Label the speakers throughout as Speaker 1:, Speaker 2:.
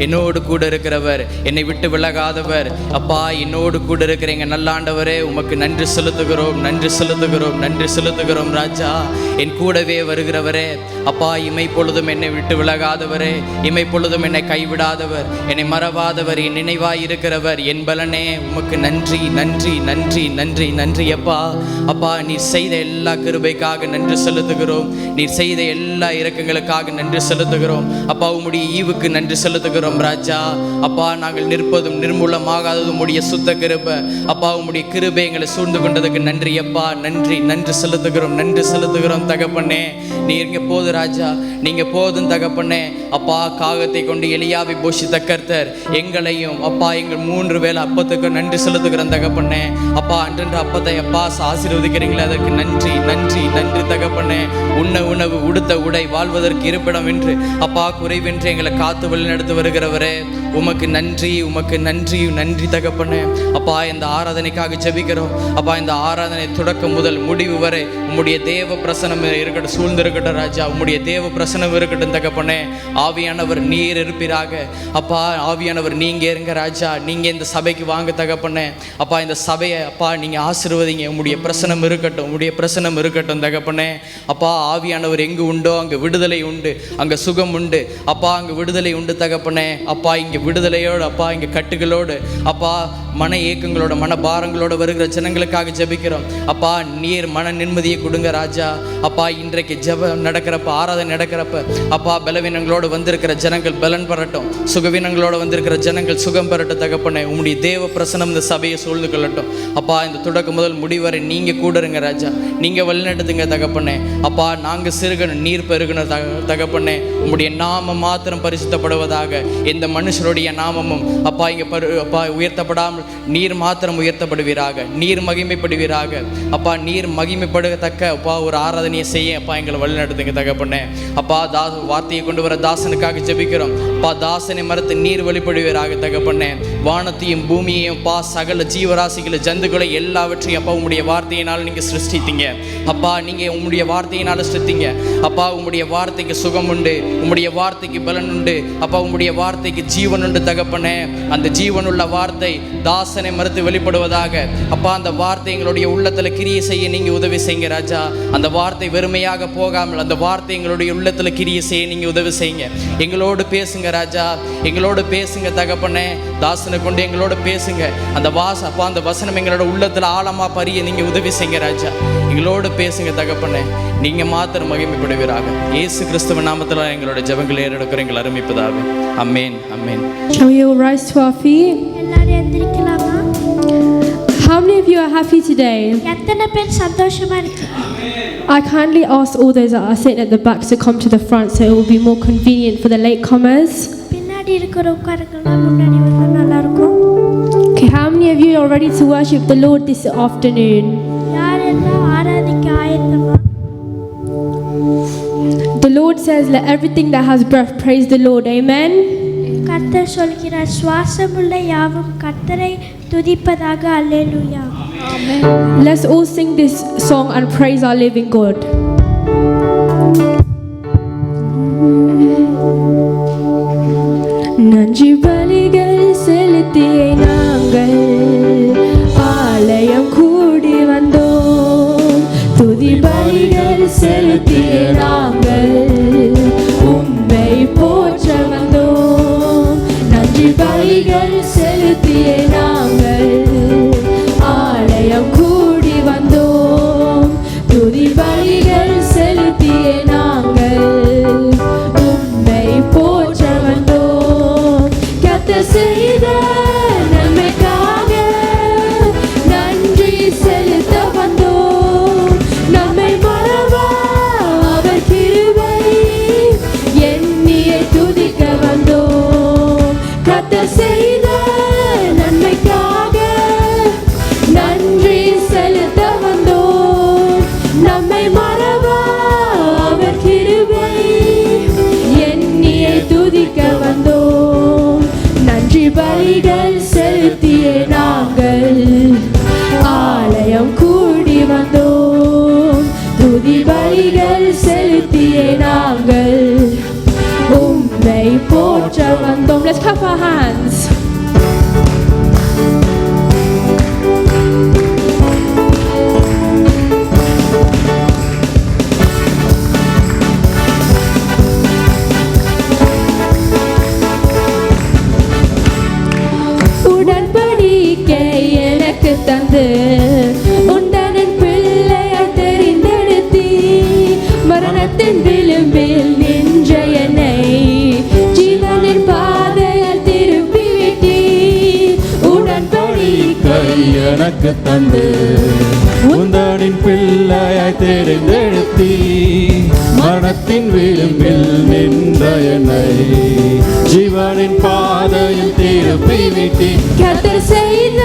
Speaker 1: என்னோடு கூட இருக்கிறவர், என்னை விட்டு விலகாதவர். அப்பா, என்னோடு கூட இருக்கிற எங்கள் நல்ல ஆண்டவரே, உமக்கு நன்றி செலுத்துகிறோம், நன்றி செலுத்துகிறோம், நன்றி செலுத்துகிறோம் ராஜா. என் கூடவே வருகிறவரே, அப்பா, இமை பொழுதும் என்னை விட்டு விலகாதவரே, இமை பொழுதும் என்னை கைவிடாதவர், என்னை மறவாதவர், என் நினைவாய் இருக்கிறவர், என் பலனே, உமக்கு நன்றி நன்றி நன்றி நன்றி நன்றி அப்பா. அப்பா, நீர் செய்த எல்லா கிருபைக்காக நன்றி செலுத்துகிறோம், நீர் செய்த எல்லா இரக்கங்களுக்காக நன்றி செலுத்துகிறோம் அப்பா. உம்முடைய ஈவுக்கு நன்றி செலுத்துகிறோம் ராஜா. அப்பா, நாங்கள் நிற்பதும் நிர்மூலமாகாததும் உம்முடைய சுத்த கிருபை அப்பா. உம்முடைய கிருபை எங்களை சூழ்ந்து கொண்டதுக்கு நன்றி அப்பா, நன்றி நன்றி செலுத்துகிறோம், நன்றி செலுத்துகிறோம் தகப்பனே. நீங்க போது ராஜா, நீங்க போதும் தகப்பனே. அப்பா, காகத்தை கொண்டு எலியாவை போஷித்த கர்த்தர் எங்களையும் அப்பா, எங்கள் 3 வேளை அப்பத்துக்கு நன்றி செலுத்துகிறோம் தகப்பனே. அப்பா, அன்றென்று அப்பத்தை அப்பா ஆசீர்வதிக்கிறீங்களே, அதற்கு நன்றி நன்றி நன்றி தகப்பனே. உண்ண உணவு, உடுத்த உடை, வாழ்வதற்கு இருப்பிடம் என்று அப்பா குறைவென்று எங்களை காத்து வழி நடத்து வருகிறவரே, உமக்கு நன்றி, உமக்கு நன்றி நன்றி தகப்பனே. அப்பா, இந்த ஆராதனைக்காக ஜெபிக்கிறோம் அப்பா. இந்த ஆராதனை தொடக்கம் முதல் முடிவு வரை உம்முடைய தேவ பிரசனம் இருக்கட்டும், சூழ்ந்திருக்கட்டும் ராஜா. உம்முடைய தேவ பிரசனம் இருக்கட்டும் தகப்பனே. ஆவியானவர் நீர் இருப்பீராக அப்பா. ஆவியானவர் நீங்க இருங்க ராஜா. நீங்க இந்த சபைக்கு வாங்க தகப்பனே. அப்பா, இந்த சபையை அப்பா நீங்க ஆசீர்வதிங்க. உம்முடைய பிரசனம் இருக்கட்டும், உம்முடைய பிரசனம் இருக்கட்டும் தகப்பனே. அப்பா, ஆவியானவர் எங்கு உண்டோ அங்கு விடுதலை உண்டு, அங்க சுகம் உண்டு அப்பா, அங்கு விடுதலை உண்டு தகப்பனே. அப்பா, இங்க விடுதலையோடு அப்பா, இங்க கட்டுகளோடு அப்பா, மன ஏக்கங்களோட மன பாரங்களோட வருகிற ஜனங்களுக்காக ஜெபிக்கிறோம் அப்பா. நீர் மன நிம்மதியை கொடுங்க ராஜா. அப்பா, இன்றைக்கு ஜெபம் நடக்கிறப்ப, ஆராதனை நடக்கிறப்ப அப்பா, பலவீனங்களோடு வந்திருக்கிற ஜனங்கள் பலன் பெறட்டும், சுகவீனங்களோடு வந்திருக்கிற ஜனங்கள் சுகம் பெறட்டும் தகப்பனே. உம்முடைய தேவ பிரசனம் இந்த சபையை சூழ்ந்து கொள்ளட்டும் அப்பா. இந்த தொடக்கம் முதல் முடிவரை நீங்க கூட இருங்க ராஜா, நீங்க வழிநடத்துங்க தகப்பனே. அப்பா, நாங்க சிறுகணும், நீர் பெருகணும் தகப்பனே. உம்முடைய நாமம் மாத்திரம் பரிசுத்தப்படுவதாக. எந்த மனுஷருடைய நாமமும் அப்பா இங்க அப்பா உயர்த்தப்படாமல் நீர் மாத்திரம் உயர்த்தப்படுவீராக, நீர் மகிமைப்படுவீராக அப்பா. நீர் மகிமைப்படுத்தக்க அப்பா ஒரு ஆராதனையை செய்ய அப்பா எங்களை வழிநடத்துங்க தகப்பனே. அப்பா, வார்த்தையை கொண்டு வர தாசனுக்காக ஜெபிக்கிறோம் அப்பா. தாசனை மரத்து நீர் வெளிப்படுவீராக தகப்பனே. வானத்தையும் பூமியையும் அப்பா, சகல ஜீவராசிகளை, ஜந்துக்களை எல்லாவற்றையும் அப்பா உம்முடைய வார்த்தையினால் நீங்க சிருஷ்டித்தீங்க அப்பா. நீங்க உம்முடைய வார்த்தையினால சிருஷ்டித்தீங்க அப்பா. உம்முடைய வார்த்தைக்கு சுகம் உண்டு, உம்முடைய வார்த்தைக்கு பலன் உண்டு அப்பா. உம்முடைய வார்த்தைக்கு ஜீவன் உண்டு தகப்பனே. அந்த ஜீவனுள்ள வார்த்தை தாசனை மறுத்து வெளிப்படுவதாக அப்பா. அந்த வார்த்தை எங்களுடைய உள்ளத்துல கிரியை செய்ய நீங்க உதவி செய்யுங்க ராஜா. அந்த வார்த்தை வெறுமையாக போகாமல் அந்த வார்த்தை எங்களுடைய உள்ளத்துல கிரியை செய்ய நீங்க உதவி செய்யுங்க. எங்களோடு பேசுங்க ராஜா, எங்களோடு பேசுங்க தகப்பனே. தாசனை கொண்டு எங்களோட பேசுங்க. அந்த அப்பா, அந்த வசனம் எங்களோட உள்ளத்துல ஆழமா பரிய நீங்க உதவி செய்யுங்க ராஜா. எங்களோடு பேசுங்க தகப்பனே. நீங்க மாத்திரம் மகிமைப்படுவீராக. இயேசு கிறிஸ்துவ நாமத்துல எங்களோட ஜெபங்களை ஏறெடுக்கிற எங்கள் அருமைப்பதாவே. ஆமென், ஆமென்.
Speaker 2: Can we all rise to our feet?
Speaker 3: எல்லாரும் எந்திரிக்கலாமா?
Speaker 2: How many of you are happy today?
Speaker 3: எத்தனை பேர் சந்தோஷமா இருக்கீங்க?
Speaker 2: I kindly ask all those that are sitting at the back to come to the front so it will be more convenient for the latecomers.
Speaker 3: பின்னாடி இருக்கிற உட்காருக்கலாம், முன்னாடி வந்தா நல்லா இருக்கும்.
Speaker 2: Okay, how many of you are ready to worship the Lord this afternoon?
Speaker 3: யாரெல்லாம் ஆராதிக்க ஆயத்தமா?
Speaker 2: The Lord says, let everything that has breath praise the Lord. Amen.
Speaker 3: கர்த்தர் சொல்கிறார், சுவாசமுள்ள யாவும் கர்த்தரை துதிப்பதாக. அல்லேலூயா.
Speaker 2: Let's all sing this song and praise our living God. நன்றி பலிகள் செலுத்திய நாங்கள் ஆலயம் கூடி வந்தோம். துதி பலிகள் செலுத்திய நாங்கள் உம்மை போற்ற வந்தோம். நன்றி பலிகள் செலுத்திய நாங்கள் ஆலயம் கூடி வந்தோம். துதி பலிகள் செலுத்திய நாங்கள் உம்மை போற்ற வந்தோம். கர்த்தர் செய்த நன்மைக்காக நன்றி செலுத்த வந்தோம். நம்மை மறவா Let's clap our hands. உடன்படிக்கை எனக்கு தந்து உந்தனின் பிள்ளையாய் தெரிந்தெடுத்தீ மரணத்தின் விளிம்பில் நின்ற என்னை ஜீவனின் பாதையால் திருப்பி விட்டீ உடன்படிக்கை
Speaker 4: எனக்கு தந்து உந்தனின் பிள்ளையாய் தெரிந்தெடுத்தீ மரணத்தின் விளிம்பில் நின்ற என்னை ஜீவனின் பாதையில் திருப்பி விட்டீ
Speaker 2: கர்த்தர் செய்த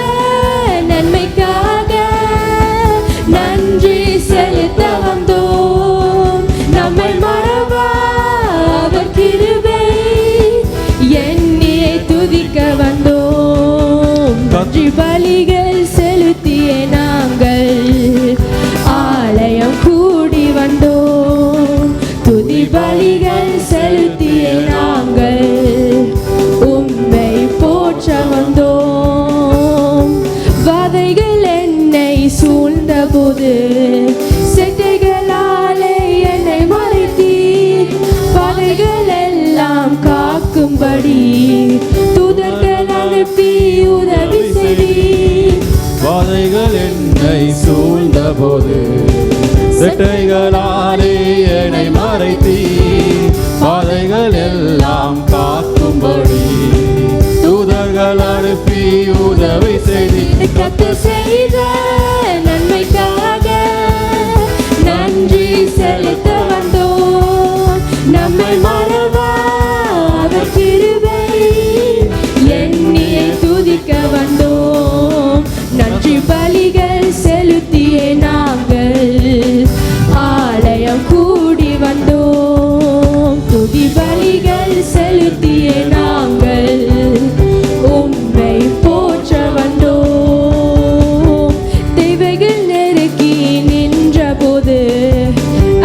Speaker 2: நன்மைக்காக நன்றி செலுத்த வந்தோம் நம்மை மறவா அவர் கிருபை எண்ணியை துதிக்க வந்தோம் நன்றி பலிகள் செலுத்திய நாங்கள் ஆலயம் கூடி வந்தோம் துதி பலிகள் செலுத்திய நாங்கள் உம்மை போற்ற வந்தோம் வாதைகள் என்னை சூழ்ந்த போது செட்டைகளாலே என்னை மறைத்தீர் வாதைகள் எல்லாம் காக்கும்படி தூதர்கள் அனுப்பி உதவி செய்தீர்
Speaker 4: வாதைகள் என்னை சூழ்ந்த போது செட்டைகளாலே என்னை மறைத்தீ பாதைகள் எல்லாம் காக்கும்படி தூதர்கள் அனுப்பி உதவி செய்தி
Speaker 2: கர்த்தர் செய்த நன்மைக்காக நன்றி செலுத்த வந்தோம் நம்மை மறவா அவர் கிருபை எண்ணியை துதிக்க வந்தோம் நன்றி பலிகள் செலுத்திய நாங்கள் ஆலயம் கூடி வந்தோம் துதி பலிகள் செலுத்திய நாங்கள் உம்மை போற்ற வந்தோம் தேவைகள் நெருக்கி நின்ற போது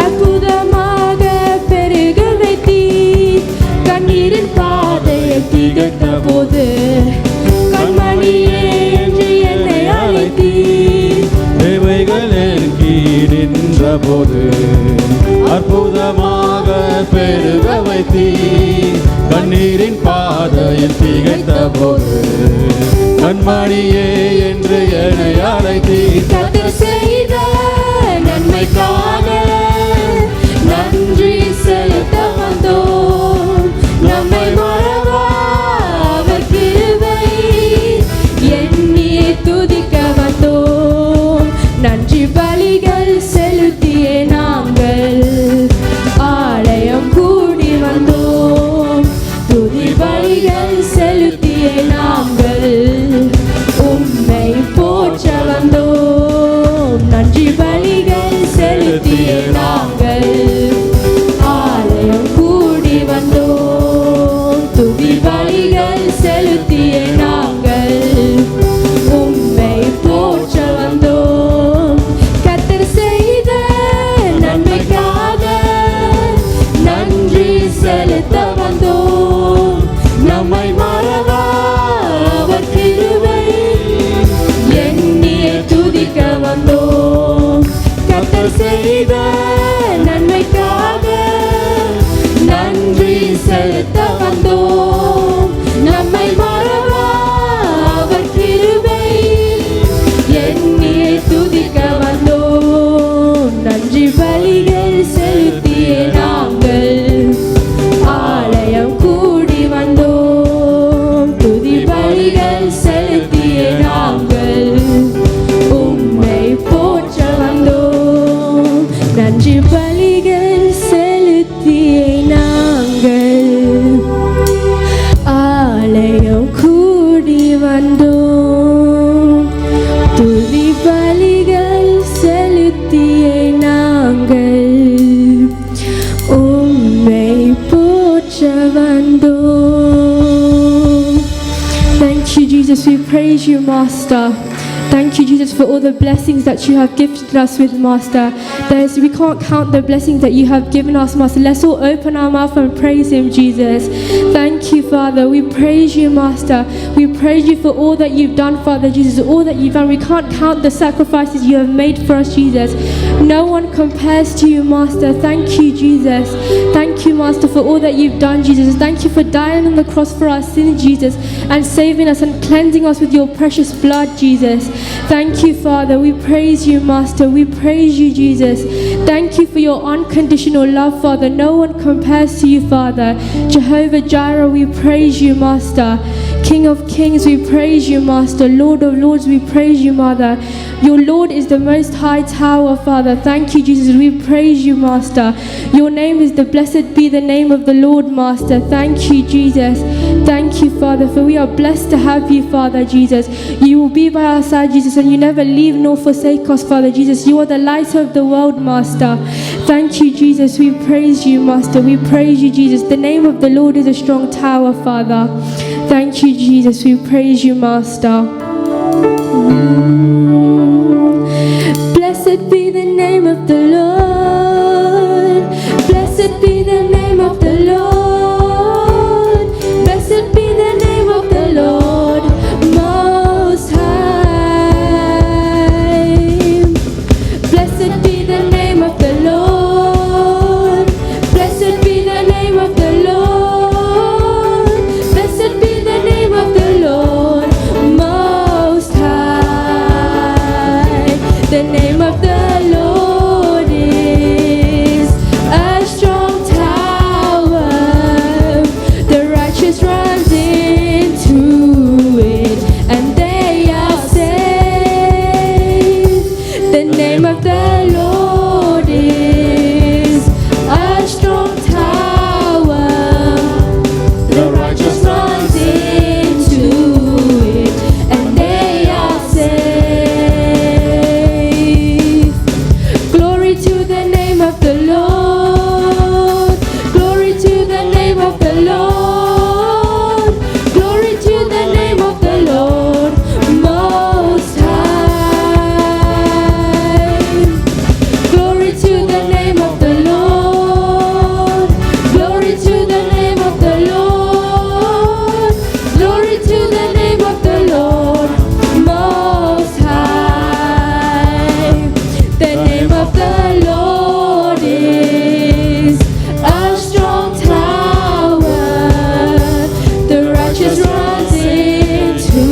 Speaker 2: அற்புதமாக பெருக வைத்தீர் கண்ணீரின் பாதையை திகட்ட போது கண்மணியே என்று என்னை அழைத்தீர்
Speaker 4: தேவைகள் நெருக்கி நின்ற போது அற்புதமாக பெருக வைத்தீ கண்ணீரின் பாதையில் திகைத்த போது கண்மணியே என்று என்னை அழைத்தீ
Speaker 2: கர்த்தர் செய்த நன்மைக்காக நன்றி செலுத்த வந்தோம் நம்மை மறவா அவர் கிருபை எண்ணியை துதிக்க வந்தோம் நன்றி பலிகள் செலுத்திய நாங்கள் ஆலயம் கூடி வந்தோம் துதி பலிகள் செலுத்திய நாங்கள் உம்மை போற்ற வந்தோம் நன்றி பலிகள் செலுத்திய நாங்கள் ஆலயம் கூடி வந்தோம் துதி பலிகள் செலுத்திய நாங்கள் உம்மை போற்ற வந்தோம் கர்த்தர் செய்த நன்மைக்காக நன்றி செலுத்த வந்தோம் நம்மை மறவா அவர் கிருபை எண்ணியை துதிக்க வந்தோம் கர்த்தர் செய்த நன்மைக்காக நன்றி செலுத்த வந்தோம் நம்மை மறவா அவர் கிருபை எண்ணியை துதிக்க வந்தோம் நன்றி பலிகள் செலுத்திய நாங்கள் ஆலயம் கூடி வந்தோம் துதி பலிகள் செலுத்திய நாங்கள் உம்மை போற்ற வந்தோம் நன்றி பலிகள் செலுத்திய நாங்கள் ஆலயம் கூடி வந்தோம் துதி பலிகள் செலுத்திய நாங்கள் உம்மை போற்ற வந்தோம். Thank you, Jesus. We praise you, Master. Thank Thank you, Jesus, for all the blessings that you have gifted us with, Master. We can't count the blessings that you have given us, Master. Let's all open our mouth and praise Him, Jesus. Thank you, Father. We praise you, Master. We praise you for all that you've done, Father Jesus, all that you've done. We can't count the sacrifices you have made for us, Jesus. No one compares to you, Master. Thank you, Jesus. Thank you, Master, for all that you've done, Jesus. Thank you for dying on the cross for our sins, Jesus, and saving us and cleansing us with your precious blood, Jesus. Thank you, Father. We praise you, Master. We praise you, Jesus. Thank you for your unconditional love, Father. No one compares to you, Father. Jehovah Jireh, we praise you, Master. King of Kings, we praise you, Master. Lord of Lords, we praise you, Mother. Your Lord is the most high tower, Father. Thank you, Jesus. We praise you, Master. Your name is the blessed be the name of the Lord, Master. Thank you, Jesus. Thank you, Father, for we are blessed to have you, Father Jesus. You will be by our side, Jesus, and you never leave nor forsake us, Father Jesus. You are the light of the world, Master. Thank you, Jesus. We praise you, Master. We praise you, Jesus. The name of the Lord is a strong tower, Father. Thank you, Jesus. We praise you, Master. Blessed be the name of the Lord. Blessed be the name of the Lord. Blessed be the name of the Lord Most High. Blessed be the name of the Lord. Blessed be the name of the Lord. Blessed be the name of the Lord Most High. The name of the Lord is a strong tower. The righteous runs into it and they are saved. The name of the Lord is a strong tower. The righteous runs into it and they are saved. Glory to the name of the Lord. Glory to the name of the Lord. Glory to the name of the Lord Most High. Glory to the name of the Lord. Glory to the name of the Lord. Glory to the name of the Lord Most High. The name of the Lord is a strong tower. The righteous runs into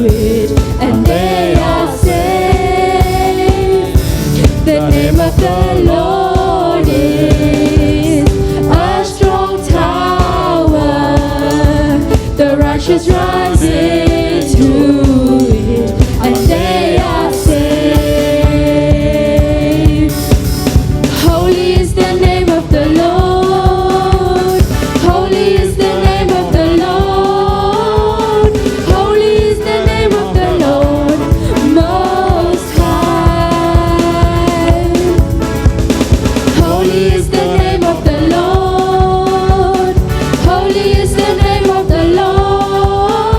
Speaker 2: it and they are saved. The name of the Lord is a strong tower. The righteous runs into it and they are saved. Holy is the name of the Lord. Holy is the name of the Lord. Holy is the name of the Lord Most High. Holy is the name of the Lord. Holy is the name of the Lord.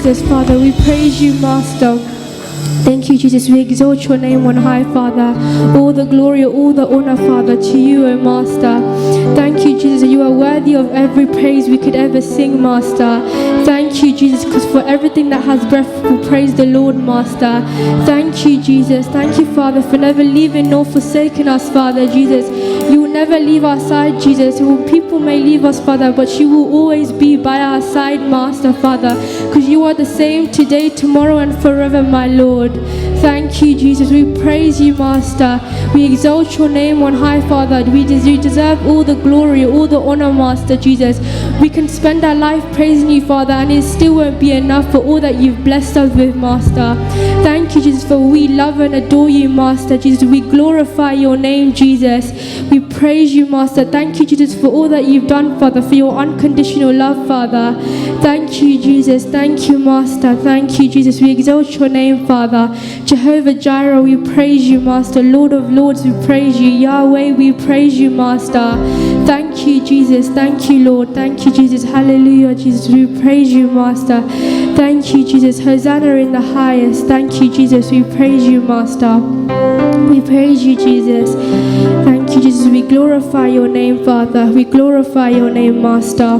Speaker 2: Jesus, Father. We praise you, Master. Thank you, Jesus. We exalt your name on high, Father. All the glory, all the honor, Father, to you, O Master. Thank you, Jesus. You are worthy of every praise we could ever sing, Master. Thank you, Jesus, because for everything that has breath will praise the Lord, Master. Thank you, Jesus. Thank you, Father, for never leaving nor forsaking us, Father, Jesus. You will never leave our side, Jesus. People may leave us, Father, but you will always be by our side, Master, Father, because you are the same today, tomorrow, and forever, my Lord. Thank you, Jesus. We praise you, Master. We exalt your name on high, Father. You deserve all the glory, all the honor, Master Jesus. We can spend our life praising you, Father, and it still won't be enough for all that you've blessed us with, Master. Thank you, Jesus, for we love and adore you, Master Jesus. We glorify your name, Jesus. We praise you, Master. Thank you, Jesus, for all that you've done, Father, for your unconditional love, Father. Thank you, Jesus. Thank you, Master. Thank you, Jesus. We exalt your name, Father. Jehovah Jireh, we praise you, Master. Lord of Lords, we praise you. Yahweh, we praise you, Master. Thank you, Jesus. Thank you, Lord. Thank you, Jesus. Hallelujah, Jesus. We praise you, Master. Thank you, Jesus. Hosanna in the highest. Thank you, Jesus. We praise you, Master. We praise you, Jesus. Thank you, Jesus. We glorify your name, Father. We glorify your name, Master.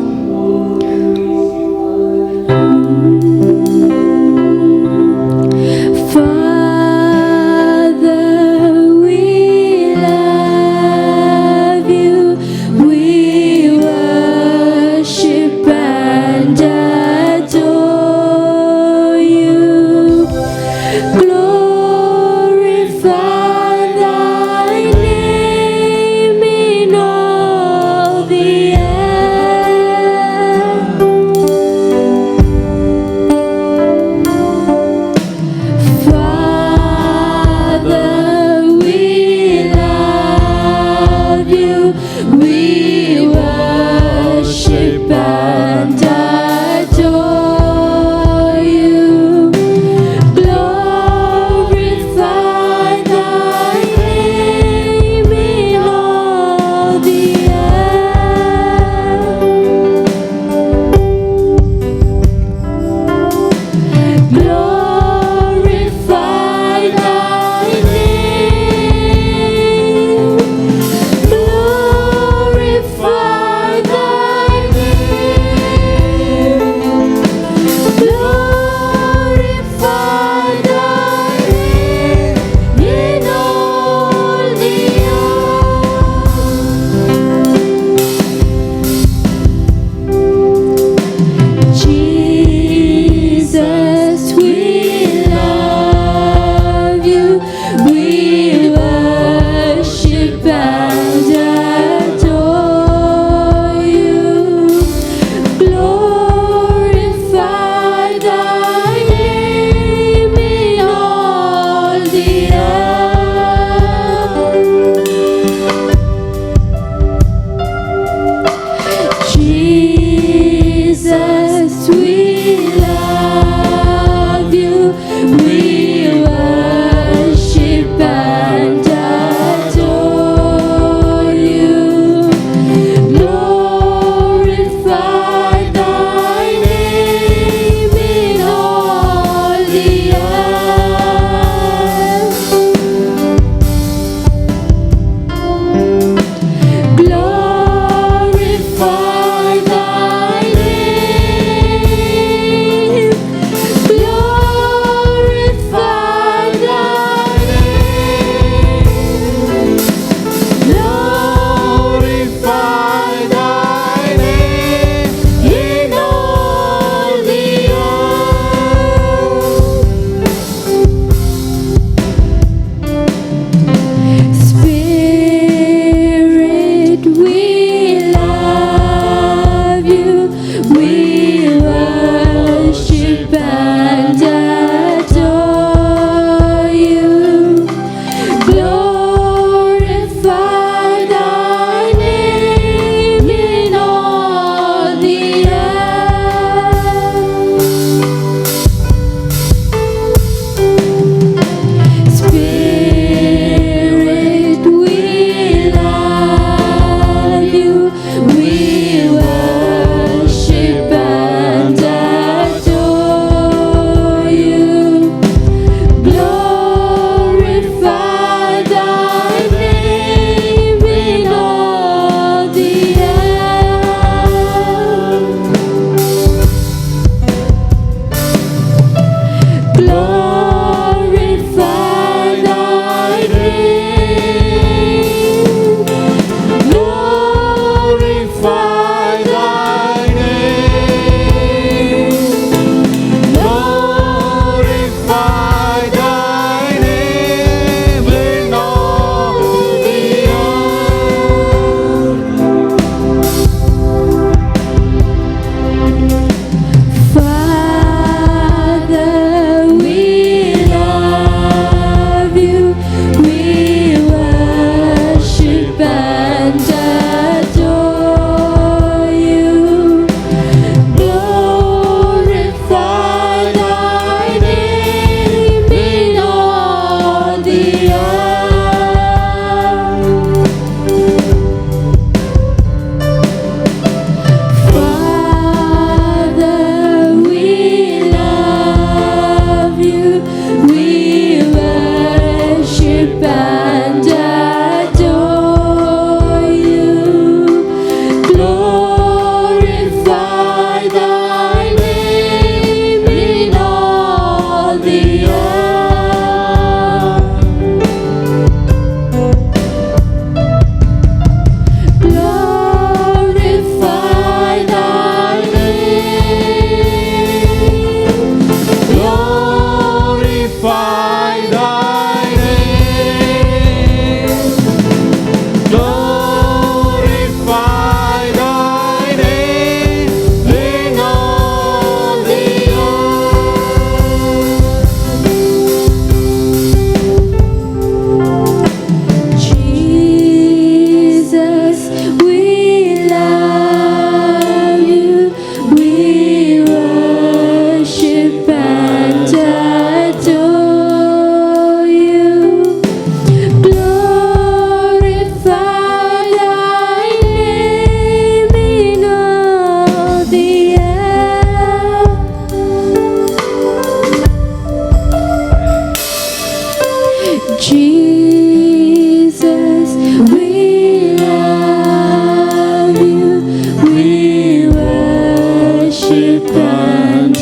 Speaker 2: worship and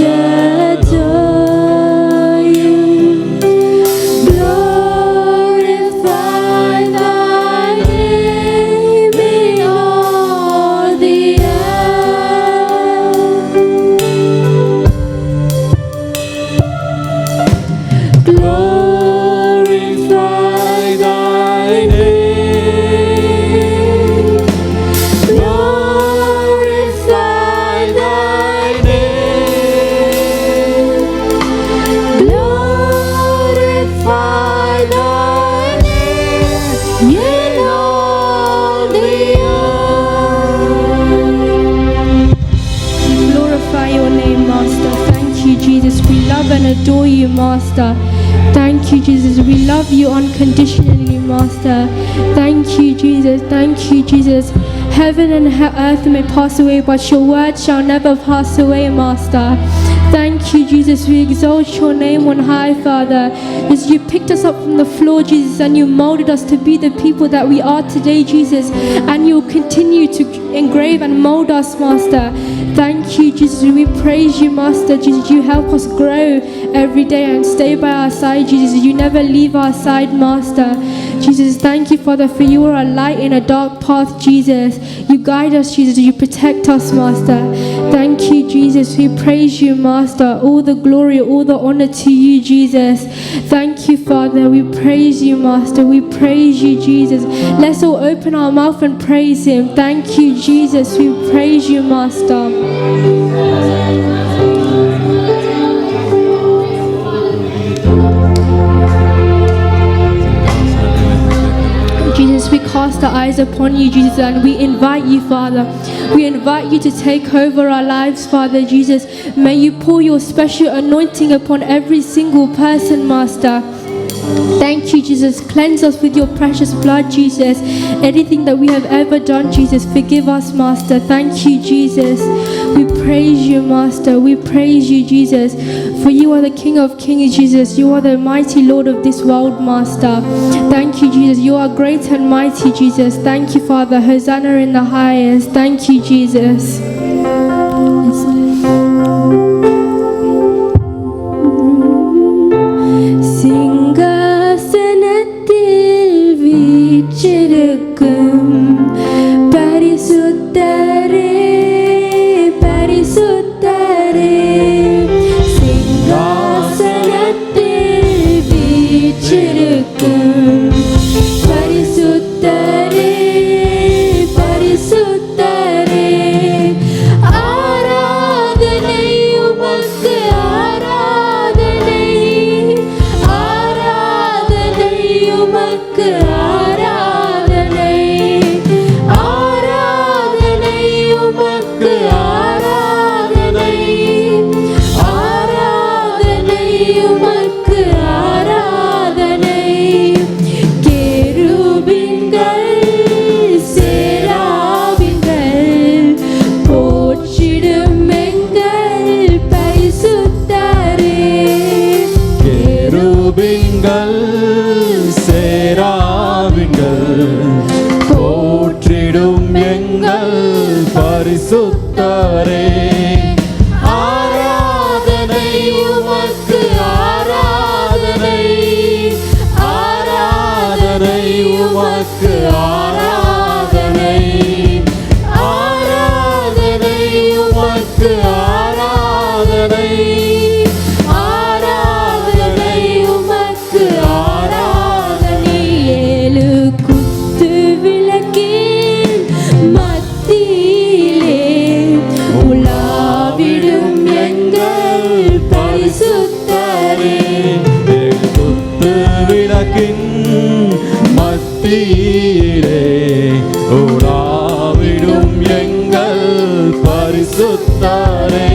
Speaker 2: adore you. Glorify thy name in all the earth.
Speaker 4: Glorify thy name. Glorify thy name. Glorify thy name in all the earth.
Speaker 2: Glorify your name, Master. Thank you, Jesus. We love and adore you, Master. Thank you, Jesus. We love you unconditionally, Master. Thank you, Jesus. Thank you, Jesus. Heaven and earth may pass away, but your word shall never pass away, Master. Thank you, Jesus. We exalt your name on high, Father. As you picked us up from the floor, Jesus, and you molded us to be the people that we are today, Jesus, and you'll continue to engrave and mold us, Master. Thank you, Jesus. We praise you, Master. Jesus, you help us grow every day and stay by our side, Jesus. You never leave our side, Master. Jesus, thank you, Father, for you are a light in a dark path, Jesus. You guide us, Jesus. You protect us, Master. Thank you, Jesus. We praise you, Master. All the glory, all the honor to you, Jesus. Thank you, Father. We praise you, Master. We praise you, Jesus. Let's all open our mouth and praise him. Thank you, Jesus. We praise you, Master. Jesus, we cast our eyes upon you, Jesus, and we invite you, Father. We invite you to take over our lives, Father Jesus. May you pour your special anointing upon every single person, Master. Thank you, Jesus. Cleanse us with your precious blood, Jesus. Anything that we have ever done, Jesus, forgive us, Master. Thank you, Jesus. We praise you, Master. We praise you, Jesus. For you are the King of Kings, Jesus. You are the mighty Lord of this world, Master. Thank you, Jesus. You are great and mighty, Jesus. Thank you, Father. Hosanna in the highest. Thank you, Jesus. சிங்காசனத்தில் வீற்றிருக்கும் பரிசுத்தரே, பரிசுத்தரே. சிங்காசனத்தில் வீற்றிருக்கும் பரிசுத்தரே, பரிசுத்தரே. ஆராதனை உமக்கு, ஆராதனை, ஆராதனை உமக்கு, ஆராதனை, ஆராதனை உமக்கு, ஆராதனை, ஆராதனை உமக்கு, ஆராதனை. கேருபீன்கள், சேராபீன்கள் போற்றிடும் எங்கள் பரிசுத்தரே.
Speaker 4: கேருபீன்கள், சேராபீன்கள் போற்றிடும் எங்கள் பரிசுத்தரே. ஆராதனை உமக்கு, ஆராதனை, ஆராதனை உமக்கு, ஆராதனை, ஆராதனை உமக்கு, ஆராதனை, ஆராதனை உமக்கு, ஆராதனை.
Speaker 2: ஏழு குத்து விளக்கின் மத்தியிலே உலாவிடும் எங்கள் பரிசுத்தரே.
Speaker 4: குத்து விளக்கின் மத்தியிலே உலாவிடும் எங்கள் பரிசுத்தரே.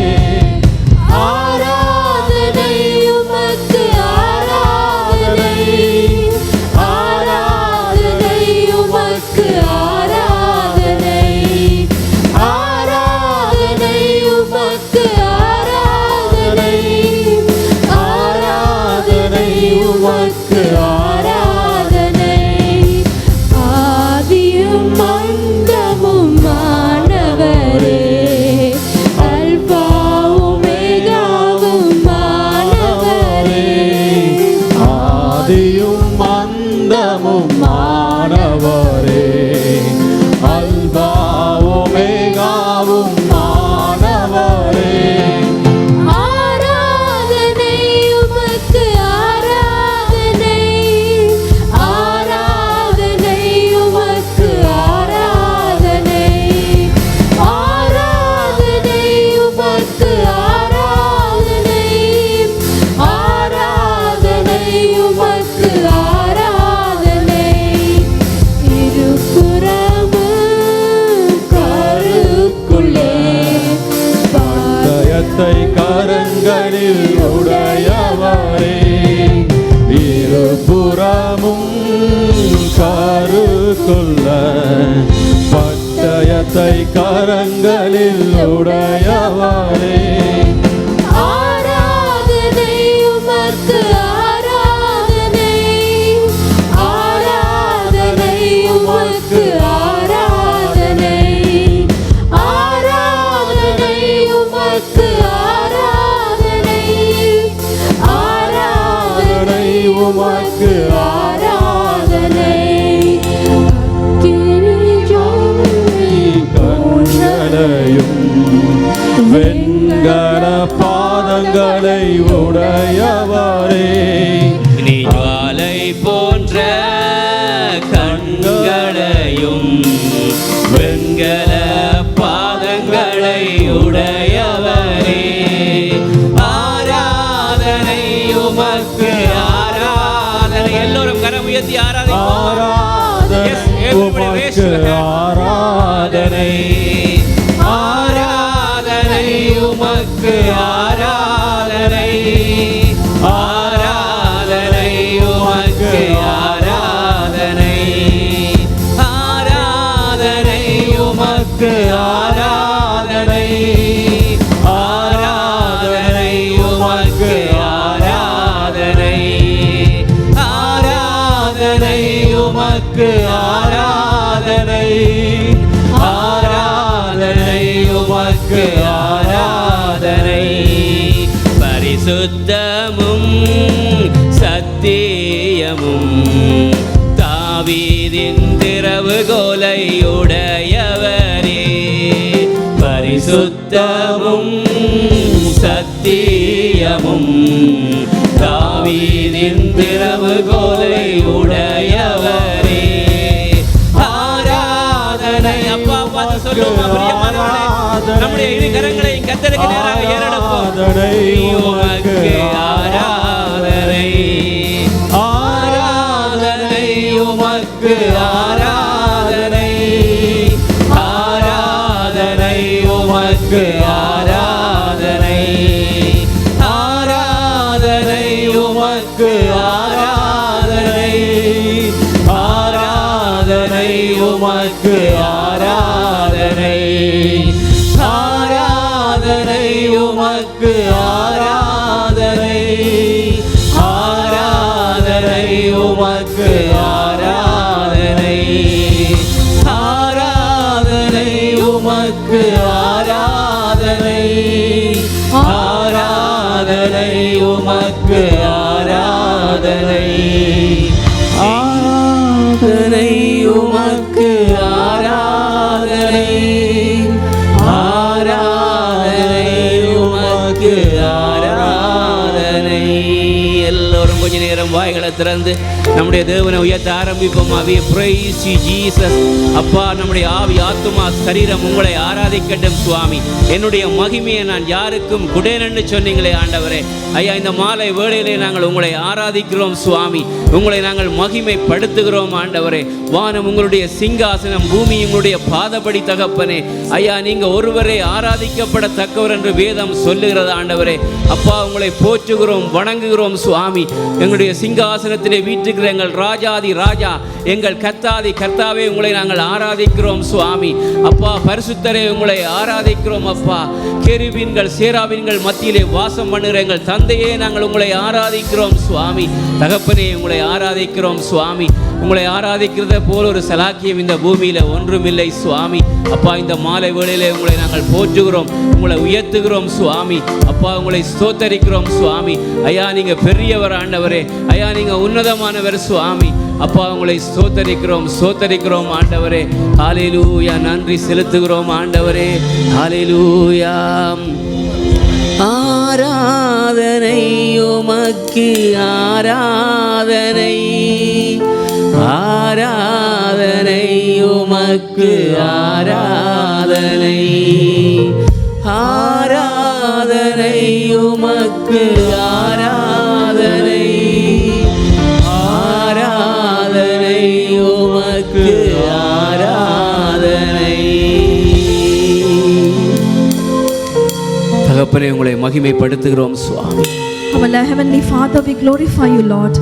Speaker 2: ஆராதனை உமக்கு, ஆராதனை, ஆராதனை உமக்கு, ஆராதனை, ஆராதனை உமக்கு, ஆராதனை, ஆராதனை உமக்கு, ஆராதனை. ஆதியும் அந்தமும் மானவரே, அல்பாவும்
Speaker 4: பட்டயத்தை கரங்களில் உடையவரே இருபுறமும் கருக்குள்ள பட்டயத்தை கரங்களில் உடையவரே
Speaker 3: ஆராதனை உமக்கு ஆராதனை ஆராதனை உமக்கு ஆராதனை ஆராதனை உமக்கு ஆராதனை ஆராதனை உமக்கு ஆராதனை
Speaker 4: கண்களையும் வெண்கல பாதங்களை உடையவரே
Speaker 1: நீ ஜுவாலை போன்ற கண்களையும் வெண்கல பாதங்களை உடையவரே ஆராதனை உமக்கு ஆராதனை. எல்லோரும் கரம் உயர்த்தி ஆராதனை.
Speaker 4: உமக்கு ஆராதனை
Speaker 1: ஆராதனை உமக்கு ஆராதனை ஆராதனை உமக்கு ஆராதனை ஆராதனை உமக்கு ஆராதனை ஆராதனை உமக்கு ஆராதனை ஆராதனை உமக்கு ஆராதனை ஆராதனை உமக்கு ஆராதனை. பரிசுத்தமும் சத்தியமும் தாவீதின் திறவுகோலை உடையவரே பரிசுத்தமும் சத்தியமும் தாவீதின் திறவுகோலை உடையவரே ஆராதனை. அப்பா பார்த்து சொல்லுவோம் பிரியமானவர்களே, நம்முடைய இரு கரங்களை கர்த்தருக்கு நேராக ஏறெடுப்போம். உமக்கு ஆராதனை ஆராதனை உமக்கு ஆராதனை ஆராதனை உமக்கு ஆராதனை ஆராதனை உமக்கு ஆராதனை ஆராதனை உமக்கு ஆராதனை ஆராதனை உமக்கு ஆராதனை ஆராதனை உமக்கு ஆராதனை ஆராதனை உமக்கு ஆராதனை ஆராதனை உமக்கு ஆராதனை ஆராதனை உமக்கு ஆராதனை ஆராதனை உமக்கு ஆராதனை. எல்லோரும் கொஞ்ச நேரம் வாய்களை திறந்து நம்முடைய தேவனை உயர்த்த ஆரம்பிப்போம். We praise you Jesus. அப்பா, நம்முடைய ஆவி ஆத்துமா சரீரம் உங்களை ஆராதிக்கட்டும் சுவாமி. என்னுடைய மகிமையை நான் யாருக்கும் குடேனன்னு சொன்னீங்களே ஆண்டவரே. ஐயா, இந்த மாலை வேளையிலே நாங்கள் உங்களை ஆராதிக்கிறோம் சுவாமி. உங்களை நாங்கள் மகிமைப்படுத்துகிறோம் ஆண்டவரே. வானம் உங்களுடைய சிங்காசனம், பூமி உங்களுடைய பாதபடி தகப்பனே. ஐயா, நீங்க ஒருவரே ஆராதிக்கப்படத்தக்கவர் என்று வேதம் சொல்லுகிறது ஆண்டவரே. அப்பா, உங்களை போற்றுகிறோம், வணங்குகிறோம் சுவாமி. எங்களுடைய சிங்காசனத்திலே வீட்டுக்கிற எங்கள் ராஜாதி ராஜா, எங்கள் கர்த்தாதி கர்த்தாவே, உங்களை நாங்கள் ஆராதிக்கிறோம் சுவாமி. அப்பா, பரிசுத்தரே, உங்களை ஆராதிக்கிறோம் அப்பா. கெருபீன்கள் சேராபீன்கள் மத்தியிலே வாசம் பண்ணுகிற எங்கள் தந்தையே, நாங்கள் உங்களை ஆராதிக்கிறோம் சுவாமி. தகப்பனே, உங்களை ஆராதிக்கிறோம் சுவாமி. உங்களை ஆராதிக்கிறத போல ஒரு சலாக்கியம் இந்த பூமியில ஒன்றுமில்லை சுவாமி. அப்பா, இந்த மாலை வேளையிலே உங்களை நாங்கள் போற்றுகிறோம், உங்களை உயர்த்துகிறோம் சுவாமி. அப்பா, உங்களை ஸ்தோத்தரிக்கிறோம் சுவாமி. ஐயா, நீங்க பெரியவர் ஆண்டவரே. ஐயா, நீங்க உன்னதமானவர் சுவாமி. அப்பா, உங்களை ஸ்தோத்தரிக்கிறோம் ஆண்டவரே. ஹல்லேலூயா, நன்றி செலுத்துகிறோம் ஆண்டவரே. ஹல்லேலூயா. ஆராதனை உமக்கு ஆராதனை ஆராதனை உமக்கு ஆராதனை ஆராதனை உமக்கு ஆராதனை ஆராதனை உமக்கு ஆராதனை.
Speaker 5: தகப்பனே உங்களை மகிமைப்படுத்துகிறோம் சுவாமி.
Speaker 6: Our Heavenly Father, we glorify you, Lord.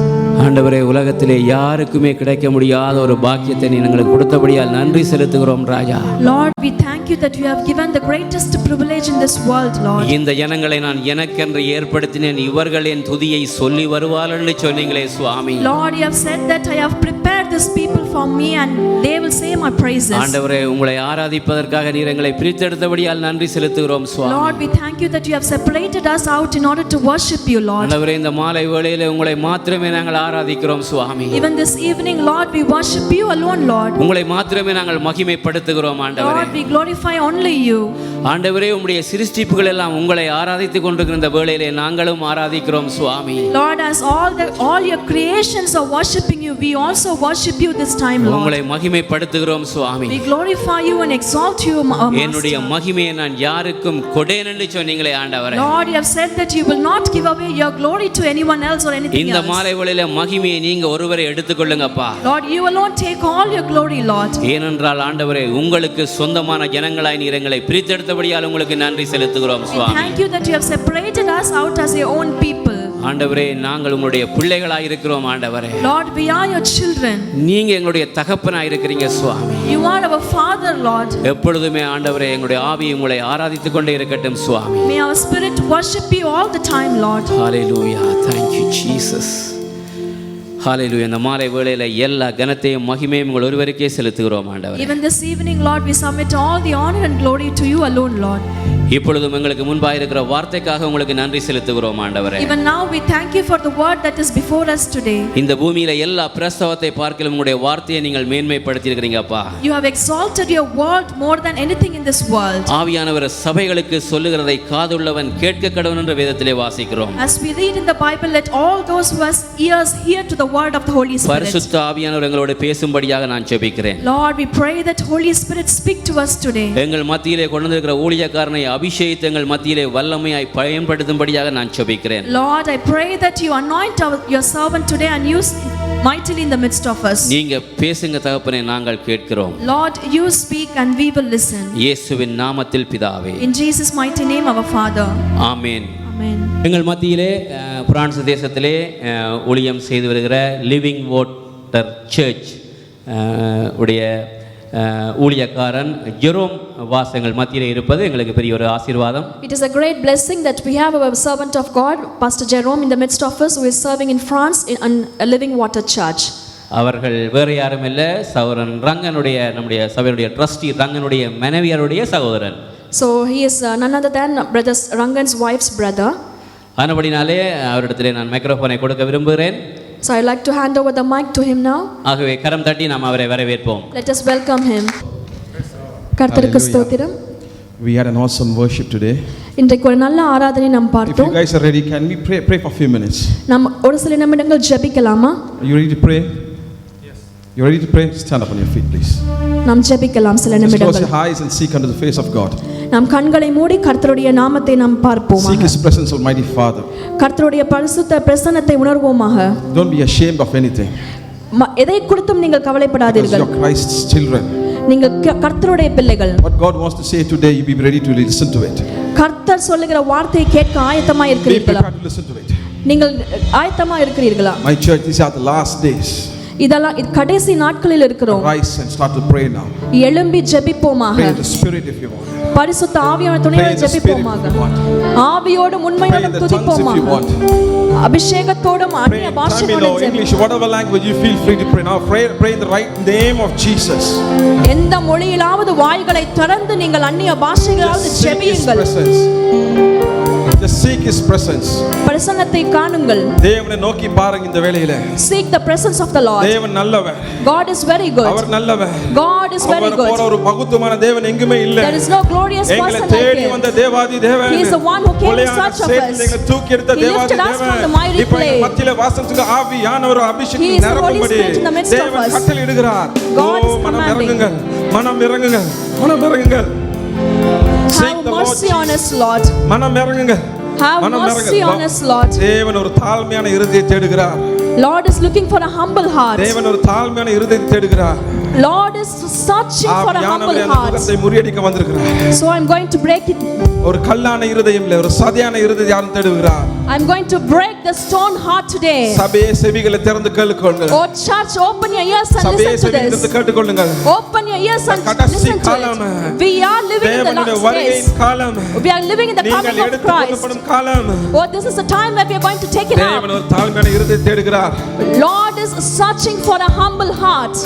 Speaker 5: ஆண்டவரே, உலகத்திலே யாருக்குமே கிடைக்க முடியாத ஒரு பாக்கியத்தை நீ எங்களுக்கு கொடுத்தபடியால் நன்றி செலுத்துகிறோம் ராஜா.
Speaker 6: Lord, we thank you that you have given the greatest privilege in this world, Lord.
Speaker 5: இந்த ஜனங்களை நான் எனக்கென்று ஏற்படுத்தினேன், இவர்கள் என் துதியை சொல்லி வருவார்கள் சொன்னீங்களே சுவாமி.
Speaker 6: Lord, you have said that I have prepared this people for me and they will say my praises.
Speaker 5: ஆண்டவரே, உங்களை ஆராதிப்பதற்காக நீர் எங்களை பிரித்தெடுத்தபடியால் நன்றி செலுத்துகிறோம் சுவாமி.
Speaker 6: Lord, we thank you that you have separated us out in order to worship you, Lord.
Speaker 5: ஆண்டவரே, இந்த மாலை வேளையிலே உங்களை மாத்திரமே நாங்கள் ஆராதிக்கிறோம் சுவாமி.
Speaker 6: Even this evening, Lord, we worship you alone, Lord.
Speaker 5: உங்களை மாத்திரமே நாங்கள் மகிமைப்படுத்துகிறோம் ஆண்டவரே.
Speaker 6: Lord, we glorify only you.
Speaker 5: ஆண்டவரே, உம்முடைய சிருஷ்டிப்புகள் எல்லாம் உங்களை ஆராதித்துக் கொண்டிருக்கிற இந்த வேளையிலே நாங்களும் ஆராதிக்கிறோம் சுவாமி.
Speaker 6: Lord, as all your creations are worshiping you, we also worship you this time, Lord.
Speaker 5: உங்களை மகிமைப்படுத்துகிறோம் சுவாமி.
Speaker 6: We glorify you and exalt you,
Speaker 5: என்னுடைய
Speaker 6: Master.
Speaker 5: மகிமையை நான் யாருக்கும் கொடேன் என்று சொன்னீங்களே ஆண்டவரே.
Speaker 6: Lord, you have said that you will not give away your glory to anyone else or anything
Speaker 5: இந்த
Speaker 6: else.
Speaker 5: மாலை வேளையிலே மகிமையை நீங்க ஒருவரை எடுத்துக்கொள்ளுங்கப்பா.
Speaker 6: Lord, you alone take all your glory, Lord.
Speaker 5: ஏனென்றால் ஆண்டவரே, உங்களுக்கு சொந்தமான ஜனங்களாய் நீர் எங்களை பிரித்தெடுத்தபடியால் உங்களுக்கு நன்றி செலுத்துகிறோம்
Speaker 6: We
Speaker 5: Swami.
Speaker 6: thank you that you have separated us out as your own people.
Speaker 5: ஆண்டவரே, நாங்கள் உங்களுடைய பிள்ளைகளாய் இருக்கிறோம் ஆண்டவரே.
Speaker 6: Lord, we are your children.
Speaker 5: நீங்க எங்களுடைய தகப்பனாய் இருக்கிறீங்க சுவாமி.
Speaker 6: You are our Father, Lord.
Speaker 5: எப்பொழுதுமே ஆண்டவரே, எங்களுடைய ஆவி உங்களை ஆராதித்துக் கொண்டே இருக்கட்டும் சுவாமி.
Speaker 6: May our spirit worship you all the time, Lord.
Speaker 5: Hallelujah. Thank you Jesus. ஹalleluya. இந்த மாலை வேளையில எல்லா கனத்தையும் மகிமையும் உங்கள் ஒருவருக்கே செலுத்துகிறோம் ஆண்டவரே.
Speaker 6: Even this evening, Lord, we submit all the honor and glory to you alone, Lord.
Speaker 5: இப்பொழுதும் எங்களுக்கு முன்பாக இருக்கிற வார்த்தைக்காக உங்களுக்கு நன்றி செலுத்துகிறோம் ஆண்டவரே.
Speaker 6: Even now we thank you for the word that is before us today.
Speaker 5: இந்த பூமியில எல்லா பிரஸ்தவத்தை பார்க்கலும் உங்களுடைய வார்த்தையை நீங்கள் மேன்மைப்படுத்தி இருக்கிறீங்கப்பா.
Speaker 6: You have exalted your word more than anything in this world.
Speaker 5: ஆவியானவர் சபைகளுக்கு சொல்லுகிறதை காதுள்ளவன் கேட்க கடவன் என்ற வேதத்திலே வாசிக்கிறோம்.
Speaker 6: As we read in the Bible, let all those who has ears hear to the word of the Holy Spirit.
Speaker 5: பரிசுத்த ஆவியானவர் எங்களோடு பேசும்படியாக நான் ஜெபிக்கிறேன்.
Speaker 6: Lord, we pray that Holy Spirit speak to us today.
Speaker 5: எங்கள் மத்தியிலே கொண்டு வந்திருக்கிற ஊழியக்காரனை அபிஷேகித்து எங்கள் மத்தியிலே வல்லமையாய் பயன்படுத்தும்படியாக நான் ஜெபிக்கிறேன்.
Speaker 6: Lord, I pray that you anoint your servant today and use mightily in the midst of us.
Speaker 5: நீங்க பேசுங்க தகப்பனே, நாங்கள் கேட்கிறோம்.
Speaker 6: Lord, you speak and we will listen.
Speaker 5: இயேசுவின் நாமத்தில் பிதாவே.
Speaker 6: In Jesus' mighty name, our Father.
Speaker 5: Amen.
Speaker 6: Amen.
Speaker 5: எங்கள் மத்தியிலே பிரான்ஸ் தேசத்திலே ஊழியம் செய்து வருகிற லிவிங் வாட்டர் சர்ச் உடைய ஊழியக்காரன் ஜெரோம் வாசங்கள் மத்தியிலே இருப்பது எங்களுக்கு பெரிய ஒரு ஆசீர்வாதம்.
Speaker 7: It is a great blessing that we have our servant of God, Pastor Jerome, in the midst of us, who is serving in France in a Living Water Church.
Speaker 5: அவர்கள் வேறு யாரும் இல்லை, சகோதரன் ரங்கனுடைய, நம்முடைய சபையுடைய ட்ரஸ்டி ரங்கனுடைய மனைவியருடைய சகோதரன்.
Speaker 7: So he is none other than Brother Rangan's wife's brother.
Speaker 5: ஆனபடினாலே அவரிடத்திலே நான் மைக்ரோஃபோனை கொடுக்க விரும்புகிறேன்.
Speaker 7: So I like to hand over the mic to him now.
Speaker 5: ஆகவே கரம் தட்டி நாம் அவரை வரவேற்போம்.
Speaker 7: Let us welcome him. கர்த்தருக்கு ஸ்தோத்திரம்.
Speaker 8: We had an awesome worship today.
Speaker 7: இன்றைக்கு ஒரு நல்ல ஆராதனை நாம்
Speaker 8: If you
Speaker 7: பார்த்தோம்.
Speaker 8: guys are ready, can we pray for a few minutes?
Speaker 7: நாம் ஒரு சில நிமிடங்கள் ஜெபிக்கலாமா?
Speaker 8: Are you ready to pray? Yes. You ready to pray? Stand up on your feet, please.
Speaker 7: நாம் ஜெபிக்கலாம் சில
Speaker 8: Just close
Speaker 7: நிமிடங்கள்.
Speaker 8: your eyes and seek unto the face of God.
Speaker 7: நாம் கண்களை மூடி கர்த்தருடைய நாமத்தை நாம் பார்ப்போமாக.
Speaker 8: Seek His presence, Almighty Father.
Speaker 7: கர்த்தருடைய பரிசுத்த பிரசன்னத்தை உணர்வோமாக.
Speaker 8: Don't be ashamed of anything.
Speaker 7: எதை குறித்தும் நீங்கள்
Speaker 8: Because
Speaker 7: கவலைப்படாதீர்கள்.
Speaker 8: you're Christ's children.
Speaker 7: நீங்கள் கர்த்தருடைய பிள்ளைகள்.
Speaker 8: What God wants to say today, you be ready to listen to it.
Speaker 7: கர்த்தர் சொல்லுகிற வார்த்தையை கேட்க ஆயத்தமா
Speaker 8: Be
Speaker 7: இருக்கிறீர்களா?
Speaker 8: prepared to listen to it.
Speaker 7: நீங்கள் ஆயத்தமா இருக்கிறீர்களா?
Speaker 8: My church, these are the last days.
Speaker 7: இதெல்லாம் கடைசி நாட்களில் இருக்கிறோம்.
Speaker 8: Rise and start to pray now.
Speaker 7: எழும்பி ஜெபிப்போமாக.
Speaker 8: Pray in the Spirit if you want.
Speaker 7: பரிசுத்த ஆவியான துணையோடு ஜெபிப்போமாக. ஆவியோடும் உண்மையோடும் துதிப்போமாக. அபிஷேகத்தோடும் அந்நிய பாஷையோடும் ஜெபிப்போம்.
Speaker 8: English, whatever language you feel free to pray now. Pray in the right name of Jesus.
Speaker 7: எந்த மொழியிலாவது வாய்களை திறந்து நீங்கள் அந்நிய பாஷைகளால் ஜெபியுங்கள்.
Speaker 8: Just seek His presence.
Speaker 7: பிரசன்னத்தை காணுங்கள்.
Speaker 8: தேவனை நோக்கி பாருங்க இந்த வேளையிலே.
Speaker 7: Seek the presence of the Lord.
Speaker 8: தேவன் நல்லவர்.
Speaker 7: God is very good.
Speaker 8: அவர் நல்லவர்.
Speaker 7: God is very good.
Speaker 8: அவர் ஒரு மகத்துவமான தேவன் எங்குமே இல்ல.
Speaker 7: There is no glorious person
Speaker 8: எங்களை
Speaker 7: like
Speaker 8: தேடி
Speaker 7: him.
Speaker 8: வந்த தேவாதி தேவன்.
Speaker 7: He is the one who came in search of us.
Speaker 8: எங்களை தூக்கி எடுத்த
Speaker 7: He
Speaker 8: Devathi
Speaker 7: lifted us from the miry
Speaker 8: தேவன். இப்போ
Speaker 7: clay.
Speaker 8: மத்தியிலே வாசத்துக்கு ஆவியானவர் அபிஷேகம்
Speaker 7: He is the Holy
Speaker 8: நிரப்பும்படி
Speaker 7: Spirit in the midst of
Speaker 8: தேவன்
Speaker 7: us.
Speaker 8: கட்டளையிடுகிறார்.
Speaker 7: God is
Speaker 8: மனம்
Speaker 7: commanding.
Speaker 8: இறங்குங்கள். மனம் இறங்குங்கள். மனம் இறங்குங்கள்.
Speaker 7: Have mercy on us, Lord.
Speaker 8: மனம் இறங்குங்கள்.
Speaker 7: Have mercy on us, Lord.
Speaker 8: தேவன் ஒரு தாழ்மையான இருதயத்தை தேடுகிறார்.
Speaker 7: Lord is looking for a humble heart.
Speaker 8: தேவன் ஒரு தாழ்மையான இருதயத்தை தேடுகிறார்.
Speaker 7: Lord is searching for a humble
Speaker 8: ஆவியானவரே அந்த
Speaker 7: heart.
Speaker 8: முகத்தை முறியடிக்க வந்திருக்கிறார்.
Speaker 7: So I'm going to break it.
Speaker 8: ஒரு கல்லான இருதயம் இல்ல, ஒரு சதையான இருதயம் யாரும் தேடுகிறார்.
Speaker 7: I'm going to break the stone heart today.
Speaker 8: சபையே செவிகளை திறந்து கேளுங்கள்.
Speaker 7: Oh church, open your ears and
Speaker 8: சபையே
Speaker 7: listen to
Speaker 8: செவிகளை திறந்து
Speaker 7: this.
Speaker 8: கேட்டுக்கொள்ளுங்கள்.
Speaker 7: Open your ears and
Speaker 8: கடைசி
Speaker 7: listen to
Speaker 8: காலம்.
Speaker 7: it. We are living in the
Speaker 8: தேவனுடைய
Speaker 7: last
Speaker 8: வருகையின்
Speaker 7: days.
Speaker 8: காலம்.
Speaker 7: We are living in the
Speaker 8: நீங்கள்
Speaker 7: coming of
Speaker 8: எடுத்துக்
Speaker 7: Christ.
Speaker 8: கொள்ளப்படும் காலம்.
Speaker 7: Oh, this is the time where we are going to take it
Speaker 8: தேவன்
Speaker 7: up.
Speaker 8: ஒரு தாழ்மையான இருதயத்தை தேடுகிறார்.
Speaker 7: Lord is searching for a humble heart.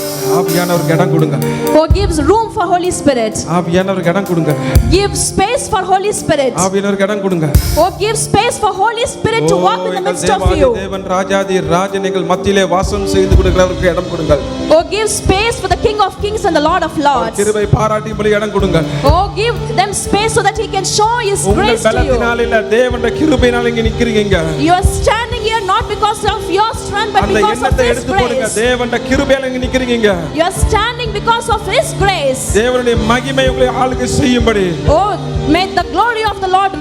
Speaker 8: ஆவியானவருக்கு இடம் கொடுங்க.
Speaker 7: Who gives room for Holy Spirit.
Speaker 8: ஆவியானவருக்கு இடம் கொடுங்க.
Speaker 7: Give space for Holy Spirit.
Speaker 8: ஆவியானவருக்கு இடம் கொடுங்க.
Speaker 7: Oh, give space for Holy Spirit to walk in the midst of you.
Speaker 8: தேவன் ராஜாதி ராஜனிகள் மத்தியிலே வாசம் செய்து கொடுக்கிறவருக்கு இடம் கொடுங்கள்.
Speaker 7: Oh, give space for the King of Kings and the Lord of Lords.
Speaker 8: கிருபை பாராட்டும்படி இடம் கொடுங்க.
Speaker 7: Oh, give them space so that He can show His grace to you.
Speaker 8: பலத்தினால இல்ல, தேவனுடைய கிருபையினால இங்க நிக்கிறீங்க.
Speaker 7: You are standing here not because of your strength but
Speaker 8: அந்த
Speaker 7: because of
Speaker 8: எண்ணத்தை
Speaker 7: His
Speaker 8: எடுத்து போடுங்க.
Speaker 7: grace.
Speaker 8: தேவனுடைய கிருபையில இங்க நிக்கிறீங்க.
Speaker 7: You are standing because of His grace.
Speaker 8: தேவனுடைய மகிமை உங்களை ஆளுகை செய்யும்படி.
Speaker 7: Oh, may the glory of the Lord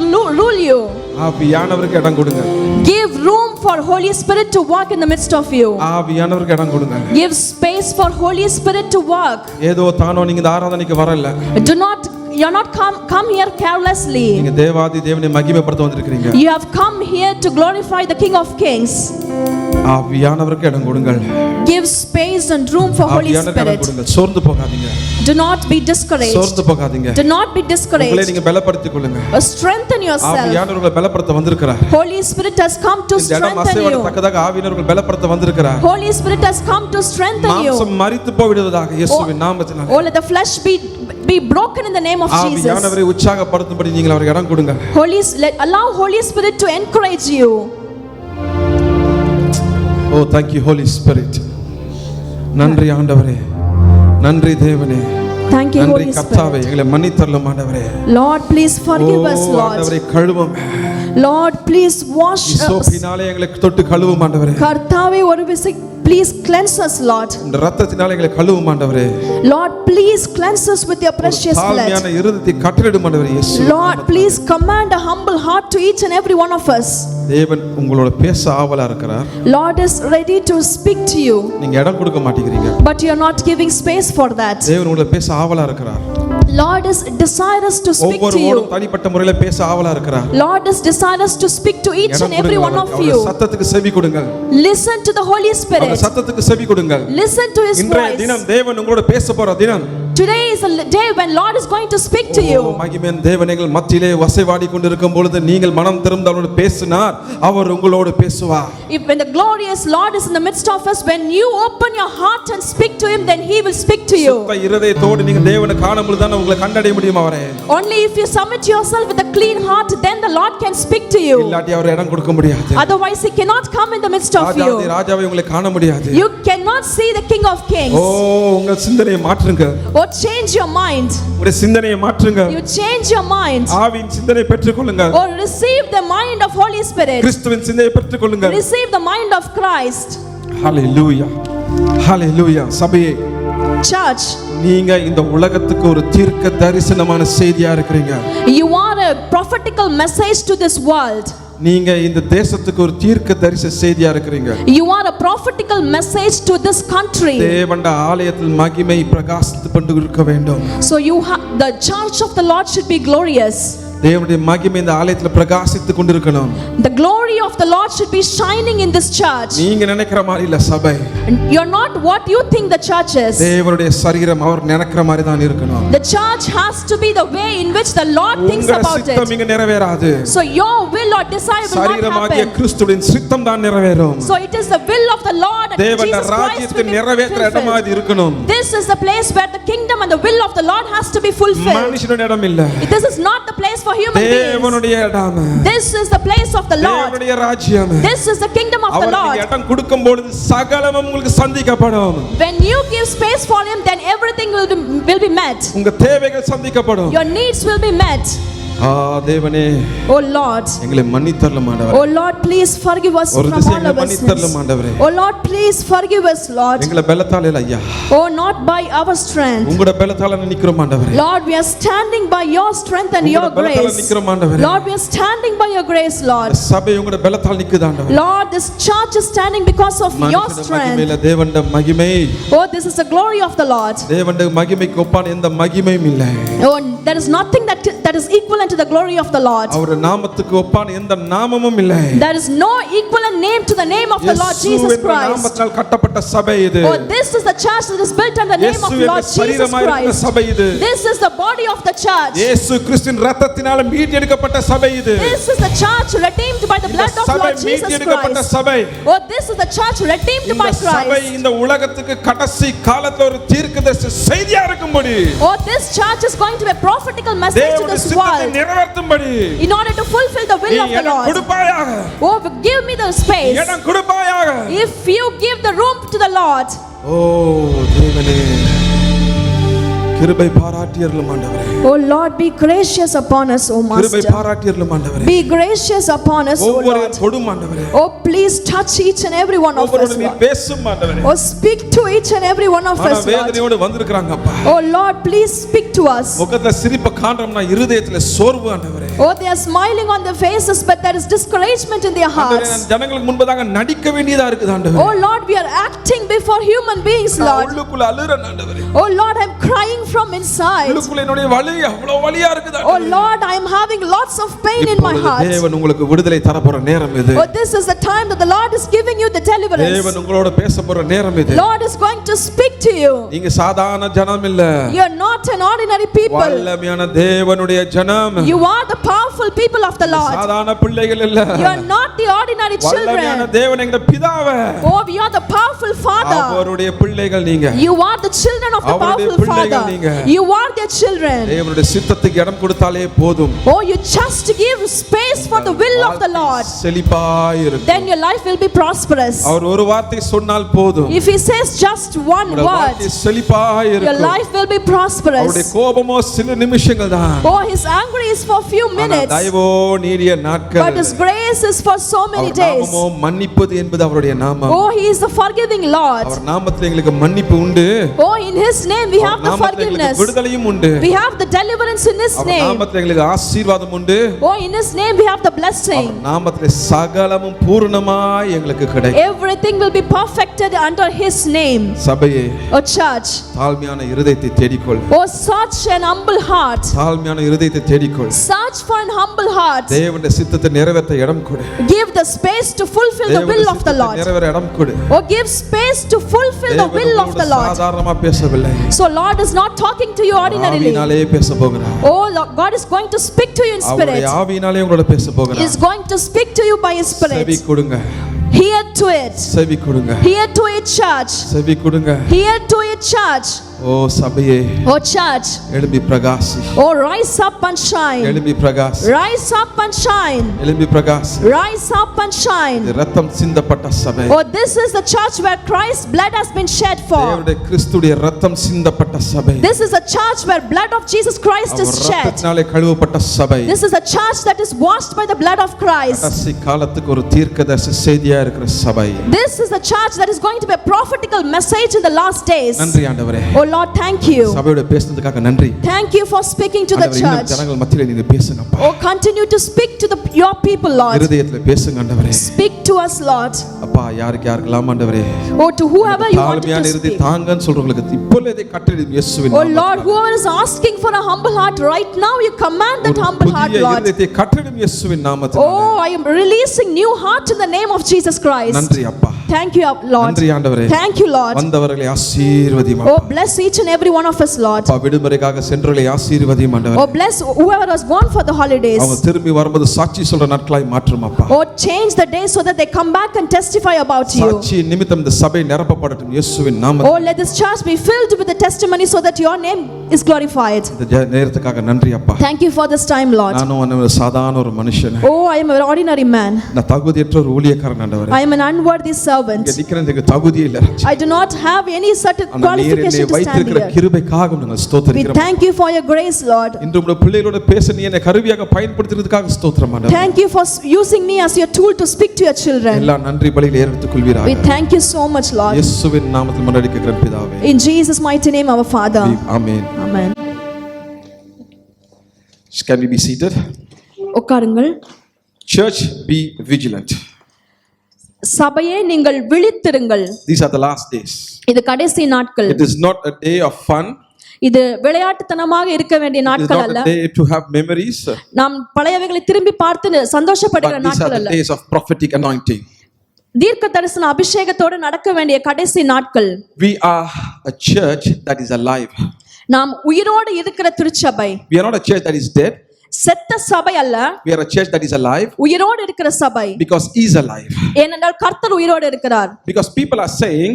Speaker 7: rule you.
Speaker 8: ஆவியானவருக்கு இடம் கொடுங்க.
Speaker 7: Give room for Holy Spirit to walk in the midst of you.
Speaker 8: ஆவியானவருக்கு இடம் கொடுங்க.
Speaker 7: Give space for Holy Spirit to work.
Speaker 8: ஏதோ தானோ நீங்க இந்த ஆராதனைக்கு வரல.
Speaker 7: You're not come here carelessly.
Speaker 8: நீங்க தேவாதி தேவனை மகிமைப்படுத்த வந்திருக்கீங்க.
Speaker 7: You have come here to glorify the King of Kings.
Speaker 8: ஆவியானவருக்கு இடம் கொடுங்கள்.
Speaker 7: Give space and room for Holy Spirit.
Speaker 8: சோர்ந்து போகாதீங்க.
Speaker 7: Do not be discouraged.
Speaker 8: சோர்ந்து போகாதீங்க.
Speaker 7: Do not be discouraged.
Speaker 8: உங்களை நீங்க பலப்படுத்திக் கொள்ளுங்க.
Speaker 7: Strengthen yourself.
Speaker 8: ஆவியானவர் உங்களை பலப்படுத்த வந்திருக்கிறார்.
Speaker 7: Holy Spirit has come to strengthen you.
Speaker 8: தக்கதாக ஆவியானவர் உங்களை பலப்படுத்த வந்திருக்கிறார்.
Speaker 7: Holy Spirit has come to strengthen you.
Speaker 8: மாம்சம் மரித்து போய்விடுவதாக இயேசுவின் நாமத்தினாலே.
Speaker 7: Oh, let the flesh be broken in the name of Jesus.
Speaker 8: ஆவியானவரை உற்சாகப்படுத்தும்படி நீங்கள் அவருக்கு இடம் கொடுங்க.
Speaker 7: Allow Holy Spirit to encourage you.
Speaker 8: Oh, thank you Holy Spirit. நன்றி ஆண்டவரே, நன்றி தேவனே,
Speaker 7: thank you Holy Spirit.
Speaker 8: கர்த்தாவே, எங்களை மன்னித்தருளும் ஆண்டவரே.
Speaker 7: Lord, please forgive us, Lord.
Speaker 8: ஆண்டவரே கழுவும்.
Speaker 7: Lord, please wash us.
Speaker 8: சோப்பினாலே எங்களை தொட்டு கழுவும் ஆண்டவரே.
Speaker 7: கர்த்தாவே ஒரு விசை please cleanse us, Lord.
Speaker 8: இந்த இரத்தத்தினாலே எங்களை கழுவும் ஆண்டவரே.
Speaker 7: Lord, please cleanse us with your precious blood.
Speaker 8: தாழ்மையான இருதயத்தை கட்டளையிடும் ஆண்டவரே இயேசு.
Speaker 7: Lord, please command a humble heart to each and every one of us.
Speaker 8: தேவன் உங்களோட பேச ஆவலா இருக்கிறார்.
Speaker 7: Lord is ready to speak to you.
Speaker 8: நீங்க இடம் கொடுக்க மாட்டீங்க.
Speaker 7: But you are not giving space for that.
Speaker 8: தேவன் உங்களோட பேச ஆவலா இருக்கிறார்.
Speaker 7: Lord is desirous to speak to you.
Speaker 8: ஒவ்வொருவரும் தனிப்பட்ட முறையில் பேச ஆவலா இருக்கிறார்.
Speaker 7: Lord is desirous to speak to each and every one of you.
Speaker 8: சத்தத்துக்கு செவி கொடுங்கள்.
Speaker 7: Listen to the Holy Spirit.
Speaker 8: அவர் சத்தத்துக்கு செவி கொடுங்கள்.
Speaker 7: Listen to His voice.
Speaker 8: இன்றைய தினம் தேவன் உங்களோட பேச போற தினம்.
Speaker 7: Today is a day when Lord is going to speak to you.
Speaker 8: மகிமையின் தேவனேங்கள் மத்தியிலே வசைவாடி கொண்டிருக்கும் பொழுது நீங்கள் மனம் திறந்து அவரோடு பேசினார், அவர் உங்களோடு பேசுவார்.
Speaker 7: If when the glorious Lord is in the midst of us, when you open your heart and speak to Him, then He will speak to you.
Speaker 8: சுத்த இருதயத்தோடு நீங்க தேவனை காணும் பொழுது தான் உங்களை கண்டடைய முடியும் அவரே.
Speaker 7: Only if you submit yourself with a clean heart, then the Lord can speak to you.
Speaker 8: இல்லாட்டி அவர் இடம் கொடுக்க முடியாது.
Speaker 7: Otherwise He cannot come in the midst of you.
Speaker 8: ராஜாவை உங்களை காண முடியாது.
Speaker 7: You cannot see the King of Kings.
Speaker 8: உங்க சிந்தனையை மாற்றுங்க.
Speaker 7: Or change your mind.
Speaker 8: உங்களுடைய சிந்தனையை மாற்றுங்க.
Speaker 7: You change your mind.
Speaker 8: ஆவியின் சிந்தனையை பெற்றுக்கொள்ளுங்க.
Speaker 7: Or receive the mind of Holy Spirit.
Speaker 8: கிறிஸ்துவின் சிந்தனையை பெற்றுக்கொள்ளுங்க.
Speaker 7: Receive the mind of Christ.
Speaker 8: Hallelujah. Hallelujah. சபையே,
Speaker 7: Church,
Speaker 8: நீங்க இந்த உலகத்துக்கு ஒரு தீர்க்க தரிசனமான செய்தியா இருக்கீங்க.
Speaker 7: You are a prophetical message to this world.
Speaker 8: நீங்க இந்த தேசத்துக்கு ஒரு தீர்க்க தரிசன செய்தியா இருக்கீங்க.
Speaker 7: You are a prophetical message to this country.
Speaker 8: தேவனுடைய ஆலயத்தில் மகிமை பிரகாசித்து கொண்டு இருக்க வேண்டும்.
Speaker 7: So the church of the Lord should be glorious.
Speaker 8: தேவனுடைய மகிமை இந்த ஆலயத்தில் பிரகாசித்து கொண்டிருக்கணும்.
Speaker 7: The glory of the Lord should be shining in this church.
Speaker 8: நீங்க நினைக்கிற மாதிரி இல்ல சபை.
Speaker 7: You're not what you think the church is.
Speaker 8: தேவனுடைய சரீரம் அவர் நினைக்கிற மாதிரி தான் இருக்கணும்.
Speaker 7: The church has to be the way in which the Lord thinks about it.
Speaker 8: சித்தம் இங்க நிறைவேறாது.
Speaker 7: So your will or desire will not
Speaker 8: சரீரமாகிய
Speaker 7: happen.
Speaker 8: கிறிஸ்துவின் சித்தம் தான் நிறைவேறும்.
Speaker 7: So it is the will of the Lord and
Speaker 8: தேவனுடைய
Speaker 7: Jesus Christ
Speaker 8: ராஜ்யத்தை
Speaker 7: will be
Speaker 8: நிறைவேற்ற இடமா
Speaker 7: fulfilled.
Speaker 8: இது இருக்கணும்.
Speaker 7: This is the place where the kingdom and the will of the Lord has to be fulfilled.
Speaker 8: மனுஷனுடைய இடம் இல்ல.
Speaker 7: This is not the place for human beings.
Speaker 8: தேவனுடைய இடம்.
Speaker 7: This is the place of the Lord.
Speaker 8: தேவனுடைய ராஜ்யம்.
Speaker 7: This is the kingdom of the Lord.
Speaker 8: அவருக்கு இடம் கொடுக்கும் பொழுது சகலமும் உங்களுக்கு சந்திக்கப்படும்.
Speaker 7: When you give space for Him, then everything will be met.
Speaker 8: உங்க தேவைகள் சந்திக்கப்படும்.
Speaker 7: Your needs will be met.
Speaker 8: தேவனே
Speaker 6: Oh Lord.
Speaker 8: எங்களை மன்னித்தரலாம் ஆண்டவரே.
Speaker 6: Oh Lord, please forgive us
Speaker 8: ஒரு
Speaker 6: from
Speaker 8: திசை
Speaker 6: all
Speaker 8: எங்களை
Speaker 6: our sins.
Speaker 8: மன்னித்தரலாம் ஆண்டவரே.
Speaker 6: Oh Lord, please forgive us, Lord.
Speaker 8: எங்களை பலத்தால இல்ல ஐயா.
Speaker 6: Oh, not by our strength.
Speaker 8: உங்களுடைய பலத்தால நிக்கிறோம் ஆண்டவரே.
Speaker 6: Lord, we are standing by your strength and your
Speaker 8: உங்களுடைய பலத்தால
Speaker 6: grace.
Speaker 8: நிக்கிறோம் ஆண்டவரே.
Speaker 6: Lord, we are standing by your grace, Lord.
Speaker 8: சபை உங்களுடைய பலத்தால நிக்குது ஆண்டவரே.
Speaker 6: Lord, this church is standing because of your strength.
Speaker 8: மகிமையில தேவனுடைய மகிமை.
Speaker 6: Oh, this is the glory of the Lord.
Speaker 8: தேவனுடைய மகிமைக்கு ஒப்பான எந்த மகிமையும் இல்லை.
Speaker 6: Oh, there is nothing that is equivalent to the glory of the Lord.
Speaker 8: அவருடைய நாமத்துக்கு ஒப்பான எந்த நாமமும் இல்லை.
Speaker 6: There is no equivalent name to the name of the Lord Jesus Christ.
Speaker 8: நாமத்தால் கட்டப்பட்ட சபை இது.
Speaker 6: Oh, this is the church that is built on the name of Lord Jesus Christ.
Speaker 8: சபை இது.
Speaker 6: This is the body of the church.
Speaker 8: இயேசு கிறிஸ்துவின் இரத்தத்தினால மீட்டெடுக்கப்பட்ட சபை இது.
Speaker 6: This is the church redeemed by the blood of Lord Jesus
Speaker 8: மீட்டெடுக்கப்பட்ட
Speaker 6: Christ.
Speaker 8: சபை.
Speaker 6: Oh, this is the church redeemed by
Speaker 8: இந்த சபை
Speaker 6: Christ.
Speaker 8: இந்த உலகத்துக்கு கடைசி காலத்துல ஒரு தீர்க்கதரிசி செய்தியா இருக்கும்படி.
Speaker 6: Oh, this church is going to be a prophetical message to this world
Speaker 8: நிறைவேற்றும்படி.
Speaker 6: in order to fulfill the will of the Lord.
Speaker 8: கொடுப்பாயாக.
Speaker 6: Oh, give me the space.
Speaker 8: இடம் கொடுப்பாயாக.
Speaker 6: If you give the room to the Lord.
Speaker 8: ஓ தேவனே கிருபை பாராட்டியருளும் ஆண்டவரே.
Speaker 6: Oh Lord, be gracious upon us, O
Speaker 8: கிருபை
Speaker 6: Master.
Speaker 8: பாராட்டியருளும் ஆண்டவரே.
Speaker 6: Be gracious upon us, O
Speaker 8: ஒவ்வொருவரையும்
Speaker 6: Lord.
Speaker 8: தொடும் ஆண்டவரே.
Speaker 6: Oh, please touch each and every one of us,
Speaker 8: ஒவ்வொருவரோடு நீ
Speaker 6: Lord.
Speaker 8: பேசும் ஆண்டவரே.
Speaker 6: Oh, speak to each and every one of
Speaker 8: ஆனா
Speaker 6: us, Lord.
Speaker 8: வேதனையோடு வந்திருக்காங்க அப்பா.
Speaker 6: Oh Lord, please speak to us.
Speaker 8: முகத்துல சிரிப்ப காண்றோம்னா இருதயத்துல சோர்வு ஆண்டவரே.
Speaker 6: Oh, they are smiling on their faces, but there is discouragement in their
Speaker 8: ஆண்டவரே
Speaker 6: hearts.
Speaker 8: ஜனங்களுக்கு முன்பதாக நடிக்க வேண்டியதா இருக்குது ஆண்டவரே.
Speaker 6: Oh Lord, we are acting before human beings, Lord.
Speaker 8: உள்ளுக்குள்ள அழுறேன் ஆண்டவரே.
Speaker 6: Oh Lord, I'm crying from inside.
Speaker 8: உள்ளுக்குள்ள என்னுடைய வலி அவ்வளவு வலியா இருக்குது
Speaker 6: Oh Lord, I am having lots of pain in my heart.
Speaker 8: தேவன் உங்களுக்கு விடுதலை தர போற நேரம் இது.
Speaker 6: Oh, this is the time that the Lord is giving you the deliverance.
Speaker 8: தேவன் உங்களோட பேச போற நேரம் இது.
Speaker 6: Lord is going to speak to you.
Speaker 8: நீங்க சாதாரண ஜனம் இல்ல.
Speaker 6: You are not an ordinary people.
Speaker 8: வல்லமையான தேவனுடைய ஜனம்.
Speaker 6: You are the powerful people of the Lord.
Speaker 8: சாதாரண பிள்ளைகள் இல்ல.
Speaker 6: You are not the ordinary
Speaker 8: வல்லமையான
Speaker 6: children.
Speaker 8: தேவன் எங்க பிதாவே.
Speaker 6: Oh, we are the powerful Father.
Speaker 8: அவருடைய பிள்ளைகள் நீங்க.
Speaker 6: You are the children of the
Speaker 8: அவருடைய
Speaker 6: powerful
Speaker 8: பிள்ளைகள்
Speaker 6: Father.
Speaker 8: நீங்க.
Speaker 6: You are their children.
Speaker 8: தேவனுடைய சித்தத்துக்கு இடம் கொடுத்தாலே போதும்.
Speaker 6: Oh, you just give space for the will of the Lord.
Speaker 8: செழிப்பாய் இருக்கும்.
Speaker 6: Then your life will be prosperous.
Speaker 8: அவர் ஒரு வார்த்தை சொன்னால் போதும்.
Speaker 6: If he says just one
Speaker 8: உங்களுடைய
Speaker 6: word,
Speaker 8: வாழ்க்கை செழிப்பாய்
Speaker 6: your
Speaker 8: இருக்கும்.
Speaker 6: life will be prosperous.
Speaker 8: அவருடைய கோபமோ சில நிமிஷங்கள் தான்.
Speaker 6: Oh, his anger is for few
Speaker 8: ஆனா
Speaker 6: minutes,
Speaker 8: தயவோ நீடிய நாட்கள்.
Speaker 6: but his grace is for so many
Speaker 8: our
Speaker 6: days.
Speaker 8: நாமமோ மன்னிப்பது என்பது அவருடைய நாமம்.
Speaker 6: Oh, he is the forgiving Lord.
Speaker 8: அவர் நாமத்தில் எங்களுக்கு மன்னிப்பு உண்டு.
Speaker 6: Oh, in his name we have
Speaker 8: our
Speaker 6: the
Speaker 8: நாமத்தில் எங்களுக்கு
Speaker 6: forgiveness.
Speaker 8: விடுதலையும் உண்டு.
Speaker 6: We have the deliverance in his
Speaker 8: our
Speaker 6: name.
Speaker 8: நாமத்தில் எங்களுக்கு ஆசீர்வாதம் உண்டு.
Speaker 6: Oh, in his name we have the blessing.
Speaker 8: அவர் நாமத்தில் சகலமும் பூரணமாய் எங்களுக்கு கிடைக்கும்.
Speaker 6: Everything will be perfected under his name.
Speaker 8: சபையே
Speaker 6: Oh, church.
Speaker 8: தாழ்மையான இருதயத்தை தேடிக்கொள்.
Speaker 6: Oh, such an humble heart.
Speaker 8: தாழ்மையான இருதயத்தை தேடிக்கொள்.
Speaker 6: Search for an humble heart.
Speaker 8: தேவனுடைய சித்தத்தை நிறைவேற்ற இடம் கொடு.
Speaker 6: Give the space to fulfill the will of the Lord.
Speaker 8: நிறைவேற இடம் கொடு.
Speaker 6: Oh, give space to fulfill the will of the Lord.
Speaker 8: சாதாரணமா பேசவில்லை.
Speaker 6: So Lord is not talking to you ordinarily.
Speaker 8: ஆவியினாலே பேச போகிறார்.
Speaker 6: Oh, God is going to speak to you in spirit.
Speaker 8: அவருடைய ஆவியினாலே உங்களோட பேச
Speaker 6: He
Speaker 8: போகிறார்.
Speaker 6: is going to speak to you by his
Speaker 8: செவி
Speaker 6: spirit.
Speaker 8: கொடுங்க.
Speaker 6: Hear to it.
Speaker 8: செவி கொடுங்க.
Speaker 6: Hear to it, church.
Speaker 8: செவி கொடுங்க.
Speaker 6: Hear to it, church.
Speaker 8: ஓ சபையே
Speaker 6: Oh, church.
Speaker 8: எழும்பி பிரகாசி.
Speaker 6: Oh, rise up and shine.
Speaker 8: எழும்பி பிரகாசி.
Speaker 6: Rise up and shine.
Speaker 8: எழும்பி பிரகாசி.
Speaker 6: Rise up and shine.
Speaker 8: இரத்தம் சிந்தப்பட்ட சபை.
Speaker 6: Oh, this is the church where Christ's blood has been shed for.
Speaker 8: தேவனுடைய கிறிஸ்துடைய இரத்தம் சிந்தப்பட்ட சபை.
Speaker 6: This is a church where blood of Jesus Christ is
Speaker 8: our
Speaker 6: shed.
Speaker 8: இரத்தத்தினாலே கழுவப்பட்ட சபை.
Speaker 6: This is a church that is washed by the blood of Christ.
Speaker 8: கடைசி காலத்துக்கு ஒரு தீர்க்கதரிசி செய்தியா இருக்கிற சபை.
Speaker 6: This is the church that is going to be a prophetical message in the last days.
Speaker 8: நன்றி ஆண்டவரே.
Speaker 6: Oh Lord, thank you.
Speaker 8: சபையோட பேசுனதுக்காக நன்றி.
Speaker 6: Thank you for speaking to the
Speaker 8: ஆண்டவரே, இன்னும்
Speaker 6: church.
Speaker 8: ஜனங்கள் மத்தியிலே நீங்க பேசுங்க அப்பா.
Speaker 6: Oh, continue to speak to your people, Lord.
Speaker 8: இருதயத்துல பேசுங்க ஆண்டவரே.
Speaker 6: Speak to us, Lord.
Speaker 8: அப்பா யாருக்கு யாருக்கெல்லாம் ஆண்டவரே.
Speaker 6: Oh, to whoever you want
Speaker 8: தாழ்மையான
Speaker 6: to
Speaker 8: இருதயம்
Speaker 6: speak.
Speaker 8: தாங்கன்னு சொல்றவங்களுக்கு இப்பொழுதே கட்டளையிடும் இயேசுவின்
Speaker 6: Oh
Speaker 8: நாமத்தில்.
Speaker 6: Lord, whoever is asking for a humble heart right now, you command that humble heart,
Speaker 8: புதிய
Speaker 6: Lord.
Speaker 8: இருதயத்தை கட்டளையிடும் இயேசுவின் நாமத்தில்.
Speaker 6: Oh, I am releasing new heart in the name of Jesus Christ.
Speaker 8: நன்றி அப்பா.
Speaker 6: Thank you, Lord.
Speaker 8: நன்றி ஆண்டவரே.
Speaker 6: Thank you, Lord.
Speaker 8: வந்தவர்களை ஆசீர்வதியும்
Speaker 6: Oh,
Speaker 8: அப்பா.
Speaker 6: bless each and every one of us, Lord.
Speaker 8: அப்பா விடுமுறைக்காக சென்றவர்களை ஆசீர்வதியும் ஆண்டவரே.
Speaker 6: Oh, bless whoever was gone for the holidays.
Speaker 8: அவங்க திரும்பி வரும்போது சாட்சி சொல்ற நாட்களாய் மாற்றும் அப்பா.
Speaker 6: Oh, change the day so that they come back and testify about you.
Speaker 8: சாட்சி நிமித்தம் இந்த சபை நிரப்பப்படட்டும் இயேசுவின் நாமத்தில்.
Speaker 6: Oh, let this church be filled with the testimony so that your name is glorified.
Speaker 8: இந்த நேரத்துக்காக நன்றி அப்பா.
Speaker 6: Thank you for this time, Lord.
Speaker 8: நானும் ஒரு சாதாரண ஒரு மனுஷன்.
Speaker 6: Oh, I am an ordinary man.
Speaker 8: நான் தகுதியற்ற ஒரு ஊழியக்காரன் ஆண்டவரே.
Speaker 6: I am an unworthy servant.
Speaker 3: servant.
Speaker 8: இங்க நிக்கிறதுக்கு தகுதியே இல்ல ராஜா.
Speaker 3: I do not have any certain
Speaker 8: ஆனா நீர் என்னை
Speaker 3: qualification to stand
Speaker 8: வைத்திருக்கிற
Speaker 3: here.
Speaker 8: கிருபைக்காக நாங்கள்
Speaker 3: We
Speaker 8: ஸ்தோத்திரிக்கிறோம்.
Speaker 3: thank you for your grace, Lord.
Speaker 8: இன்று உம்முடைய பிள்ளைகளோட பேச நீ என்னை கருவியாக பயன்படுத்துறதுக்காக ஸ்தோத்திரம் ஆண்டவரே.
Speaker 3: Thank you for using me as your tool to speak to your children.
Speaker 8: எல்லா நன்றி பலிகளை ஏறெடுத்துக் கொள்வீராக.
Speaker 3: We thank you so much, Lord.
Speaker 8: இயேசுவின் நாமத்தில் மன்றாடுகிறேன் பிதாவே.
Speaker 3: In Jesus' mighty name, our Father.
Speaker 8: Amen.
Speaker 3: Amen.
Speaker 8: Can we be seated?
Speaker 3: உட்காருங்கள்.
Speaker 8: Church, be vigilant.
Speaker 3: சபையே நீங்கள் விழித்திருங்கள்.
Speaker 8: These are the last days.
Speaker 3: இது கடைசி நாட்கள்.
Speaker 8: It is not a day of fun.
Speaker 3: இது விளையாட்டுத்தனமாக இருக்க வேண்டிய
Speaker 8: It is
Speaker 3: நாட்கள்
Speaker 8: not
Speaker 3: அல்ல.
Speaker 8: a day to have memories.
Speaker 3: நாம் பழையவைகளை திரும்பி பார்த்து சந்தோஷப்படுகிற
Speaker 8: But these are
Speaker 3: நாட்கள்
Speaker 8: the
Speaker 3: அல்ல.
Speaker 8: days of prophetic anointing.
Speaker 3: தீர்க்க தரிசன அபிஷேகத்தோடு நடக்க வேண்டிய கடைசி நாட்கள்.
Speaker 8: We are a church that is alive.
Speaker 3: நாம் உயிரோடு இருக்கிற திருச்சபை.
Speaker 8: We are not a church that is dead.
Speaker 3: செத்த சபை அல்ல.
Speaker 8: We are a church that is alive
Speaker 3: உயிரோடு இருக்கிற சபை.
Speaker 8: because he is alive.
Speaker 3: ஏனென்றால் கர்த்தர் உயிரோடு இருக்கிறார்.
Speaker 8: Because people are saying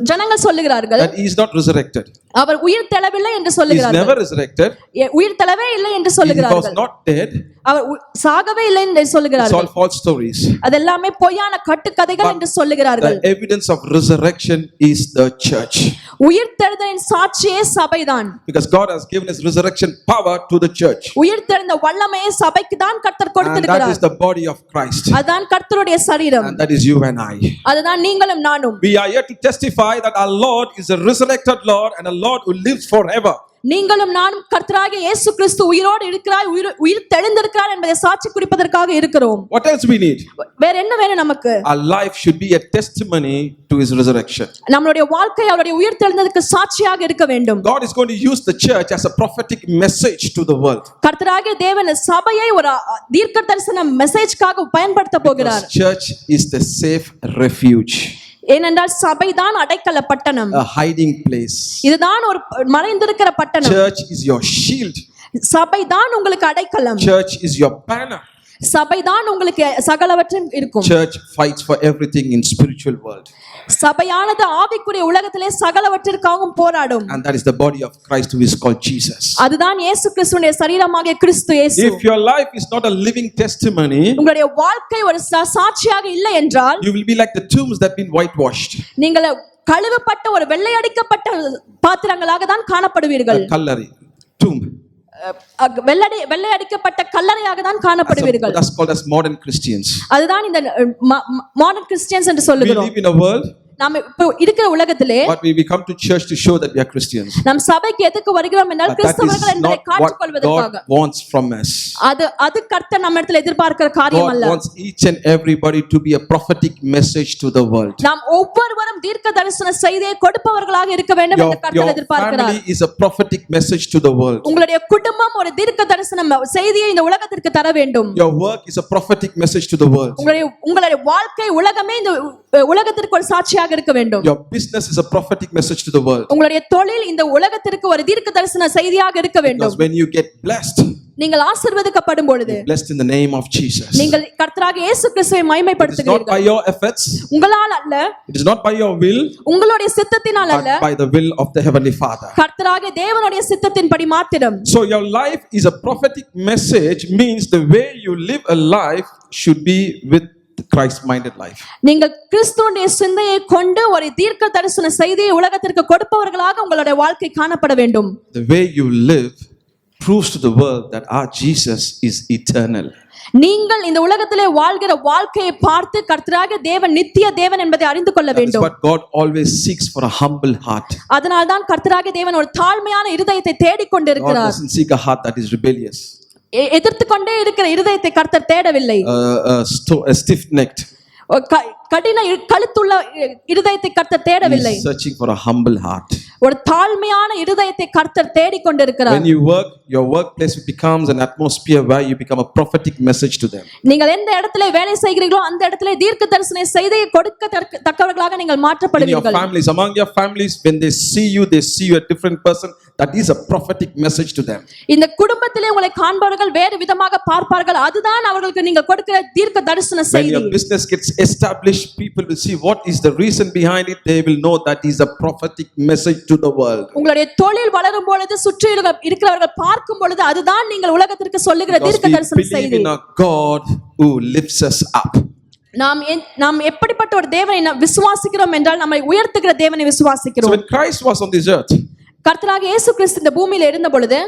Speaker 3: ஜனங்கள் சொல்லுகிறார்கள்
Speaker 8: that he is not resurrected.
Speaker 3: அவர் உயிர் தெழவில்லை என்று
Speaker 8: He is
Speaker 3: சொல்லுகிறார்கள்.
Speaker 8: never resurrected.
Speaker 3: உயிர் தெழவே இல்லை என்று
Speaker 8: He was
Speaker 3: சொல்லுகிறார்கள்.
Speaker 8: not dead.
Speaker 3: அவர் சாகவே இல்லை என்று
Speaker 8: It's
Speaker 3: சொல்லுகிறார்கள்.
Speaker 8: all false stories.
Speaker 3: அதெல்லாமே பொய்யான கட்டுக்கதைகள் என்று சொல்லுகிறார்கள்.
Speaker 8: The evidence of resurrection is the church.
Speaker 3: உயிர் தெழுதலின் சாட்சியே சபைதான்.
Speaker 8: Because God has given his resurrection power to the church.
Speaker 3: உயிர் தெழுந்த வல்லமையை சபைக்கு தான் கர்த்தர்
Speaker 8: And that
Speaker 3: கொடுத்திருக்கிறார்.
Speaker 8: is the body of Christ.
Speaker 3: அதுதான் கர்த்தருடைய சரீரம்.
Speaker 8: And that is you and I.
Speaker 3: அதுதான் நீங்களும் நானும்.
Speaker 8: We are here to testify that our Lord is a resurrected Lord and a Lord who lives forever.
Speaker 3: நீங்களும் நானும் கர்த்தராகிய இயேசு கிறிஸ்து உயிரோடு இருக்கிறார், உயிர் தெழுந்திருக்கிறார் என்பதை சாட்சி குறிப்பதற்காக இருக்கிறோம்.
Speaker 8: What else we need?
Speaker 3: வேற என்ன வேணும் நமக்கு?
Speaker 8: Our life should be a testimony to his resurrection.
Speaker 3: நம்மளுடைய வாழ்க்கை அவருடைய உயிர் தெழுந்ததுக்கு சாட்சியாக இருக்க வேண்டும்.
Speaker 8: God is going to use the church as a prophetic message to the world.
Speaker 3: கர்த்தராகிய தேவன் சபையை ஒரு தீர்க்க தரிசன மெசேஜ்க்காக பயன்படுத்த போகிறார்.
Speaker 8: Because church is the safe refuge.
Speaker 3: ஏனென்றால் சபைதான் அடைக்கல பட்டணம்.
Speaker 8: A hiding place.
Speaker 3: இதுதான் ஒரு மறைந்திருக்கிற பட்டணம்.
Speaker 8: Church is your shield.
Speaker 3: சபைதான் உங்களுக்கு அடைக்கலம்.
Speaker 8: Church is your banner.
Speaker 3: சபைதான் உங்களுக்கு சகலவற்றும் இருக்கும்.
Speaker 8: Church fights for everything in spiritual world.
Speaker 3: சபையானது ஆவிக்குரிய உலகத்திலே சகலவற்றிற்காகவும் போராடும்.
Speaker 8: And that is the body of Christ who is called Jesus.
Speaker 3: அதுதான் இயேசு கிறிஸ்துவின் சரீரமாகிய கிறிஸ்து இயேசு.
Speaker 8: If your life is not a living testimony,
Speaker 3: உங்களுடைய வாழ்க்கை ஒரு சாட்சியாக இல்லை என்றால்
Speaker 8: you will be like the tombs that have been whitewashed.
Speaker 3: நீங்கள் கழுவப்பட்ட ஒரு வெள்ளையடிக்கப்பட்ட பாத்திரங்களாக தான் காணப்படுவீர்கள்.
Speaker 8: Kallari, tomb.
Speaker 3: வெள்ளையடிக்கப்பட்ட கல்லறையாக தான் காணப்படுவீர்கள்.
Speaker 8: That's called as modern Christians.
Speaker 3: அதுதான் இந்த மாடர்ன் கிறிஸ்டியன்ஸ் என்று
Speaker 8: We
Speaker 3: சொல்லுகிறோம்.
Speaker 8: live in a world,
Speaker 3: நாம் இப்போ இருக்கிற உலகத்திலே
Speaker 8: but we come to church to show that we are Christians.
Speaker 3: நாம் சபைக்கு எதுக்கு வருகிறோம் என்றால்
Speaker 8: But that
Speaker 3: கிறிஸ்தவர்கள்
Speaker 8: is
Speaker 3: என்பதை
Speaker 8: not
Speaker 3: காட்டிக்
Speaker 8: what
Speaker 3: கொள்வதற்காக.
Speaker 8: God wants from us.
Speaker 3: அது கர்த்தர் நம்மிடத்தில் எதிர்பார்க்கிற காரியம்
Speaker 8: God
Speaker 3: அல்ல.
Speaker 8: wants each and everybody to be a prophetic message to the world.
Speaker 3: நாம் ஒவ்வொருவரும் தீர்க்க தரிசன செய்தியை கொடுப்பவர்களாக இருக்க வேண்டும் என்று கர்த்தர்
Speaker 8: Your
Speaker 3: எதிர்பார்க்கிறார்.
Speaker 8: family is a prophetic message to the world.
Speaker 3: உங்களுடைய குடும்பம் ஒரு தீர்க்க தரிசன செய்தியை இந்த உலகத்திற்கு தர வேண்டும்.
Speaker 8: Your work is a prophetic message to the world.
Speaker 3: உங்களுடைய வாழ்க்கை உலகமே இந்த உலகத்திற்கு ஒரு சாட்சியாக இருக்க வேண்டும்.
Speaker 8: Your business is a prophetic message to the world.
Speaker 3: உங்களுடைய தொழில் இந்த உலகத்திற்கு ஒரு தீர்க்க தரிசன செய்தியாக இருக்க வேண்டும்.
Speaker 8: Because when you get blessed,
Speaker 3: நீங்கள் ஆசீர்வதிக்கப்படும் பொழுது
Speaker 8: blessed in the name of Jesus.
Speaker 3: நீங்கள் கர்த்தராகிய இயேசு கிறிஸ்துவை
Speaker 8: It is not by
Speaker 3: மகிமைப்படுத்துகிறீர்கள்.
Speaker 8: your efforts,
Speaker 3: உங்களால் அல்ல,
Speaker 8: it is not by your will,
Speaker 3: உங்களுடைய சித்தத்தினால்
Speaker 8: but
Speaker 3: அல்ல,
Speaker 8: by the will of the Heavenly Father.
Speaker 3: கர்த்தராகிய தேவனுடைய சித்தத்தின்படி மாத்திரம்.
Speaker 8: So your life is a prophetic message, means the way you live a life should be with Christ-minded life.
Speaker 3: நீங்கள் கிறிஸ்துவின் சிந்தையை கொண்டு ஒரு தீர்க்க தரிசன செய்தியை உலகத்திற்கு கொடுப்பவர்களாக உங்களுடைய வாழ்க்கை காணப்பட வேண்டும்.
Speaker 8: The way you live proves to the world that our Jesus is eternal.
Speaker 3: நீங்கள் இந்த உலகத்திலே வாழ்கிற வாழ்க்கையை பார்த்து கர்த்தராகிய தேவன் நித்திய தேவன் என்பதை அறிந்து கொள்ள
Speaker 8: That is
Speaker 3: வேண்டும்.
Speaker 8: what God always seeks, for a humble heart.
Speaker 3: அதனால்தான் கர்த்தராகிய தேவன் ஒரு தாழ்மையான இருதயத்தை தேடிக்
Speaker 8: God
Speaker 3: கொண்டிருக்கிறார்.
Speaker 8: doesn't seek a heart that is rebellious,
Speaker 3: எதிர்த்து கொண்டே இருக்கிற இருதயத்தை கர்த்தர் தேடவில்லை.
Speaker 8: stiff-necked.
Speaker 3: கடின கழுத்துள்ள இருதயத்தை கர்த்தர்
Speaker 8: He
Speaker 3: தேடவில்லை.
Speaker 8: is searching for a humble heart.
Speaker 3: ஒரு தாழ்மையான இருதயத்தை கர்த்தர் தேடிக் கொண்டிருக்கிறார்.
Speaker 8: When you work, your workplace becomes an atmosphere where you become a prophetic message to them.
Speaker 3: நீங்கள் எந்த இடத்திலே வேலை செய்கிறீர்களோ அந்த இடத்திலே தீர்க்க தரிசன செய்தியை கொடுக்க தக்கவர்களாக நீங்கள்
Speaker 8: In your
Speaker 3: மாற்றப்படுவீர்கள்.
Speaker 8: families, among your families, when they see you a different person. That is a prophetic message to them.
Speaker 3: இந்த குடும்பத்திலே உங்களை காண்பவர்கள் வேறு விதமாக பார்ப்பார்கள். அதுதான் அவர்களுக்கு நீங்கள் கொடுக்கிற தீர்க்க தரிசன
Speaker 8: When
Speaker 3: செய்தி.
Speaker 8: your business gets established, people will see what is the reason behind it. They will know that is a prophetic message to the world.
Speaker 3: உங்களுடைய தொழில் வளரும் பொழுது சுற்றி இருக்கிறவர்கள் பார்க்கும் பொழுது அதுதான் நீங்கள் உலகத்திற்கு சொல்லுகிற
Speaker 8: Because
Speaker 3: தீர்க்க
Speaker 8: we
Speaker 3: தரிசன
Speaker 8: believe
Speaker 3: செய்தி.
Speaker 8: in a God who lifts us up.
Speaker 3: நாம் எப்படிப்பட்ட ஒரு தேவனை விசுவாசிக்கிறோம் என்றால் நம்மை உயர்த்துகிற தேவனை
Speaker 8: So
Speaker 3: விசுவாசிக்கிறோம்.
Speaker 8: when Christ was on this earth,
Speaker 3: கர்த்தராகிய இயேசு கிறிஸ்து இந்த பூமியில இருந்த பொழுது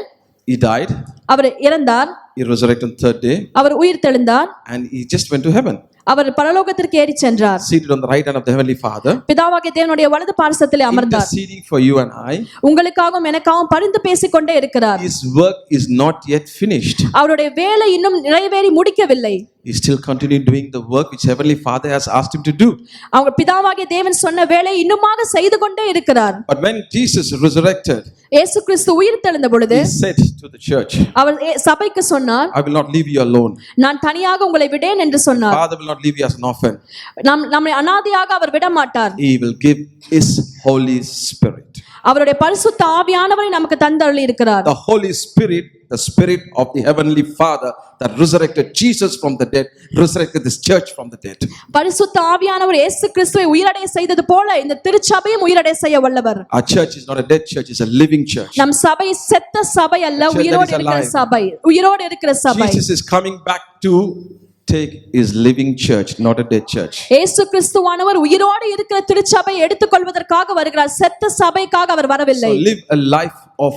Speaker 8: he died,
Speaker 3: அவர் இறந்தார்,
Speaker 8: he resurrected on the third day,
Speaker 3: அவர் உயிர் தெழுந்தார்,
Speaker 8: and he just went to heaven,
Speaker 3: அவர் பரலோகத்திற்கு ஏறி சென்றார்,
Speaker 8: seated on the right hand of the heavenly Father,
Speaker 3: பிதாவாகிய தேவனுடைய வலது பார்சத்திலே அமர்ந்தார்,
Speaker 8: interceding for you and I.
Speaker 3: உங்களுக்காகவும் எனக்காகவும் பரிந்து பேசிக்கொண்டே இருக்கிறார்.
Speaker 8: His work is not yet finished.
Speaker 3: அவருடைய வேலை இன்னும் நிறைவேறி முடிக்கவில்லை.
Speaker 8: He still continuing doing the work which heavenly Father has asked him to do.
Speaker 3: அவங்க பிதாவாகிய தேவன் சொன்ன வேலை இன்னுமாக செய்து கொண்டே இருக்கிறார்.
Speaker 8: But when Jesus resurrected,
Speaker 3: இயேசு கிறிஸ்து உயிர் தெழுந்த பொழுது
Speaker 8: he said to the church,
Speaker 3: அவர் சபைக்கு சொன்னார்,
Speaker 8: I will not leave you alone.
Speaker 3: நான் தனியாக உங்களை விடேன் என்று சொன்னார்.
Speaker 8: Father will not leave you as an orphan.
Speaker 3: நம்மை அனாதையாக அவர் விட மாட்டார்.
Speaker 8: He will give his Holy Spirit.
Speaker 3: அவருடைய பரிசுத்த ஆவியானவரை நமக்கு தந்தருளி இருக்கிறார்.
Speaker 8: The Holy Spirit, the Spirit of the Heavenly Father that resurrected Jesus from the dead, resurrected this church from the dead.
Speaker 3: பரிசுத்த ஆவியானவர் இயேசு கிறிஸ்துவை உயிரடைய செய்தது போல இந்த திருச்சபையும் உயிரடைய செய்ய வல்லவர்.
Speaker 8: Our church is not a dead church, it's a living church.
Speaker 3: நம் சபை செத்த சபை அல்ல, உயிரோடு இருக்கிற சபை, உயிரோடு இருக்கிற சபை.
Speaker 8: Jesus is coming back to take his living church, not a dead church.
Speaker 3: இயேசு கிறிஸ்துவானவர் உயிரோடு இருக்கிற திருச்சபை எடுத்துக்கொள்வதற்காக வருகிறார், செத்த சபைக்காக அவர் வரவில்லை.
Speaker 8: So live a life of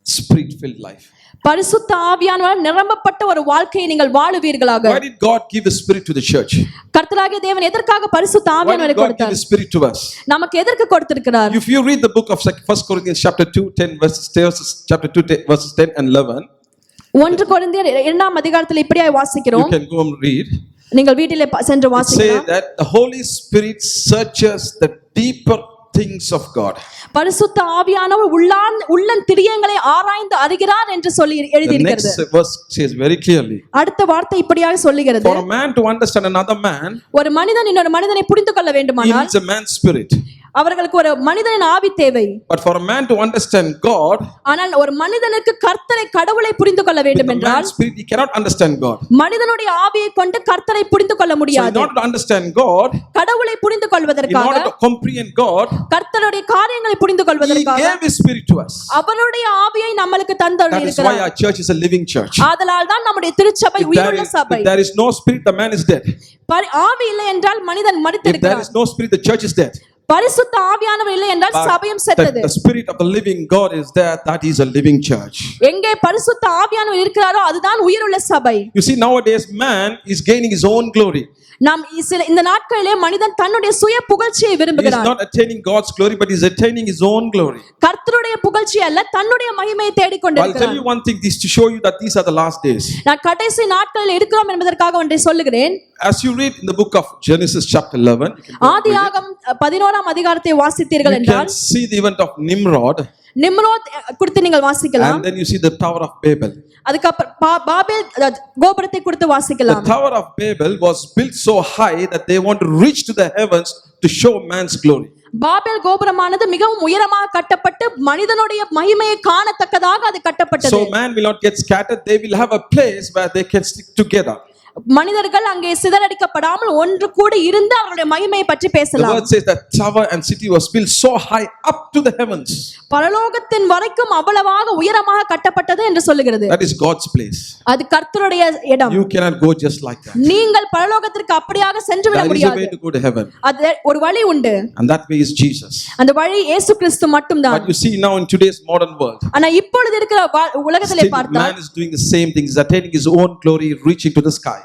Speaker 8: spirit-filled life.
Speaker 3: பரிசுத்த ஆவியானவரால் நிரம்பப்பட்ட ஒரு வாழ்க்கையை நீங்கள் வாழுவீர்களாக.
Speaker 8: Why did God give his spirit to the church?
Speaker 3: கர்த்தராகிய தேவன் எதற்காக பரிசுத்த
Speaker 8: Why
Speaker 3: ஆவியானவரை
Speaker 8: did God give
Speaker 3: கொடுத்தார்?
Speaker 8: his spirit to us?
Speaker 3: நமக்கு எதற்கு கொடுத்திருக்கிறார்?
Speaker 8: If you read the book of 1 Corinthians chapter 2 10 chapter 2 verses 10 and 11,
Speaker 3: 1 கொரிந்தியர் 2ஆம் அதிகாரத்தில் இப்படியாய்
Speaker 8: you
Speaker 3: வாசிக்கிறோம்.
Speaker 8: can go and read.
Speaker 3: நீங்கள் வீட்டிலே சென்று
Speaker 8: It say
Speaker 3: வாசிக்கலாம்.
Speaker 8: that the Holy Spirit searches the deeper things of God.
Speaker 3: பரிசுத்த ஆவியானவர் உள்ளன் திரியங்களை ஆராய்ந்து அறிகிறார் என்று சொல்லி
Speaker 8: The
Speaker 3: எழுதியிருக்கிறது.
Speaker 8: next verse says very clearly,
Speaker 3: அடுத்த வார்த்தை இப்படியாக சொல்லுகிறது,
Speaker 8: for a man to understand another man,
Speaker 3: ஒரு மனிதன் இன்னொரு மனிதனை புரிந்து கொள்ள
Speaker 8: he
Speaker 3: வேண்டுமானால்
Speaker 8: needs a man's spirit.
Speaker 3: அவர்களுக்கு ஒரு மனிதனின் ஆவி தேவை.
Speaker 8: But for a man to understand God,
Speaker 3: ஆனால் ஒரு மனிதனுக்கு கர்த்தரை கடவுளை புரிந்து கொள்ள
Speaker 8: with
Speaker 3: வேண்டும்
Speaker 8: the
Speaker 3: என்றால்
Speaker 8: man's spirit, he cannot understand God.
Speaker 3: மனிதனுடைய ஆவியை கொண்டு கர்த்தரை புரிந்து கொள்ள
Speaker 8: So in
Speaker 3: முடியாது.
Speaker 8: order to understand God,
Speaker 3: கடவுளை புரிந்து
Speaker 8: in
Speaker 3: கொள்வதற்காக,
Speaker 8: order to comprehend God,
Speaker 3: கர்த்தருடைய காரியங்களை புரிந்து
Speaker 8: he
Speaker 3: கொள்வதற்காக
Speaker 8: gave his spirit to us.
Speaker 3: அவருடைய ஆவியை நம்மளுக்கு தந்தருளி
Speaker 8: That is why
Speaker 3: இருக்கிறார்.
Speaker 8: our church is a living church.
Speaker 3: ஆதலால் தான் நம்முடைய திருச்சபை
Speaker 8: If
Speaker 3: உயிருள்ள சபை.
Speaker 8: there is no spirit, the man is dead.
Speaker 3: ஆவி இல்லை என்றால் மனிதன்
Speaker 8: If there
Speaker 3: மரித்திருக்கிறார்.
Speaker 8: is no spirit, the church is dead.
Speaker 3: பரிசுத்த ஆவியானவர் இல்லை என்றால் சபையும் செத்தது.
Speaker 8: The spirit of the living God is there. That is a living church.
Speaker 3: எங்கே பரிசுத்த ஆவியானவர் இருக்கிறாரோ அதுதான் உயிருள்ள சபை.
Speaker 8: You see, nowadays man is gaining his own glory.
Speaker 3: நாம் இந்த நாட்களிலே மனிதன் தன்னுடைய சுய புகழ்ச்சியை
Speaker 8: He is
Speaker 3: விரும்புகிறான்.
Speaker 8: not attaining God's glory, but he is attaining his own glory.
Speaker 3: கர்த்தருடைய புகழ்ச்சி அல்ல, தன்னுடைய மகிமையை தேடிக்
Speaker 8: I'll tell
Speaker 3: கொண்டிருக்கிறான்.
Speaker 8: you one thing, this to show you that these are the last days.
Speaker 3: நான் கடைசி நாட்களில் இருக்கிறோம் என்பதற்காக ஒன்றை சொல்லுகிறேன்.
Speaker 8: As you read in the book of Genesis chapter 11,
Speaker 3: ஆதியாகமம் 11ஆம் அதிகாரத்தை வாசித்தீர்கள்
Speaker 8: you
Speaker 3: என்றால்
Speaker 8: can see the event of Nimrod,
Speaker 3: Nimrod குறித்து நீங்கள் வாசிக்கலாம்.
Speaker 8: and then you see the Tower of Babel.
Speaker 3: அதுக்கப்புறம் பாபேல் கோபுரத்தை குறித்து
Speaker 8: The
Speaker 3: வாசிக்கலாம்.
Speaker 8: Tower of Babel was built so high that they want to reach to the heavens to show man's glory.
Speaker 3: Babel கோபுரமானது மிகவும் உயரமாக கட்டப்பட்டு மனிதனுடைய மகிமையை காணத்தக்கதாக அது கட்டப்பட்டது.
Speaker 8: So man will not get scattered, they will have a place where they can stick together.
Speaker 3: மனிதர்கள் அங்கே சிதறடிக்கப்படாமல் ஒன்று கூட இருந்து அவருடைய மகிமையை பற்றி
Speaker 8: The
Speaker 3: பேசலாம்.
Speaker 8: word says that tower and city was built so high up to the heavens.
Speaker 3: பரலோகத்தின் வரைக்கும் அவ்வளவாக உயரமாக கட்டப்பட்டது என்று சொல்லுகிறது.
Speaker 8: That is God's place.
Speaker 3: அது கர்த்தருடைய இடம்.
Speaker 8: You cannot go just like that.
Speaker 3: நீங்கள் பரலோகத்திற்கு அப்படியாக சென்று விட
Speaker 8: There is a
Speaker 3: முடியாது.
Speaker 8: way to go to heaven,
Speaker 3: அது ஒரு வழி உண்டு.
Speaker 8: and that way is Jesus.
Speaker 3: அந்த வழி இயேசு கிறிஸ்து மட்டும்தான்.
Speaker 8: But you see now in today's modern world,
Speaker 3: ஆனா இப்பொழுது இருக்கிற உலகத்திலே
Speaker 8: still
Speaker 3: பார்த்தால்
Speaker 8: man is doing the same thing, is attaining his own glory, reaching to the skies.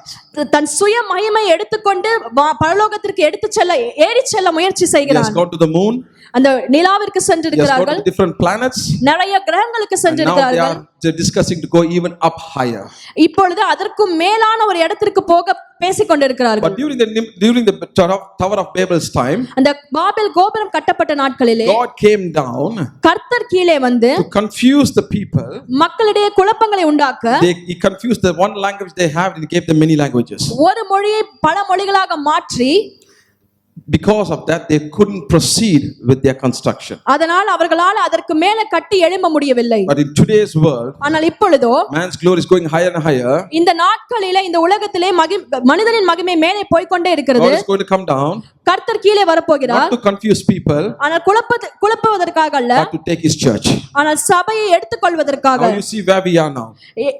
Speaker 3: தன் சுய மகிமை எடுத்துக்கொண்டு பரலோகத்திற்கு ஏறி செல்ல முயற்சி
Speaker 8: He has
Speaker 3: செய்கிறான்.
Speaker 8: gone to the moon,
Speaker 3: அந்த நிலாவிற்கு
Speaker 8: he has gone
Speaker 3: சென்றிருக்கிறார்கள்,
Speaker 8: to different planets,
Speaker 3: நிறைய கிரகங்களுக்கு
Speaker 8: and now they
Speaker 3: சென்றிருக்கிறார்கள்.
Speaker 8: are discussing to go even up higher.
Speaker 3: இப்பொழுது அதற்கும் மேலான ஒரு இடத்திற்கு போக பேசிக் கொண்டிருக்கிறார்கள்.
Speaker 8: But during the Tower of Babel's time,
Speaker 3: அந்த பாபேல் கோபுரம் கட்டப்பட்ட நாட்களிலே
Speaker 8: God came down
Speaker 3: கர்த்தர் கீழே வந்து
Speaker 8: to confuse the people.
Speaker 3: மக்களிடையே குழப்பங்களை உண்டாக்க
Speaker 8: He confused the one language they have, and he gave them many languages.
Speaker 3: ஒரு மொழியை பல மொழிகளாக மாற்றி,
Speaker 8: Because of that, they couldn't proceed with their construction.
Speaker 3: அதனால் அவர்களால் அதற்கு மேலே கட்டி எழும்ப முடியவில்லை.
Speaker 8: But in today's world,
Speaker 3: ஆனால் இப்பொழுதோ
Speaker 8: man's glory is going higher and higher.
Speaker 3: இந்த நாட்களிலே இந்த உலகத்திலே மனிதனின் மகிமை மேலே போய்க்கொண்டே இருக்கிறது.
Speaker 8: God is going to come down.
Speaker 3: கர்த்தர் கீழே வரப்போகிறார்.
Speaker 8: Not to confuse people,
Speaker 3: ஆனால் குழப்புவதற்காக அல்ல,
Speaker 8: but to take his church.
Speaker 3: ஆனால் சபையை எடுத்துக்கொள்வதற்காக.
Speaker 8: Now you see where we are now.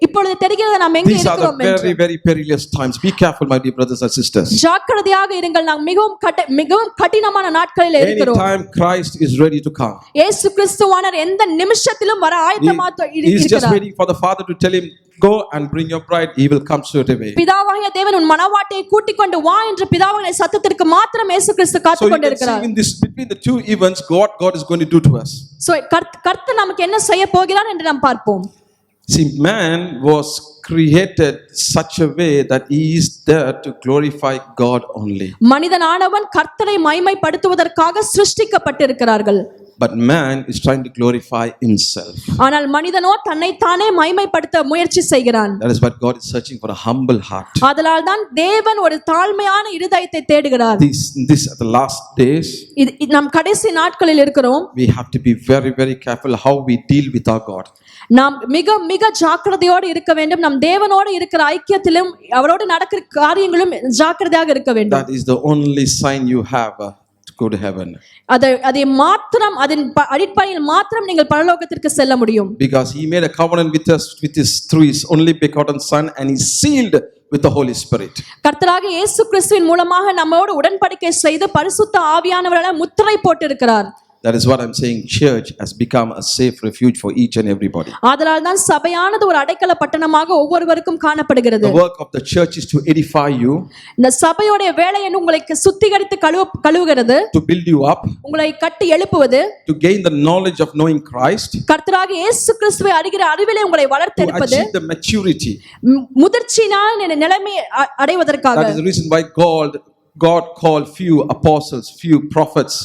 Speaker 3: இப்பொழுது தெரிகிறது நாம் எங்கே
Speaker 8: These are the
Speaker 3: இருக்கிறோம் என்று.
Speaker 8: very, very perilous times. Be careful, my dear brothers and sisters.
Speaker 3: ஜாக்கிரதையாக இருங்கள், நாம் மிகவும் கடினமான நாட்களில் இருக்கிறோம்.
Speaker 8: Anytime Christ is ready to come,
Speaker 3: இயேசு கிறிஸ்துவானவர் எந்த நிமிஷத்திலும் வர ஆயத்தமாக
Speaker 8: he is just
Speaker 3: இருக்கிறார்.
Speaker 8: waiting for the Father to tell him, go and bring your bride. He will come straight away.
Speaker 3: பிதாவாகிய தேவன் உன் மனவாட்டியை கூட்டிக் கொண்டு வா என்ற பிதாவின் சத்தத்திற்கு மாத்திரம் இயேசு கிறிஸ்து
Speaker 8: So
Speaker 3: காத்துக்
Speaker 8: you can see
Speaker 3: கொண்டிருக்கிறார்.
Speaker 8: in this, between the two events, what God is going to do to us.
Speaker 3: So கர்த்தர் நமக்கு என்ன செய்ய போகிறார் என்று நாம் பார்ப்போம்.
Speaker 8: See, man was created such a way that he is there to glorify God only.
Speaker 3: மனிதனானவன் கர்த்தரை மகிமைப்படுத்துவதற்காக சிருஷ்டிக்கப்பட்டிருக்கிறார்கள்.
Speaker 8: But man is trying to glorify himself.
Speaker 3: ஆனால் மனிதனோ தன்னைத்தானே மகிமைப்படுத்த முயற்சி செய்கிறான்.
Speaker 8: That is why God is searching for a humble heart.
Speaker 3: அதனால் தான் தேவன் ஒரு தாழ்மையான இருதயத்தை தேடுகிறார்.
Speaker 8: This at the last days,
Speaker 3: நாம் கடைசி நாட்களில் இருக்கிறோம்.
Speaker 8: we have to be very, very careful how we deal with our God.
Speaker 3: நாம் மிக மிக ஜாக்கிரதையோடு இருக்க வேண்டும். நம் தேவனோடு இருக்கிற ஐக்கியத்திலும் அவரோடு நடக்கிற காரியங்களும் ஜாக்கிரதையாக இருக்க வேண்டும்.
Speaker 8: That is the only sign you have to go to heaven.
Speaker 3: அதை மாத்திரம் அதன் அடிப்படையில் மாத்திரம் நீங்கள் பரலோகத்திற்கு செல்ல முடியும்.
Speaker 8: Because he made a covenant with us through his only begotten son, and he sealed with the Holy Spirit.
Speaker 3: கர்த்தராகிய இயேசு கிறிஸ்துவின் மூலமாக நம்மோடு உடன்படிக்கை செய்து பரிசுத்த ஆவியானவரால் முத்திரை போட்டிருக்கிறார்.
Speaker 8: That is what I'm saying. Church has become a safe refuge for each and everybody.
Speaker 3: ஆதலால் தான் சபையானது ஒரு அடைக்கல பட்டணமாக ஒவ்வொருவருக்கும் காணப்படுகிறது.
Speaker 8: The work of the church is to edify you,
Speaker 3: இந்த சபையோட வேலை என்ன உங்களை சுத்திகரித்து கழுவுகிறது,
Speaker 8: to build you up,
Speaker 3: உங்களை கட்டி எழுப்புவது,
Speaker 8: to gain the knowledge of knowing Christ,
Speaker 3: கர்த்தராகிய இயேசு கிறிஸ்துவை அறிகிற அறிவிலே உங்களை
Speaker 8: to
Speaker 3: வளர்த்தெடுப்பது,
Speaker 8: achieve the maturity.
Speaker 3: முதிர்ச்சியான நிலைமையை அடைவதற்காக.
Speaker 8: That is the reason why God called few apostles, few prophets,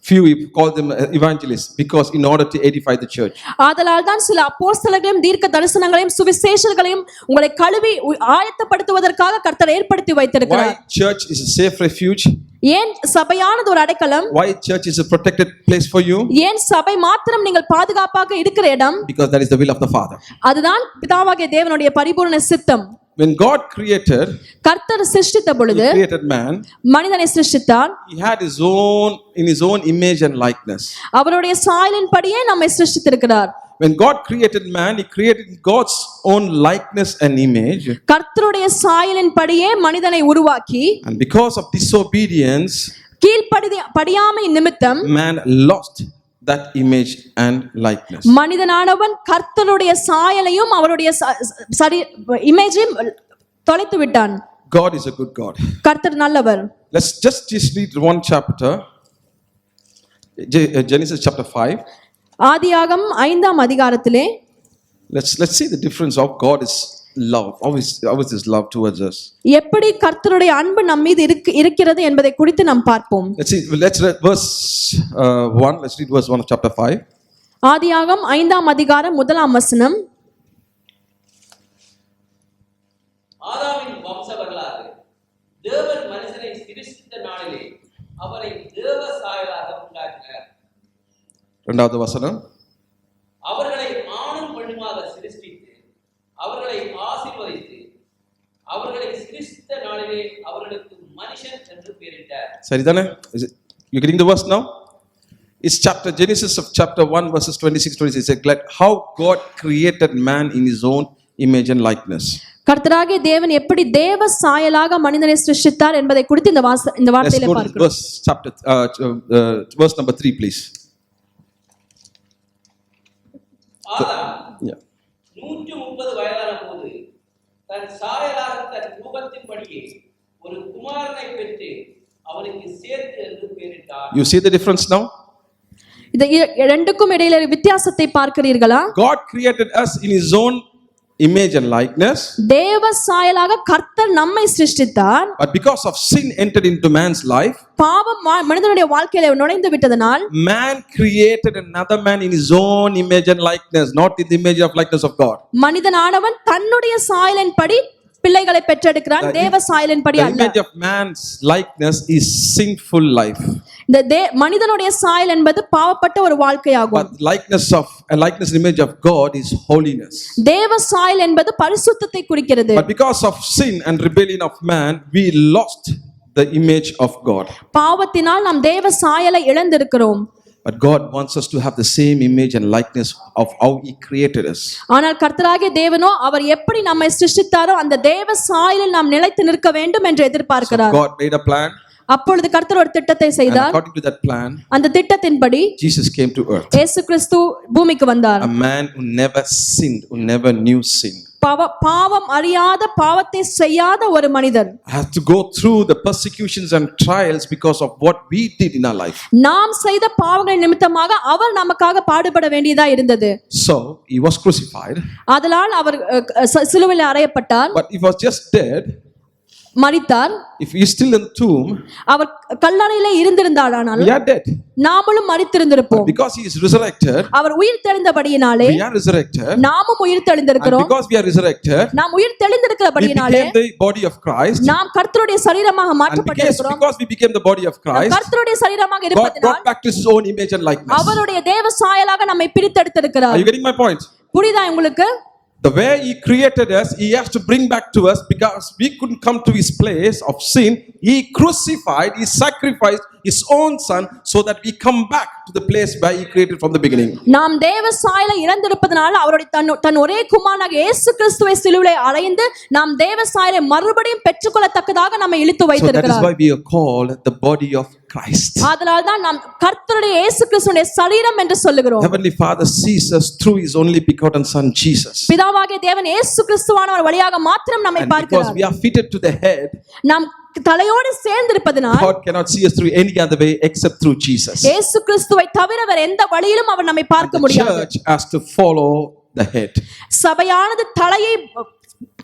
Speaker 8: few he called them evangelists, because in order to edify the church.
Speaker 3: ஆதலால் தான் சில அப்போஸ்தலர்களையும் தீர்க்க தரிசனங்களையும் சுவிசேஷங்களையும் உங்களை கழுவி ஆயத்தப்படுத்துவதற்காக கர்த்தர் ஏற்படுத்தி வைத்திருக்கிறார்.
Speaker 8: Why church is a safe refuge?
Speaker 3: ஏன் சபையானது ஒரு அடைக்கலம்?
Speaker 8: Why church is a protected place for you?
Speaker 3: ஏன் சபை மாத்திரம் நீங்கள் பாதுகாப்பாக இருக்கிற இடம்?
Speaker 8: Because that is the will of the Father.
Speaker 3: அதுதான் பிதாவாகிய தேவனுடைய பரிபூரண சித்தம்.
Speaker 8: When God created,
Speaker 3: கர்த்தர் சிருஷ்டித்த பொழுது,
Speaker 8: he created man,
Speaker 3: மனிதனை சிருஷ்டித்தார்.
Speaker 8: he had in his own image and likeness.
Speaker 3: அவருடைய சாயலின்படியே நம்மை சிருஷ்டித்திருக்கிறார்.
Speaker 8: When God created man, he created God's own likeness and image.
Speaker 3: கர்த்தருடைய சாயலின்படியே மனிதனை உருவாக்கி,
Speaker 8: And because of disobedience,
Speaker 3: கீழ்ப்படியாமை நிமித்தம்
Speaker 8: man lost that image and likeness.
Speaker 3: மனிதனானவன் கர்த்தருடைய சாயலையும் அவருடைய இமேஜையும் தொலைத்து விட்டான்.
Speaker 8: God is a good God.
Speaker 3: கர்த்தர் நல்லவர்.
Speaker 8: Let's just read one chapter, Genesis chapter 5.
Speaker 3: ஆதியாகமம் 5ஆம் அதிகாரத்திலே
Speaker 8: Let's see the difference of God's love. How is his love towards us?
Speaker 3: எப்படி கர்த்தருடைய அன்பு நம் மீது இருக்கிறது என்பதை குறித்து நாம் பார்ப்போம்.
Speaker 8: Let's read verse 1. Let's read verse 1 of chapter 5.
Speaker 3: ஆதியாகமம் 5ஆம் அதிகாரம் 1ஆம் வசனம்.
Speaker 5: ஆதாமின் வம்ச வரலாறு. தேவன் மனுஷனை சிருஷ்டித்த நாளிலே அவரை தேவ சாயலாக உண்டாக்கினார்.
Speaker 8: இரண்டாவது வசனம்.
Speaker 5: அவர்களை ஆணும் பெண்ணுமாக சிருஷ்டித்து அவர்களை ஆசீர்வதித்து அவர்களை சிருஷ்டித்த நாளிலே அவர்களுக்கு மனுஷன் என்று பெயரிட்டார்.
Speaker 8: சரிதானே? You getting the verse now? It's Genesis of chapter 1 verses 26-26. It's how God created man in his own image and likeness.
Speaker 3: கர்த்தராகிய தேவன் எப்படி தேவ சாயலாக மனிதனை சிருஷ்டித்தார் என்பதை குறித்து இந்த வார்த்தையிலே பார்க்கிறோம்.
Speaker 8: Verse number 3 please.
Speaker 5: ஆதாம் 130 வயதான போது தன் சாயலாக தன் ரூபத்தின்படியே ஒரு குமாரனை பெற்று அவனுக்கு சேத்து என்று பெயரிட்டார்.
Speaker 8: You see the difference now?
Speaker 3: இந்த இரண்டுக்கும் இடையில வித்தியாசத்தை பார்க்கிறீர்களா?
Speaker 8: God created us in his own image and likeness.
Speaker 3: தேவ சாயலாக கர்த்தர் நம்மை சிருஷ்டித்தார்.
Speaker 8: But because of sin entered into man's life,
Speaker 3: பாவம் மனிதனுடைய வாழ்க்கையில நுழைந்து விட்டதனால்,
Speaker 8: man created another man in his own image and likeness, not in the image of likeness of God.
Speaker 3: மனிதனானவன் தன்னுடைய சாயலின்படி பிள்ளைகளை பெற்றெடுக்கிறான், தேவ சாயலின்படி அல்ல.
Speaker 8: The image of man's likeness is sinful life.
Speaker 3: இந்த மனிதனுடைய சாயல் என்பது பாவப்பட்ட ஒரு வாழ்க்கையாகும்.
Speaker 8: But likeness image of God is holiness.
Speaker 3: தேவ சாயல் என்பது பரிசுத்தத்தை குறிக்கிறது.
Speaker 8: But because of sin and rebellion of man, we lost the image of God.
Speaker 3: பாவத்தினால் நாம் தேவ சாயலை இழந்திருக்கிறோம்.
Speaker 8: But God wants us to have the same image and likeness of how He created us.
Speaker 3: ஆனால் கர்த்தராகிய தேவனோ அவர் எப்படி நம்மை சிருஷ்டித்தாரோ அந்த தேவ சாயலில் நாம் நிலைத்து நிற்க வேண்டும் என்று
Speaker 8: So
Speaker 3: எதிர்பார்க்கிறார்.
Speaker 8: God made a plan,
Speaker 3: அப்பொழுது கர்த்தர் ஒரு திட்டத்தை
Speaker 8: and
Speaker 3: செய்தார்.
Speaker 8: according to that plan,
Speaker 3: அந்த திட்டத்தின்படி
Speaker 8: Jesus came to earth.
Speaker 3: இயேசு கிறிஸ்து பூமிக்கு வந்தார்.
Speaker 8: A man who never sinned, who never knew sin.
Speaker 3: பாவம் அறியாத பாவத்தை செய்யாத ஒரு மனிதர்
Speaker 8: Had to go through the persecutions and trials because of what we did in our life.
Speaker 3: நாம் செய்த பாவங்கள் நிமித்தமாக அவர் நமக்காக பாடுபட வேண்டியதா இருந்தது.
Speaker 8: So he was crucified,
Speaker 3: அதனால் அவர் சிலுவையில் அறையப்பட்டார்.
Speaker 8: but he was just dead.
Speaker 3: மரித்தார்.
Speaker 8: If he is still in the tomb,
Speaker 3: our கல்லறையிலே இருந்திருந்தாரானால்
Speaker 8: we are dead.
Speaker 3: நாமளும் மரித்திருந்திருப்போம்.
Speaker 8: Because he is resurrected,
Speaker 3: அவர் உயிர் தெழுந்தபடியினாலே
Speaker 8: we are resurrected.
Speaker 3: நாமும் உயிர்
Speaker 8: And
Speaker 3: தெழுந்திருக்கிறோம்.
Speaker 8: because we are resurrected,
Speaker 3: நாம் உயிர்
Speaker 8: we
Speaker 3: தெழுந்திருக்கிறபடியினாலே
Speaker 8: became the body of Christ.
Speaker 3: நாம் கர்த்தருடைய சரீரமாக
Speaker 8: And
Speaker 3: மாற்றப்பட்டிருக்கிறோம்.
Speaker 8: because we became the body of Christ,
Speaker 3: கர்த்தருடைய சரீரமாக
Speaker 8: God
Speaker 3: இருப்பதனால்
Speaker 8: brought back to His own image and likeness.
Speaker 3: அவருடைய தேவ சாயலாக நம்மை
Speaker 8: Are
Speaker 3: பிரித்தெடுத்திருக்கிறார்.
Speaker 8: you getting my point?
Speaker 3: புரியுதா உங்களுக்கு?
Speaker 8: The way He created us, He has to bring back to us because we couldn't come to His place of sin. He crucified, He sacrificed His own Son so that we come back to the place where He created from the beginning.
Speaker 3: நாம் தேவ சாயலை இழந்திருப்பதனால அவருடைய தன் ஒரே குமாரனாக இயேசு கிறிஸ்துவை சிலுவையிலே அறைந்து நாம் தேவ சாயலை மறுபடியும் பெற்றுக்கொள்ளத்தக்கதாக நம்மை இழுத்து
Speaker 8: So that is
Speaker 3: வைத்திருக்கிறார்.
Speaker 8: why we are called the body of Christ.
Speaker 3: அதனால் தான் நாம் கர்த்தருடைய இயேசு கிறிஸ்துவின் சரீரம் என்று சொல்லுகிறோம்.
Speaker 8: Heavenly Father sees us through His only begotten Son Jesus.
Speaker 3: பிதாவாகிய தேவன் இயேசு கிறிஸ்துவானவர் வழியாக மாத்திரம் நம்மை
Speaker 8: And because
Speaker 3: பார்க்கிறார்.
Speaker 8: we are fitted to the head,
Speaker 3: நாம் தலையோடு சேர்ந்திருப்பதனால்
Speaker 8: God cannot see us through any other way except through Jesus.
Speaker 3: இயேசு கிறிஸ்துவை தவிர வேற எந்த வழியிலும் அவர் நம்மை பார்க்க
Speaker 8: The
Speaker 3: முடியாது.
Speaker 8: church has to follow the head.
Speaker 3: சபையானது தலையை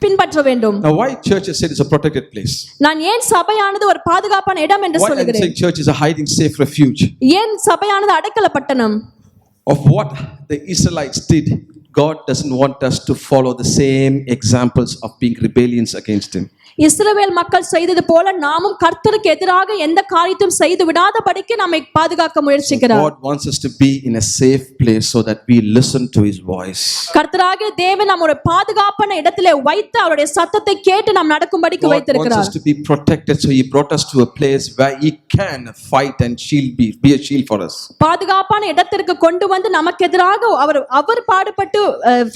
Speaker 3: பின்பற்ற வேண்டும்.
Speaker 8: Now, why church is said is a protected place?
Speaker 3: நான் ஏன் சபையானது ஒரு பாதுகாப்பான இடம் என்று
Speaker 8: Why I'm
Speaker 3: சொல்லுகிறேன்?
Speaker 8: saying church is a hiding safe refuge?
Speaker 3: ஏன் சபையானது அடைக்கல பட்டணம்?
Speaker 8: Of what the Israelites did, God doesn't want us to follow the same examples of being rebellions against Him.
Speaker 3: இஸ்ரவேல் மக்கள் செய்தது போல நாமும் கர்த்தருக்கு எதிராக எந்த காரியத்தையும் செய்து விடாதபடிக்கு நம்மை பாதுகாக்க முயற்சிக்கிறார்.
Speaker 8: God wants us to be in a safe place so that we listen to His voice.
Speaker 3: கர்த்தராகிய தேவன் நம்மை பாதுகாப்பான இடத்திலே வைத்து அவருடைய சத்தத்தை கேட்டு நாம் நடக்கும்படிக்கு
Speaker 8: God wants
Speaker 3: வைத்திருக்கிறார்.
Speaker 8: us to be protected, so He brought us to a place where He can fight and be a shield for us.
Speaker 3: பாதுகாப்பான இடத்திற்கு கொண்டு வந்து நமக்கு எதிராக அவர் பாடுபட்டு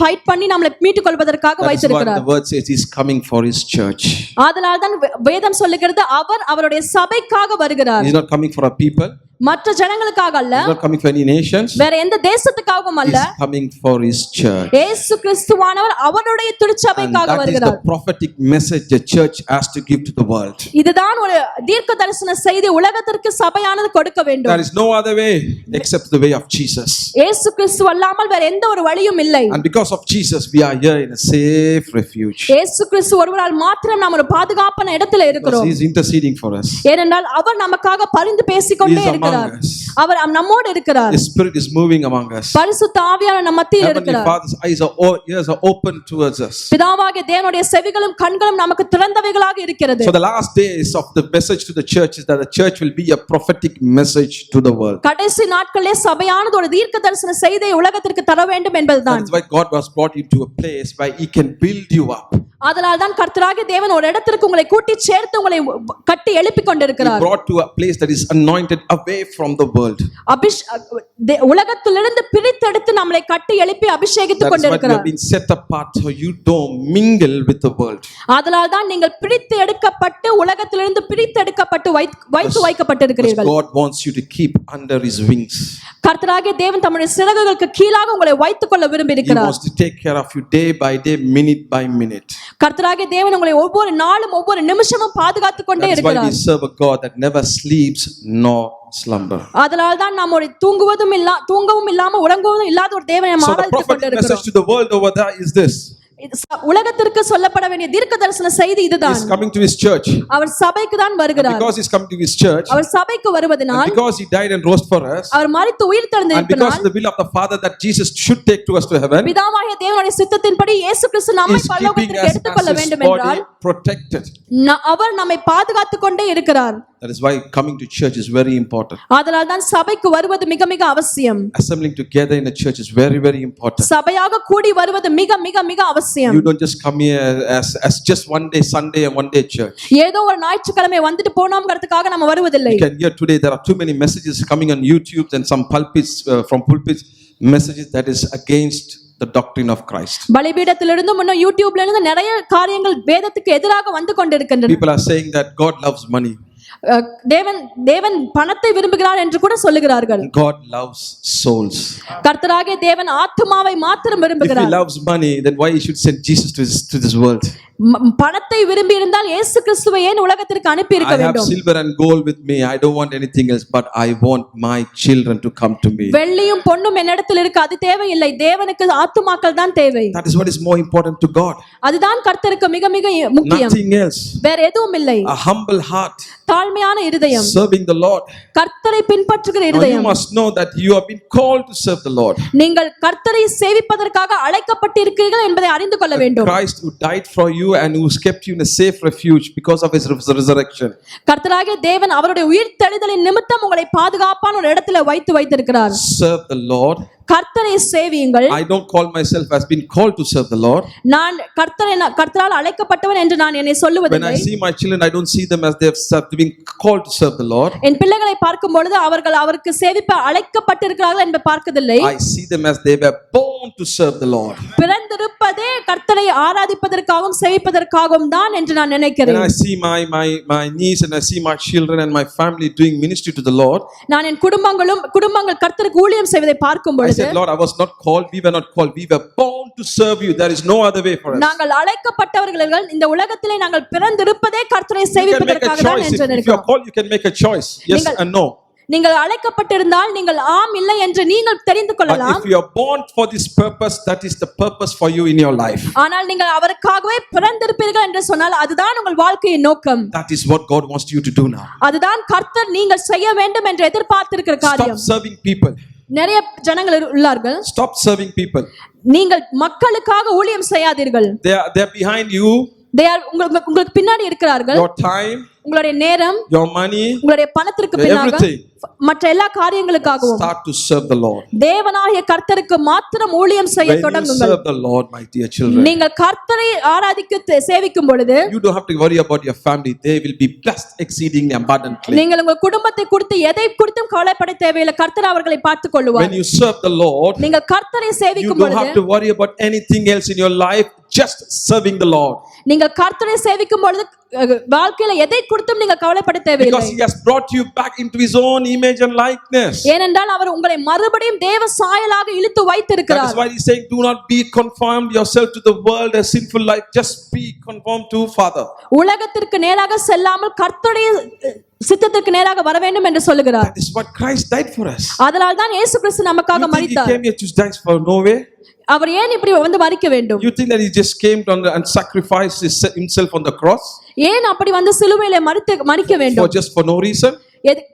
Speaker 3: ஃபைட் பண்ணி நம்மளை மீட்டுக் கொள்வதற்காக
Speaker 8: That is what
Speaker 3: வைத்திருக்கிறார்.
Speaker 8: the word says, He's coming for His church.
Speaker 3: ஆதலால் தான் வேதம் சொல்லுகிறது அவர் அவருடைய சபைக்காக வருகிறார்.
Speaker 8: He's not coming for our people.
Speaker 3: மற்ற ஜனங்களுக்காக அல்ல,
Speaker 8: He's not coming for any nations.
Speaker 3: வேற எந்த தேசத்துக்காகவும் அல்ல,
Speaker 8: He's coming for His church.
Speaker 3: இயேசு கிறிஸ்துவானவர் அவருடைய
Speaker 8: And
Speaker 3: திருச்சபைக்காக
Speaker 8: that is
Speaker 3: வருகிறார்.
Speaker 8: the prophetic message the church has to give to the world.
Speaker 3: இதுதான் ஒரு தீர்க்க தரிசன செய்தி உலகத்திற்கு சபையானது கொடுக்க
Speaker 8: There
Speaker 3: வேண்டும்.
Speaker 8: is no other way except the way of Jesus.
Speaker 3: இயேசு கிறிஸ்து அல்லாமல் வேற எந்த ஒரு வழியும் இல்லை.
Speaker 8: And because of Jesus, we are here in a safe refuge.
Speaker 3: இயேசு கிறிஸ்து ஒருவரால் மாத்திரம் நாம் ஒரு பாதுகாப்பான இடத்துல
Speaker 8: Because
Speaker 3: இருக்கிறோம்.
Speaker 8: He is interceding for us.
Speaker 3: ஏனென்றால் அவர் நமக்காக பரிந்து
Speaker 8: He
Speaker 3: பேசிக்கொண்டே
Speaker 8: is
Speaker 3: இருக்கிறார்.
Speaker 8: among us.
Speaker 3: அவர் நம்மோடு இருக்கிறார்.
Speaker 8: His Spirit is moving among us.
Speaker 3: பரிசுத்த ஆவியானவர் நம் மத்தியில்
Speaker 8: Heavenly
Speaker 3: இருக்கிறார்.
Speaker 8: Father's ears are open towards us.
Speaker 3: பிதாவாகிய தேவனுடைய செவிகளும் கண்களும் நமக்கு திறந்தவைகளாக இருக்கிறது.
Speaker 8: So the last days of the message to the church is that the church will be a prophetic message to the world.
Speaker 3: கடைசி நாட்களிலே சபையானது ஒரு தீர்க்க தரிசன செய்தியை உலகத்திற்கு தர வேண்டும் என்பதுதான்.
Speaker 8: That is why God was brought you to a place where He can build you up.
Speaker 3: அதனால் தான் கர்த்தராகிய தேவன் ஒரு இடத்திற்கு உங்களை கூட்டி சேர்த்து உங்களை கட்டி எழுப்பிக்
Speaker 8: He
Speaker 3: கொண்டிருக்கிறார்.
Speaker 8: brought to a place that is anointed away from the world.
Speaker 3: உலகத்திலிருந்து பிரித்தெடுத்து நம்மளை கட்டி எழுப்பி அபிஷேகித்துக்
Speaker 8: That is why you
Speaker 3: கொண்டிருக்கிறார்.
Speaker 8: have been set apart so you don't mingle with the world.
Speaker 3: அதனால் தான் நீங்கள் பிரித்து எடுக்கப்பட்டு உலகத்திலிருந்து பிரித்து எடுக்கப்பட்டு வைத்து வைக்கப்பட்டிருக்கிறீர்கள்.
Speaker 8: God wants you to keep under His wings.
Speaker 3: கர்த்தராகிய தேவன் தம்முடைய சிறகுகளுக்கு கீழாக உங்களை வைத்துக் கொள்ள விரும்பி
Speaker 8: He
Speaker 3: இருக்கிறார்.
Speaker 8: wants to take care of you day by day, minute by minute.
Speaker 3: கர்த்தராகிய தேவன் உங்களை ஒவ்வொரு நாளும் ஒவ்வொரு நிமிஷமும் பாதுகாத்துக் கொண்டே
Speaker 8: That is why we
Speaker 3: இருக்கிறார்.
Speaker 8: serve a God that never sleeps nor slumber.
Speaker 3: அதனால் தான் நாம் ஒரு தூங்கவும் இல்லாம உறங்கவும் இல்லாத ஒரு தேவனை நாம்
Speaker 8: So the
Speaker 3: ஆராதித்துக்
Speaker 8: prophetic message
Speaker 3: கொண்டிருக்கிறோம்.
Speaker 8: to the world over there is this.
Speaker 3: உலகத்திற்கு சொல்லப்பட வேண்டிய தீர்க்க தரிசன செய்தி
Speaker 8: He
Speaker 3: இதுதான்.
Speaker 8: is coming to His church.
Speaker 3: அவர் சபைக்கு தான்
Speaker 8: And
Speaker 3: வருகிறார்.
Speaker 8: because He's coming to His church,
Speaker 3: அவர் சபைக்கு
Speaker 8: and
Speaker 3: வருவதனால்,
Speaker 8: because He died and rose for us,
Speaker 3: அவர் மரித்து உயிர்
Speaker 8: and because
Speaker 3: தெழுந்திருப்பதனால்,
Speaker 8: of the will of the Father that Jesus should take to us to heaven,
Speaker 3: பிதாவாகிய தேவனுடைய சித்தத்தின்படி இயேசு கிறிஸ்து நம்மை
Speaker 8: is keeping
Speaker 3: பரலோகத்திற்கு
Speaker 8: us
Speaker 3: எடுத்துக்கொள்ள
Speaker 8: as His
Speaker 3: வேண்டும்
Speaker 8: body
Speaker 3: என்றால்
Speaker 8: protected.
Speaker 3: அவர் நம்மை பாதுகாத்துக் கொண்டே இருக்கிறார்.
Speaker 8: That is why coming to church is very important.
Speaker 3: ஆதலால் தான் சபைக்கு வருவது மிக மிக அவசியம்.
Speaker 8: Assembling together in a church is very, very important.
Speaker 3: சபையாக கூடி வருவது மிக மிக மிக அவசியம்.
Speaker 8: You don't just come here as just one day Sunday and one day church.
Speaker 3: ஏதோ ஒரு ஞாயிற்றுக்கிழமை வந்துட்டு போனோம்ங்கிறதுக்காக நம்ம வருவதில்லை.
Speaker 8: You can hear today there are too many messages coming on YouTube and some pulpits from pulpits messages that is against the doctrine of Christ.
Speaker 3: பலிபீடத்திலிருந்து முன்ன யூடியூப்ல இருந்து நிறைய காரியங்கள் வேதத்துக்கு எதிராக வந்து கொண்டிருக்கின்றன.
Speaker 8: People are saying that God loves money.
Speaker 3: தேவன் பணத்தை விரும்புகிறார் என்று கூட சொல்லுகிறார்கள்.
Speaker 8: God loves souls.
Speaker 3: கர்த்தராகிய தேவன் ஆத்துமாவை மாத்திரம்
Speaker 8: If
Speaker 3: விரும்புகிறார்.
Speaker 8: he loves money, then why he should send Jesus to this world?
Speaker 3: பணத்தை விரும்பி இருந்தால் இயேசு கிறிஸ்துவை ஏன் உலகத்திற்கு அனுப்பி இருக்க
Speaker 8: I have
Speaker 3: வேண்டும்?
Speaker 8: silver and gold with me. I don't want anything else, but I want my children to come to me.
Speaker 3: வெள்ளியும் பொன்னும் என்னிடத்தில் இருக்கு, அது தேவையில்லை. தேவனுக்கு ஆத்துமாக்கள் தான் தேவை.
Speaker 8: That is what is more important to God.
Speaker 3: அதுதான் கர்த்தருக்கு மிக மிக முக்கியம்.
Speaker 8: Nothing else.
Speaker 3: வேற எதுவும் இல்லை.
Speaker 8: A humble heart.
Speaker 3: தாழ்மையான இருதயம்.
Speaker 8: Serving the Lord.
Speaker 3: கர்த்தரை பின்பற்றுகிற
Speaker 8: Now you
Speaker 3: இருதயம்.
Speaker 8: must know that you have been called to serve the Lord.
Speaker 3: நீங்கள் கர்த்தரை சேவிப்பதற்காக அழைக்கப்பட்டிருக்கிறீர்கள் என்பதை அறிந்து கொள்ள வேண்டும்.
Speaker 8: Christ who died for you and who kept you in a safe refuge because of his resurrection.
Speaker 3: கர்த்தராகிய தேவன் அவருடைய உயிர் தெளிதலின் நிமித்தம் உங்களை பாதுகாப்பான ஒரு இடத்துல வைத்திருக்கிறார்.
Speaker 8: Serve the Lord.
Speaker 3: கர்த்தரை சேவியுங்கள்.
Speaker 8: I don't call myself as been called to serve the Lord.
Speaker 3: நான் கர்த்தரால் அழைக்கப்பட்டவன் என்று நான் என்னை
Speaker 8: When
Speaker 3: சொல்லுவதில்லை.
Speaker 8: I see my children, I don't see them as they have been called to serve the Lord.
Speaker 3: என் பிள்ளைகளை பார்க்கும் பொழுது அவர்கள் அவருக்கு சேவிக்க அழைக்கப்பட்டிருக்கிறார்கள் என்று பார்க்கவில்லை.
Speaker 8: I see them as they were born to serve the Lord.
Speaker 3: பிறந்திருப்பதே கர்த்தரை ஆராதிப்பதற்காகவும் சேவிப்பதற்காகவும் தான் என்று நான்
Speaker 8: When
Speaker 3: நினைக்கிறேன்.
Speaker 8: I see my niece and I see my children and my family doing ministry to the Lord,
Speaker 3: நான் என் குடும்பங்கள் கர்த்தருக்கு ஊழியம் செய்வதை பார்க்கும்
Speaker 8: I
Speaker 3: பொழுது
Speaker 8: said, Lord, I was not called, we were not called, we were born to serve you. There is no other way for us.
Speaker 3: நாங்கள் அழைக்கப்பட்டவர்கள் இந்த உலகத்திலே நாங்கள் பிறந்திருப்பதே கர்த்தரை
Speaker 8: You can make a
Speaker 3: சேவிப்பதற்காக தான்
Speaker 8: choice.
Speaker 3: என்று
Speaker 8: If you are
Speaker 3: நினைக்கிறோம்.
Speaker 8: called, you can make a choice. Yes and no.
Speaker 3: நீங்கள் அழைக்கப்பட்டிருந்தால் நீங்கள் ஆம் இல்லை என்று நீங்கள் தெரிந்து
Speaker 8: But
Speaker 3: கொள்ளலாம்.
Speaker 8: if you are born for this purpose, that is the purpose for you in your life.
Speaker 3: ஆனால் நீங்கள் அவருக்காகவே பிறந்திருப்பீர்கள் என்று சொன்னால் அதுதான் உங்கள் வாழ்க்கையின் நோக்கம்.
Speaker 8: That is what God wants you to do now.
Speaker 3: அதுதான் கர்த்தர் நீங்கள் செய்ய வேண்டும் என்று எதிர்பார்த்திருக்கிற
Speaker 8: Stop
Speaker 3: காரியம்.
Speaker 8: serving people.
Speaker 3: நிறைய ஜனங்கள் உள்ளார்கள்.
Speaker 8: Stop serving people.
Speaker 3: நீங்கள் மக்களுக்காக ஊழியம் செய்யாதீர்கள்.
Speaker 8: They are behind you.
Speaker 3: உங்களுக்கு பின்னாடி இருக்கிறார்கள்.
Speaker 8: Your time,
Speaker 3: உங்களுடைய நேரம்,
Speaker 8: your money,
Speaker 3: உங்களுடைய பணத்திற்கு பின்னாக
Speaker 8: everything.
Speaker 3: மற்ற எல்லா காரியங்களுக்காகவும்
Speaker 8: Start to serve the Lord.
Speaker 3: தேவனாகிய கர்த்தருக்கு மாத்திரம் ஊழியம் செய்ய
Speaker 8: When you
Speaker 3: தொடங்குங்கள்.
Speaker 8: serve the Lord, my dear children,
Speaker 3: நீங்கள் கர்த்தரை ஆராதிக்க சேவிக்கும் பொழுது
Speaker 8: you don't have to worry about your family. They will be blessed exceedingly abundantly.
Speaker 3: நீங்கள் உங்கள் குடும்பத்தை குறித்து எதை குறித்தும் கவலைப்பட தேவையில்லை. கர்த்தர் அவர்களை பார்த்துக் கொள்வார்.
Speaker 8: When you serve the Lord,
Speaker 3: நீங்கள் கர்த்தரை
Speaker 8: you
Speaker 3: சேவிக்கும்
Speaker 8: don't have
Speaker 3: பொழுது
Speaker 8: to worry about anything else in your life, just serving the Lord.
Speaker 3: நீங்கள் கர்த்தரை சேவிக்கும் பொழுது வாழ்க்கையில எதை குறித்தும் நீங்கள் கவலைப்பட தேவையில்லை.
Speaker 8: Because he has brought you back into his own image and likeness.
Speaker 3: ஏனென்றால் அவர் உங்களை மறுபடியும் தேவ சாயலாக இழுத்து
Speaker 8: That
Speaker 3: வைத்திருக்கிறார்.
Speaker 8: is why he's saying, do not be conformed yourself to the world, a sinful life. Just be conformed to Father.
Speaker 3: உலகத்திற்கு நேராக செல்லாமல் கர்த்தருடைய சித்தத்திற்கு நேராக வர வேண்டும் என்று சொல்லுகிறார்.
Speaker 8: That is what Christ died for us.
Speaker 3: அதனால் தான் இயேசு கிறிஸ்து நமக்காக
Speaker 8: You think he
Speaker 3: மரித்தார்.
Speaker 8: came here to die for no way?
Speaker 3: அவர் ஏன் இப்படி வந்து மரிக்க வேண்டும்?
Speaker 8: You think that he just came and sacrificed himself on the cross
Speaker 3: ஏன் அப்படி வந்து சிலுவையிலே மரிக்க
Speaker 8: for
Speaker 3: வேண்டும்?
Speaker 8: just for no reason?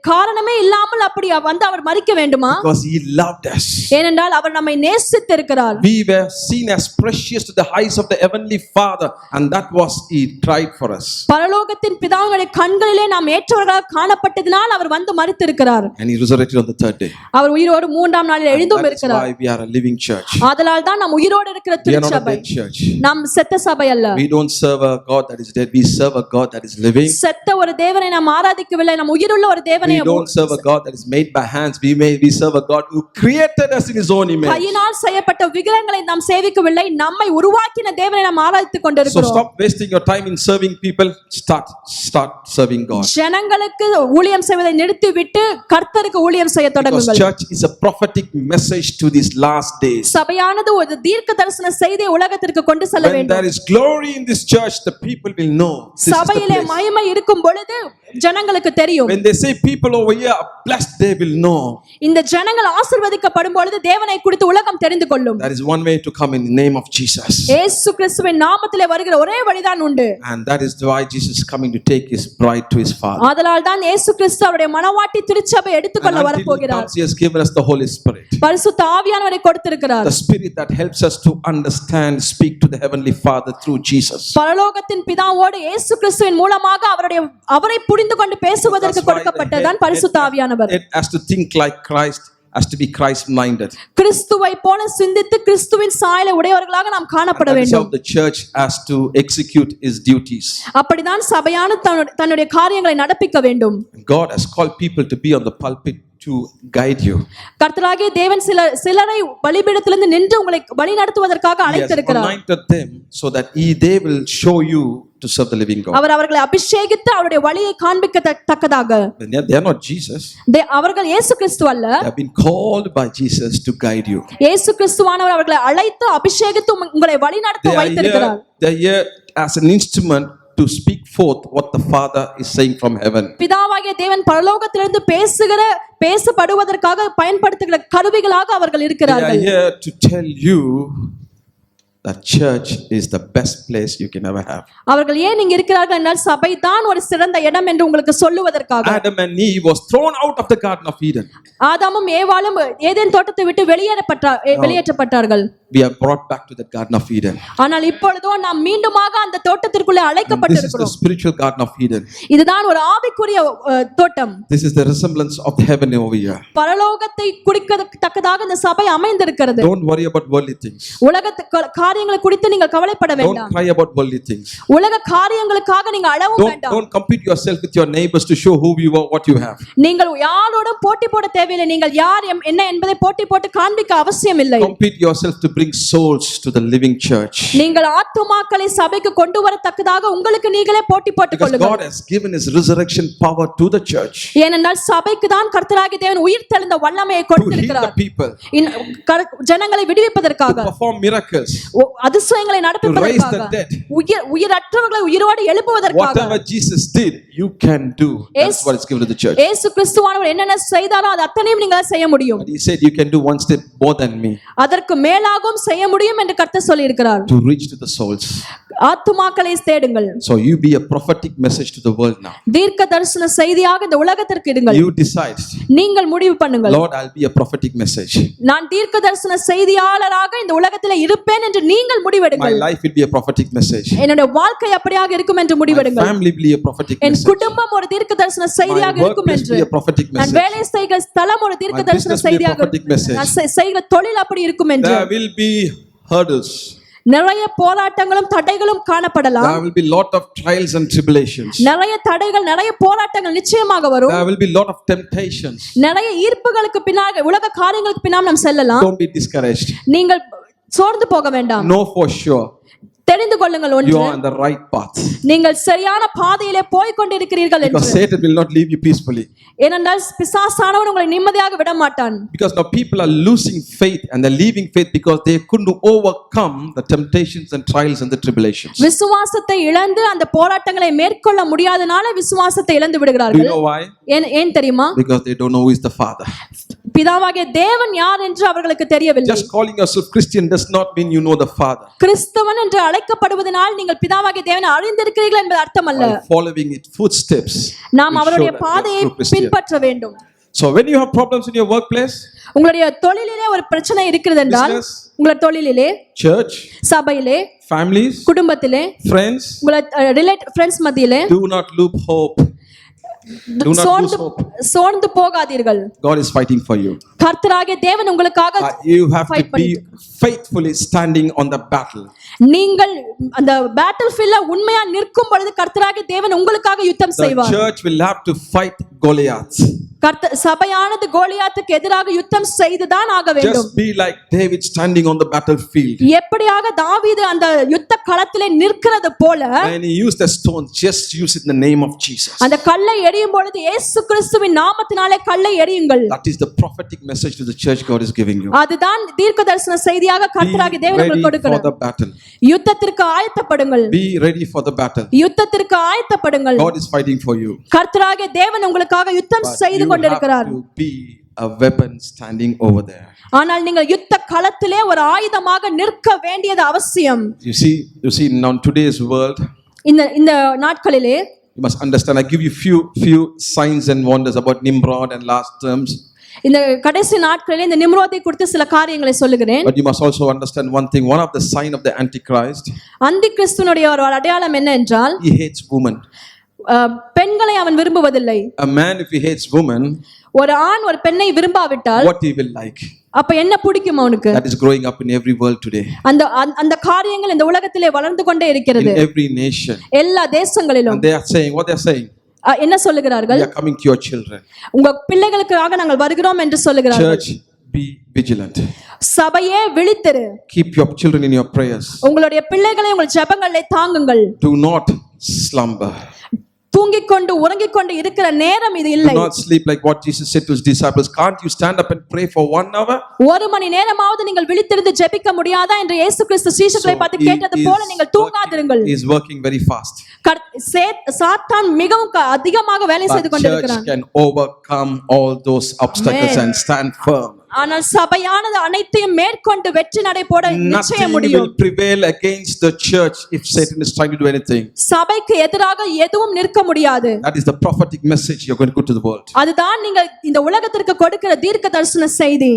Speaker 3: காரணமே இல்லாமல் அப்படி வந்து அவர் மரிக்க வேண்டுமா?
Speaker 8: Because he loved us.
Speaker 3: ஏனென்றால் அவர் நம்மை நேசித்திருக்கிறார்.
Speaker 8: We were seen as precious to the eyes of the heavenly Father, and that was he tried for us.
Speaker 3: பரலோகத்தின் பிதாவினுடைய கண்களிலே நாம் ஏற்றவர்களாக காணப்பட்டதினால் அவர் வந்து மரித்திருக்கிறார்.
Speaker 8: And he resurrected on the third day.
Speaker 3: அவர் உயிரோடு மூன்றாம் நாளில் எழுந்தும்
Speaker 8: That's
Speaker 3: இருக்கிறார்.
Speaker 8: why we are a living church.
Speaker 3: ஆதலால் தான் நாம் உயிரோடு இருக்கிற
Speaker 8: We are not a
Speaker 3: திருச்சபை.
Speaker 8: dead church.
Speaker 3: நாம் செத்த சபை அல்ல.
Speaker 8: We don't serve a God that is dead. We serve a God that is living.
Speaker 3: செத்த ஒரு தேவனை நாம் ஆராதிக்கவில்லை. நாம் உயிருள்ள ஒரு தேவனை
Speaker 8: We don't serve a God that is made by hands. We serve a God who created us in his own image.
Speaker 3: கையினால் செய்யப்பட்ட விக்கிரகங்களை நாம் சேவிக்கவில்லை. நம்மை உருவாக்கின தேவனை நாம் ஆராதித்துக்
Speaker 8: So
Speaker 3: கொண்டிருக்கிறோம்.
Speaker 8: stop wasting your time in serving people. Start serving God.
Speaker 3: ஜனங்களுக்கு ஊழியம் செய்வதை நிறுத்திவிட்டு கர்த்தருக்கு ஊழியம் செய்ய
Speaker 8: Because
Speaker 3: தொடங்குங்கள்.
Speaker 8: church is a prophetic message to these last days.
Speaker 3: சபையானது ஒரு தீர்க்க தரிசன செய்தியை உலகத்திற்கு கொண்டு செல்ல
Speaker 8: When
Speaker 3: வேண்டும்.
Speaker 8: there is glory in this church, the people will know this is the
Speaker 3: சபையிலே
Speaker 8: place.
Speaker 3: மகிமை இருக்கும் பொழுது ஜனங்களுக்கு தெரியும்.
Speaker 8: When they say people over here are blessed, they will know.
Speaker 3: இந்த ஜனங்கள் ஆசீர்வதிக்கப்படும் பொழுது தேவனை குறித்து உலகம் தெரிந்து கொள்ளும்.
Speaker 8: There is one way to come in the name of Jesus.
Speaker 3: இயேசு கிறிஸ்துவின் நாமத்திலே வருகிற ஒரே வழிதான் உண்டு.
Speaker 8: And that is why Jesus is coming to take his bride to his Father.
Speaker 3: ஆதலால் தான் இயேசு கிறிஸ்து அவருடைய மனவாட்டி திருச்சபை எடுத்துக்கொள்ள
Speaker 8: And until he
Speaker 3: வரப்போகிறார்.
Speaker 8: comes, he has given us the Holy Spirit.
Speaker 3: பரிசுத்த ஆவியானவரை கொடுத்திருக்கிறார்.
Speaker 8: The Spirit that helps us to understand, speak to the Heavenly Father through Jesus.
Speaker 3: பரலோகத்தின் பிதாவோடு இயேசு கிறிஸ்துவின் மூலமாக அவரை புரிந்து கொண்டு பேசுவதற்கு
Speaker 8: That's why
Speaker 3: கொடுக்கப்பட்டதான் பரிசுத்த ஆவியானவர்.
Speaker 8: it has to think like Christ, has to be Christ minded.
Speaker 3: கிறிஸ்துவை போல சிந்தித்து கிறிஸ்துவின் சாயலை உடையவர்களாக நாம் காணப்பட
Speaker 8: That is how
Speaker 3: வேண்டும்.
Speaker 8: the church has to execute its duties.
Speaker 3: அப்படிதான் சபையான தன்னுடைய காரியங்களை நடப்பிக்க வேண்டும்.
Speaker 8: God has called people to be on the pulpit to guide you.
Speaker 3: கர்த்தராகிய தேவன் சிலரை பலிபீடத்திலிருந்து நின்று உங்களை வழி நடத்துவதற்காக
Speaker 8: He has
Speaker 3: அழைத்திருக்கிறார்.
Speaker 8: anointed them so that they will show you to serve the living God.
Speaker 3: அவர்களை அபிஷேகித்து அவருடைய வழியை காண்பிக்கத்தக்கதாக.
Speaker 8: They are not Jesus.
Speaker 3: அவர்கள் இயேசு கிறிஸ்து அல்ல.
Speaker 8: They have been called by Jesus to guide you.
Speaker 3: இயேசு கிறிஸ்துவானவர் அவர்களை அழைத்து அபிஷேகித்து உங்களை வழி நடத்த வைத்திருக்கிறார்.
Speaker 8: They are here as an instrument to speak forth what the Father is saying from heaven.
Speaker 3: பிதாவாகிய தேவன் பரலோகத்திலிருந்து பேசப்படுவதற்காக பயன்படுத்துகிற கருவிகளாக அவர்கள்
Speaker 8: They are
Speaker 3: இருக்கிறார்கள்.
Speaker 8: here to tell you that church is the best place you can ever have.
Speaker 3: அவர்கள் ஏன் இங்க இருக்கிறார்கள் என்றால் சபை தான் ஒரு சிறந்த இடம் என்று உங்களுக்கு சொல்லுவதற்காக.
Speaker 8: Adam and Eve was thrown out of the Garden of Eden.
Speaker 3: ஆதாமும் ஏவாளும் ஏதேன் தோட்டத்தை விட்டு வெளியேற்றப்பட்டார்கள்.
Speaker 8: We are brought back to the Garden of Eden.
Speaker 3: ஆனால் இப்பொழுதோ நாம் மீண்டுமாக அந்த தோட்டத்திற்குள்ளே
Speaker 8: This is the
Speaker 3: அழைக்கப்பட்டிருக்கிறோம்.
Speaker 8: spiritual Garden of Eden.
Speaker 3: இதுதான் ஒரு ஆவிக்குரிய தோட்டம்.
Speaker 8: This is the resemblance of the heaven over here.
Speaker 3: பரலோகத்தை குறிக்கத்தக்கதாக இந்த சபை அமைந்திருக்கிறது.
Speaker 8: Don't worry about worldly things.
Speaker 3: உலகத்து காரியங்களை குறித்து நீங்கள் கவலைப்பட
Speaker 8: Don't
Speaker 3: வேண்டாம்.
Speaker 8: cry about worldly things.
Speaker 3: உலக காரியங்களுக்காக நீங்க அழவும் வேண்டாம்.
Speaker 8: Don't compete yourself with your neighbors to show who you are, what you have.
Speaker 3: நீங்கள் யாரோடும் போட்டி போட தேவையில்லை. நீங்கள் யார் என்ன என்பதை போட்டி போட்டு காண்பிக்க அவசியம் இல்லை.
Speaker 8: Compete yourself to bring souls to the living church.
Speaker 3: நீங்கள் ஆத்துமாக்களை சபைக்கு கொண்டு வரத்தக்கதாக உங்களுக்கு நீங்களே போட்டி போட்டுக்
Speaker 8: Because
Speaker 3: கொள்ளுங்கள்.
Speaker 8: God has given his resurrection power to the church
Speaker 3: ஏனென்றால் சபைக்கு தான் கர்த்தராகிய தேவன் உயிர் தெழுந்த வல்லமையை
Speaker 8: to heal
Speaker 3: கொடுத்திருக்கிறார்.
Speaker 8: the people,
Speaker 3: ஜனங்களை விடுவிப்பதற்காக,
Speaker 8: to perform miracles,
Speaker 3: அதிசயங்களை நடப்பிப்பதற்காக,
Speaker 8: to raise the dead.
Speaker 3: உயிரற்றவர்களை உயிரோடு எழுப்புவதற்காக.
Speaker 8: Whatever Jesus did, you can do. That's what is given to the church.
Speaker 3: இயேசு கிறிஸ்துவானவர் என்னென்ன செய்தாரோ அது அத்தனையும் நீங்கள் செய்ய முடியும்.
Speaker 8: But he said you can do one step more than me
Speaker 3: அதற்கு மேலாகவும் செய்ய முடியும் என்று கர்த்தர் சொல்லி இருக்கிறார்.
Speaker 8: to reach to the souls.
Speaker 3: ஆத்துமாக்களை தேடுங்கள்.
Speaker 8: So you be a prophetic message to the world now.
Speaker 3: தீர்க்க தரிசன செய்தியாக இந்த உலகத்திற்கு இடுங்கள்.
Speaker 8: You decide.
Speaker 3: நீங்கள் முடிவு பண்ணுங்கள்.
Speaker 8: Lord, I'll be a prophetic message.
Speaker 3: நான் தீர்க்க தரிசன செய்தியாளராக இந்த உலகத்திலே இருப்பேன் என்று நீங்கள்
Speaker 8: My
Speaker 3: முடிவெடுங்கள்.
Speaker 8: life will be a prophetic message.
Speaker 3: என்னுடைய வாழ்க்கை அப்படியாக இருக்கும் என்று
Speaker 8: My
Speaker 3: முடிவெடுங்கள்.
Speaker 8: family will be a prophetic
Speaker 3: N
Speaker 8: message.
Speaker 3: குடும்பம் ஒரு தீர்க்க தரிசன செய்தியாக
Speaker 8: My
Speaker 3: இருக்கும்
Speaker 8: workplace
Speaker 3: என்று.
Speaker 8: will be a prophetic
Speaker 3: நான்
Speaker 8: message.
Speaker 3: வேலை செய்கிற ஸ்தலம் ஒரு தீர்க்க
Speaker 8: My
Speaker 3: தரிசன
Speaker 8: business will be a
Speaker 3: செய்தியாக
Speaker 8: prophetic message.
Speaker 3: நான் செய்கிற தொழில் அப்படி இருக்கும் என்று.
Speaker 8: There will be hurdles.
Speaker 3: நிறைய போராட்டங்களும் தடைகளும் காணப்படலாம்.
Speaker 8: There will be lot of trials and tribulations.
Speaker 3: நிறைய தடைகள் நிறைய போராட்டங்கள் நிச்சயமாக வரும்.
Speaker 8: There will be lot of temptations.
Speaker 3: நிறைய ஈர்ப்புகளுக்கு பின்னாக உலக காரியங்களுக்கு பின்னால் நாம் செல்லலாம்.
Speaker 8: Don't be discouraged.
Speaker 3: நீங்கள் சோர்ந்து போக வேண்டாம்.
Speaker 8: Know for sure
Speaker 3: தெரிந்து கொள்ளுங்கள்
Speaker 8: you
Speaker 3: ஒன்று,
Speaker 8: are on the right path.
Speaker 3: நீங்கள் சரியான பாதையிலே போய் கொண்டிருக்கிறீர்கள்
Speaker 8: Because
Speaker 3: என்று.
Speaker 8: Satan will not leave you peacefully.
Speaker 3: ஏனென்றால் பிசாசானவன் உங்களை நிம்மதியாக விட மாட்டான்.
Speaker 8: Because now people are losing faith and they're leaving faith because they couldn't overcome the temptations and trials and the tribulations.
Speaker 3: விசுவாசத்தை இழந்து அந்த போராட்டங்களை மேற்கொள்ள முடியாதனால விசுவாசத்தை இழந்து
Speaker 8: Do you
Speaker 3: விடுகிறார்கள்.
Speaker 8: know why?
Speaker 3: ஏன் தெரியுமா?
Speaker 8: Because they don't know who is the Father.
Speaker 3: பிதாவாகிய தேவன் யார் என்று அவர்களுக்கு தெரியவில்லை.
Speaker 8: Just calling yourself Christian does not mean you know the Father.
Speaker 3: கிறிஸ்தவன் என்று அழைக்கப்படுவதனால் நீங்கள் பிதாவாகிய தேவனை அறிந்திருக்கிறீர்கள் என்பது அர்த்தமல்ல.
Speaker 8: By following its footsteps.
Speaker 3: நாம்
Speaker 8: we
Speaker 3: அவருடைய
Speaker 8: show that we are
Speaker 3: பாதையை
Speaker 8: true Christian.
Speaker 3: பின்பற்ற வேண்டும்.
Speaker 8: So when you have problems in your workplace,
Speaker 3: உங்களுடைய தொழிலிலே ஒரு பிரச்சனை இருக்கிறது என்றால்,
Speaker 8: business,
Speaker 3: உங்களுடைய தொழிலிலே,
Speaker 8: church,
Speaker 3: சபையிலே,
Speaker 8: families,
Speaker 3: குடும்பத்திலே,
Speaker 8: friends,
Speaker 3: உங்களுடைய ஃப்ரெண்ட்ஸ் மத்தியிலே
Speaker 8: do not lose hope. Do not lose hope.
Speaker 3: சோர்ந்து போகாதீர்கள்.
Speaker 8: God is fighting for you.
Speaker 3: கர்த்தராகிய தேவன் உங்களுக்காக
Speaker 8: You have to
Speaker 3: fight
Speaker 8: be faithfully standing on the battle.
Speaker 3: நீங்கள் அந்த பேட்டில் ஃபீல்ட்ல உண்மையா நிற்கும் பொழுது கர்த்தராகிய தேவன் உங்களுக்காக யுத்தம்
Speaker 8: The
Speaker 3: செய்வார்.
Speaker 8: church will have to fight Goliath.
Speaker 3: சபையானது கோலியாத்துக்கு எதிராக யுத்தம் செய்துதான் ஆக வேண்டும்.
Speaker 8: Just be like David standing on the battlefield.
Speaker 3: எப்படியாக தாவீது அந்த யுத்த களத்திலே நிற்கிறது போல,
Speaker 8: When he used the stone, just use it in the name of Jesus.
Speaker 3: அந்த கல்லை எறியும் பொழுது இயேசு கிறிஸ்துவின் நாமத்தினாலே கல்லை எறியுங்கள்.
Speaker 8: That is the prophetic message to the church God is giving you.
Speaker 3: அதுதான் தீர்க்கதரிசன செய்தியாக கர்த்தராகிய
Speaker 8: Be
Speaker 3: தேவன் உங்களுக்கு
Speaker 8: ready for
Speaker 3: கொடுக்கிறார்.
Speaker 8: the battle.
Speaker 3: யுத்தத்திற்கு ஆயத்தப்படுங்கள்.
Speaker 8: Be ready for the battle.
Speaker 3: யுத்தத்திற்கு ஆயத்தப்படுங்கள்.
Speaker 8: God is fighting for you.
Speaker 3: கர்த்தராகிய தேவன் உங்களுக்காக யுத்தம்
Speaker 8: But
Speaker 3: செய்து
Speaker 8: you
Speaker 3: கொண்டிருக்கிறார்.
Speaker 8: have to be a weapon standing over there.
Speaker 3: ஆனால் நீங்கள் யுத்த களத்திலே ஒரு ஆயுதமாக நிற்க வேண்டியது அவசியம்.
Speaker 8: You see now in today's world,
Speaker 3: இந்த நாட்களிலே
Speaker 8: you must understand. I give you few signs and wonders about Nimrod and last terms.
Speaker 3: இந்த கடைசி நாட்களிலே இந்த நிம்ரோதை குறித்து சில காரியங்களை சொல்லுகிறேன்.
Speaker 8: But you must also understand one thing. One of the sign of the Antichrist,
Speaker 3: அந்தி கிறிஸ்துனுடைய ஒரு அடையாளம் என்ன என்றால்,
Speaker 8: he hates women.
Speaker 3: பெண்களை அவன் விரும்புவதில்லை.
Speaker 8: A man, if he hates woman,
Speaker 3: ஒரு ஆண் ஒரு பெண்ணை விரும்பாவிட்டால்
Speaker 8: what he will like?
Speaker 3: அப்ப என்ன பிடிக்கும் அவனுக்கு?
Speaker 8: That is growing up in every world today.
Speaker 3: அந்த காரியங்கள் இந்த உலகத்திலே வளர்ந்து கொண்டே இருக்கிறது.
Speaker 8: In every nation.
Speaker 3: எல்லா தேசங்களிலும்.
Speaker 8: And they are saying, what they are saying?
Speaker 3: என்ன சொல்லுகிறார்கள்?
Speaker 8: We are coming to your children.
Speaker 3: உங்க பிள்ளைகளுக்காக நாங்கள் வருகிறோம் என்று சொல்லுகிறார்கள்.
Speaker 8: Church, be vigilant.
Speaker 3: சபையே விழித்திரு.
Speaker 8: Keep your children in your prayers.
Speaker 3: உங்களுடைய பிள்ளைகளை உங்கள் ஜெபங்களிலே தாங்குங்கள்.
Speaker 8: Do not slumber.
Speaker 3: தூங்கிக் கொண்டு உறங்கிக் கொண்டு இருக்கிற நேரம் இது இல்லை.
Speaker 8: Do not sleep like what Jesus said to his disciples. Can't you stand up and pray for 1 hour?
Speaker 3: ஒரு மணி நேரமாவது நீங்கள் விழித்திருந்து ஜெபிக்க முடியாதா என்று இயேசு கிறிஸ்து சீஷர்களை பார்த்து கேட்டது போல நீங்கள் தூங்காதிருங்கள்.
Speaker 8: He is working very fast.
Speaker 3: சாத்தான் மிகவும் அதிகமாக வேலை செய்து கொண்டிருக்கிறான்.
Speaker 8: Church can overcome all those obstacles and stand firm.
Speaker 3: ஆனால் சபையானது அனைத்தையும் மேற்கொண்டு வெற்றி நடை போட நிச்சயம்
Speaker 8: Nothing
Speaker 3: முடியும்.
Speaker 8: will prevail against the church if Satan is trying to do anything.
Speaker 3: சபைக்கு எதிராக எதுவும் நிற்க முடியாது.
Speaker 8: That is the prophetic message you're going to go to the world.
Speaker 3: அதுதான் நீங்கள் இந்த உலகத்திற்கு கொடுக்கிற தீர்க்க தரிசன செய்தி.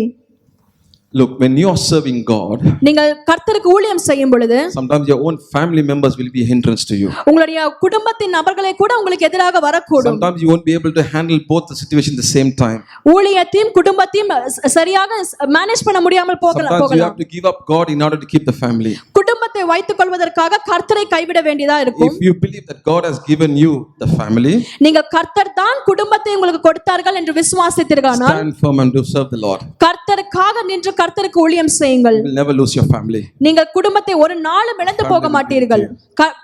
Speaker 8: Look, when you are serving God,
Speaker 3: நீங்கள் கர்த்தருக்கு ஊழியம் செய்யும் பொழுது
Speaker 8: sometimes your own family members will be a hindrance to you.
Speaker 3: உங்களுடைய குடும்பத்தின் நபர்களே கூட உங்களுக்கு எதிராக வரக்கூடும்.
Speaker 8: Sometimes you won't be able to handle both the situation at the same time.
Speaker 3: ஊழியத்தையும் குடும்பத்தையும் சரியாக மேனேஜ் பண்ண முடியாமல்
Speaker 8: Sometimes you
Speaker 3: போகலாம்.
Speaker 8: have to give up God in order to keep the family.
Speaker 3: குடும்பத்தை வைத்துக் கொள்வதற்காக கர்த்தரை கைவிட வேண்டியதா இருக்கும்.
Speaker 8: If you believe that God has given you the family,
Speaker 3: நீங்கள் கர்த்தர் தான் குடும்பத்தை உங்களுக்கு கொடுத்தார்கள் என்று விசுவாசித்தீர்களானால்
Speaker 8: stand firm and do serve the Lord.
Speaker 3: கர்த்தருக்காக நின்று கர்த்தருக்கு ஊழியம் செய்யுங்கள்.
Speaker 8: You will never lose your family.
Speaker 3: நீங்கள் குடும்பத்தை ஒரு நாளும் இழந்து போக மாட்டீர்கள்.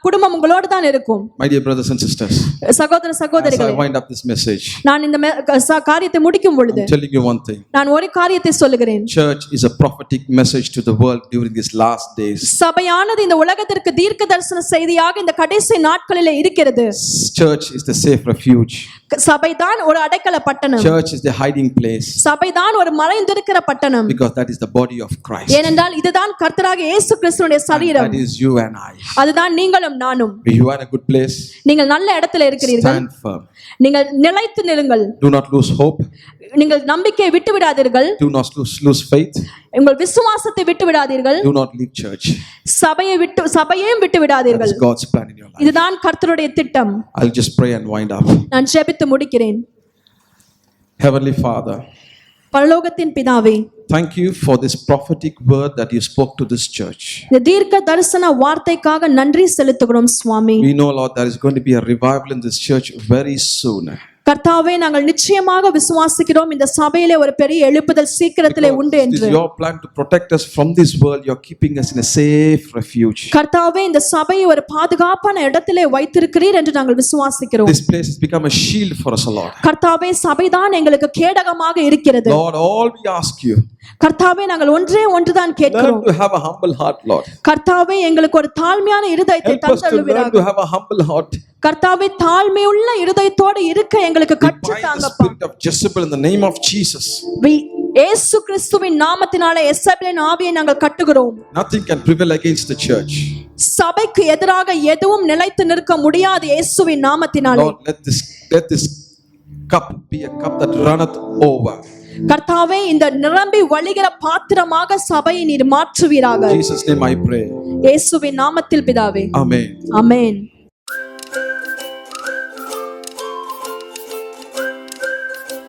Speaker 3: குடும்பம் உங்களோடு தான் இருக்கும்.
Speaker 8: My dear brothers and sisters,
Speaker 3: சகோதர
Speaker 8: as I
Speaker 3: சகோதரிகளே,
Speaker 8: wind up this message,
Speaker 3: நான் இந்த காரியத்தை முடிக்கும் பொழுது
Speaker 8: I'm telling you one thing.
Speaker 3: நான் ஒரு காரியத்தை சொல்லுகிறேன்.
Speaker 8: Church is a prophetic message to the world during these last days.
Speaker 3: சபையானது இந்த உலகத்திற்கு தீர்க்க தரிசன செய்தியாக இந்த கடைசி நாட்களிலே இருக்கிறது.
Speaker 8: Church is the safe refuge.
Speaker 3: சபைதான் ஒரு அடைக்கல பட்டணம்.
Speaker 8: Church is the hiding place.
Speaker 3: சபைதான் ஒரு மறைந்திருக்கிற பட்டணம்.
Speaker 8: Because that is the body of Christ.
Speaker 3: ஏனென்றால் இதுதான் கர்த்தராகிய இயேசு கிறிஸ்துவினுடைய சரீரம்.
Speaker 8: That is you and I.
Speaker 3: அதுதான் நீங்களும் நானும்.
Speaker 8: You are in a good place.
Speaker 3: நீங்கள் நல்ல இடத்துல இருக்கிறீர்கள்.
Speaker 8: Stand firm.
Speaker 3: நீங்கள் நிலைத்து நில்லுங்கள்.
Speaker 8: Do not lose hope.
Speaker 3: நீங்கள் நம்பிக்கையை விட்டு விடாதீர்கள்.
Speaker 8: Do not lose faith.
Speaker 3: உங்கள் விசுவாசத்தை விட்டு விடாதீர்கள்.
Speaker 8: Do not leave church.
Speaker 3: சபையையும் விட்டு விடாதீர்கள்.
Speaker 8: That's God's plan in your life.
Speaker 3: இதுதான் கர்த்தருடைய திட்டம்.
Speaker 8: I'll just pray and wind up.
Speaker 3: நான் ஜெபித்து முடிக்கிறேன்.
Speaker 8: Heavenly Father,
Speaker 3: பரலோகத்தின் பிதாவே,
Speaker 8: thank you for this prophetic word that you spoke to this church.
Speaker 3: இந்த தீர்க்க தரிசன வார்த்தைக்காக நன்றி செலுத்துகிறோம் சுவாமி.
Speaker 8: We know, Lord, there is going to be a revival in this church very soon.
Speaker 3: கர்த்தாவே, நாங்கள் நிச்சயமாக விசுவாசிக்கிறோம் இந்த சபையிலே ஒரு பெரிய எழுப்புதல் சீக்கிரத்திலே உண்டு
Speaker 8: It
Speaker 3: என்று.
Speaker 8: is your plan to protect us from this world. You're keeping us in a safe refuge.
Speaker 3: கர்த்தாவே, இந்த சபையை ஒரு பாதுகாப்பான இடத்திலே வைத்திருக்கிறீர் என்று நாங்கள் விசுவாசிக்கிறோம்.
Speaker 8: This place has become a shield for us, Lord.
Speaker 3: கர்த்தாவே, சபைதான் எங்களுக்கு கேடகமாக இருக்கிறது.
Speaker 8: Lord, all we ask you,
Speaker 3: கர்த்தாவே, நாங்கள் ஒன்றுதான் கேட்கிறோம்.
Speaker 8: learn to have a humble heart, Lord.
Speaker 3: கர்த்தாவே, எங்களுக்கு ஒரு தாழ்மையான இருதயத்தை
Speaker 8: Help us to learn
Speaker 3: தந்தருளுவீராக.
Speaker 8: to have a humble heart.
Speaker 3: கர்த்தாவே, தாழ்மையுள்ள இருதயத்தோடு இருக்க எங்களுக்கு
Speaker 8: We bind
Speaker 3: கற்று
Speaker 8: the
Speaker 3: தாங்கப்பா.
Speaker 8: spirit of Jezebel in the name of Jesus.
Speaker 3: இயேசு கிறிஸ்துவின் நாமத்தினாலே எசபேலின் ஆவியை நாங்கள் கட்டுகிறோம்.
Speaker 8: Nothing can prevail against the church.
Speaker 3: சபைக்கு எதிராக எதுவும் நிலைத்து நிற்க முடியாது இயேசுவின் நாமத்தினாலே.
Speaker 8: Lord, let this cup be a cup that runneth over.
Speaker 3: கர்த்தாவே, இந்த நிரம்பி வழிகிற பாத்திரமாக சபையை நீர் மாற்றுவீராக.
Speaker 8: In Jesus' name I pray.
Speaker 3: இயேசுவின் நாமத்தில் பிதாவே.
Speaker 8: Amen.
Speaker 3: ஆமென்.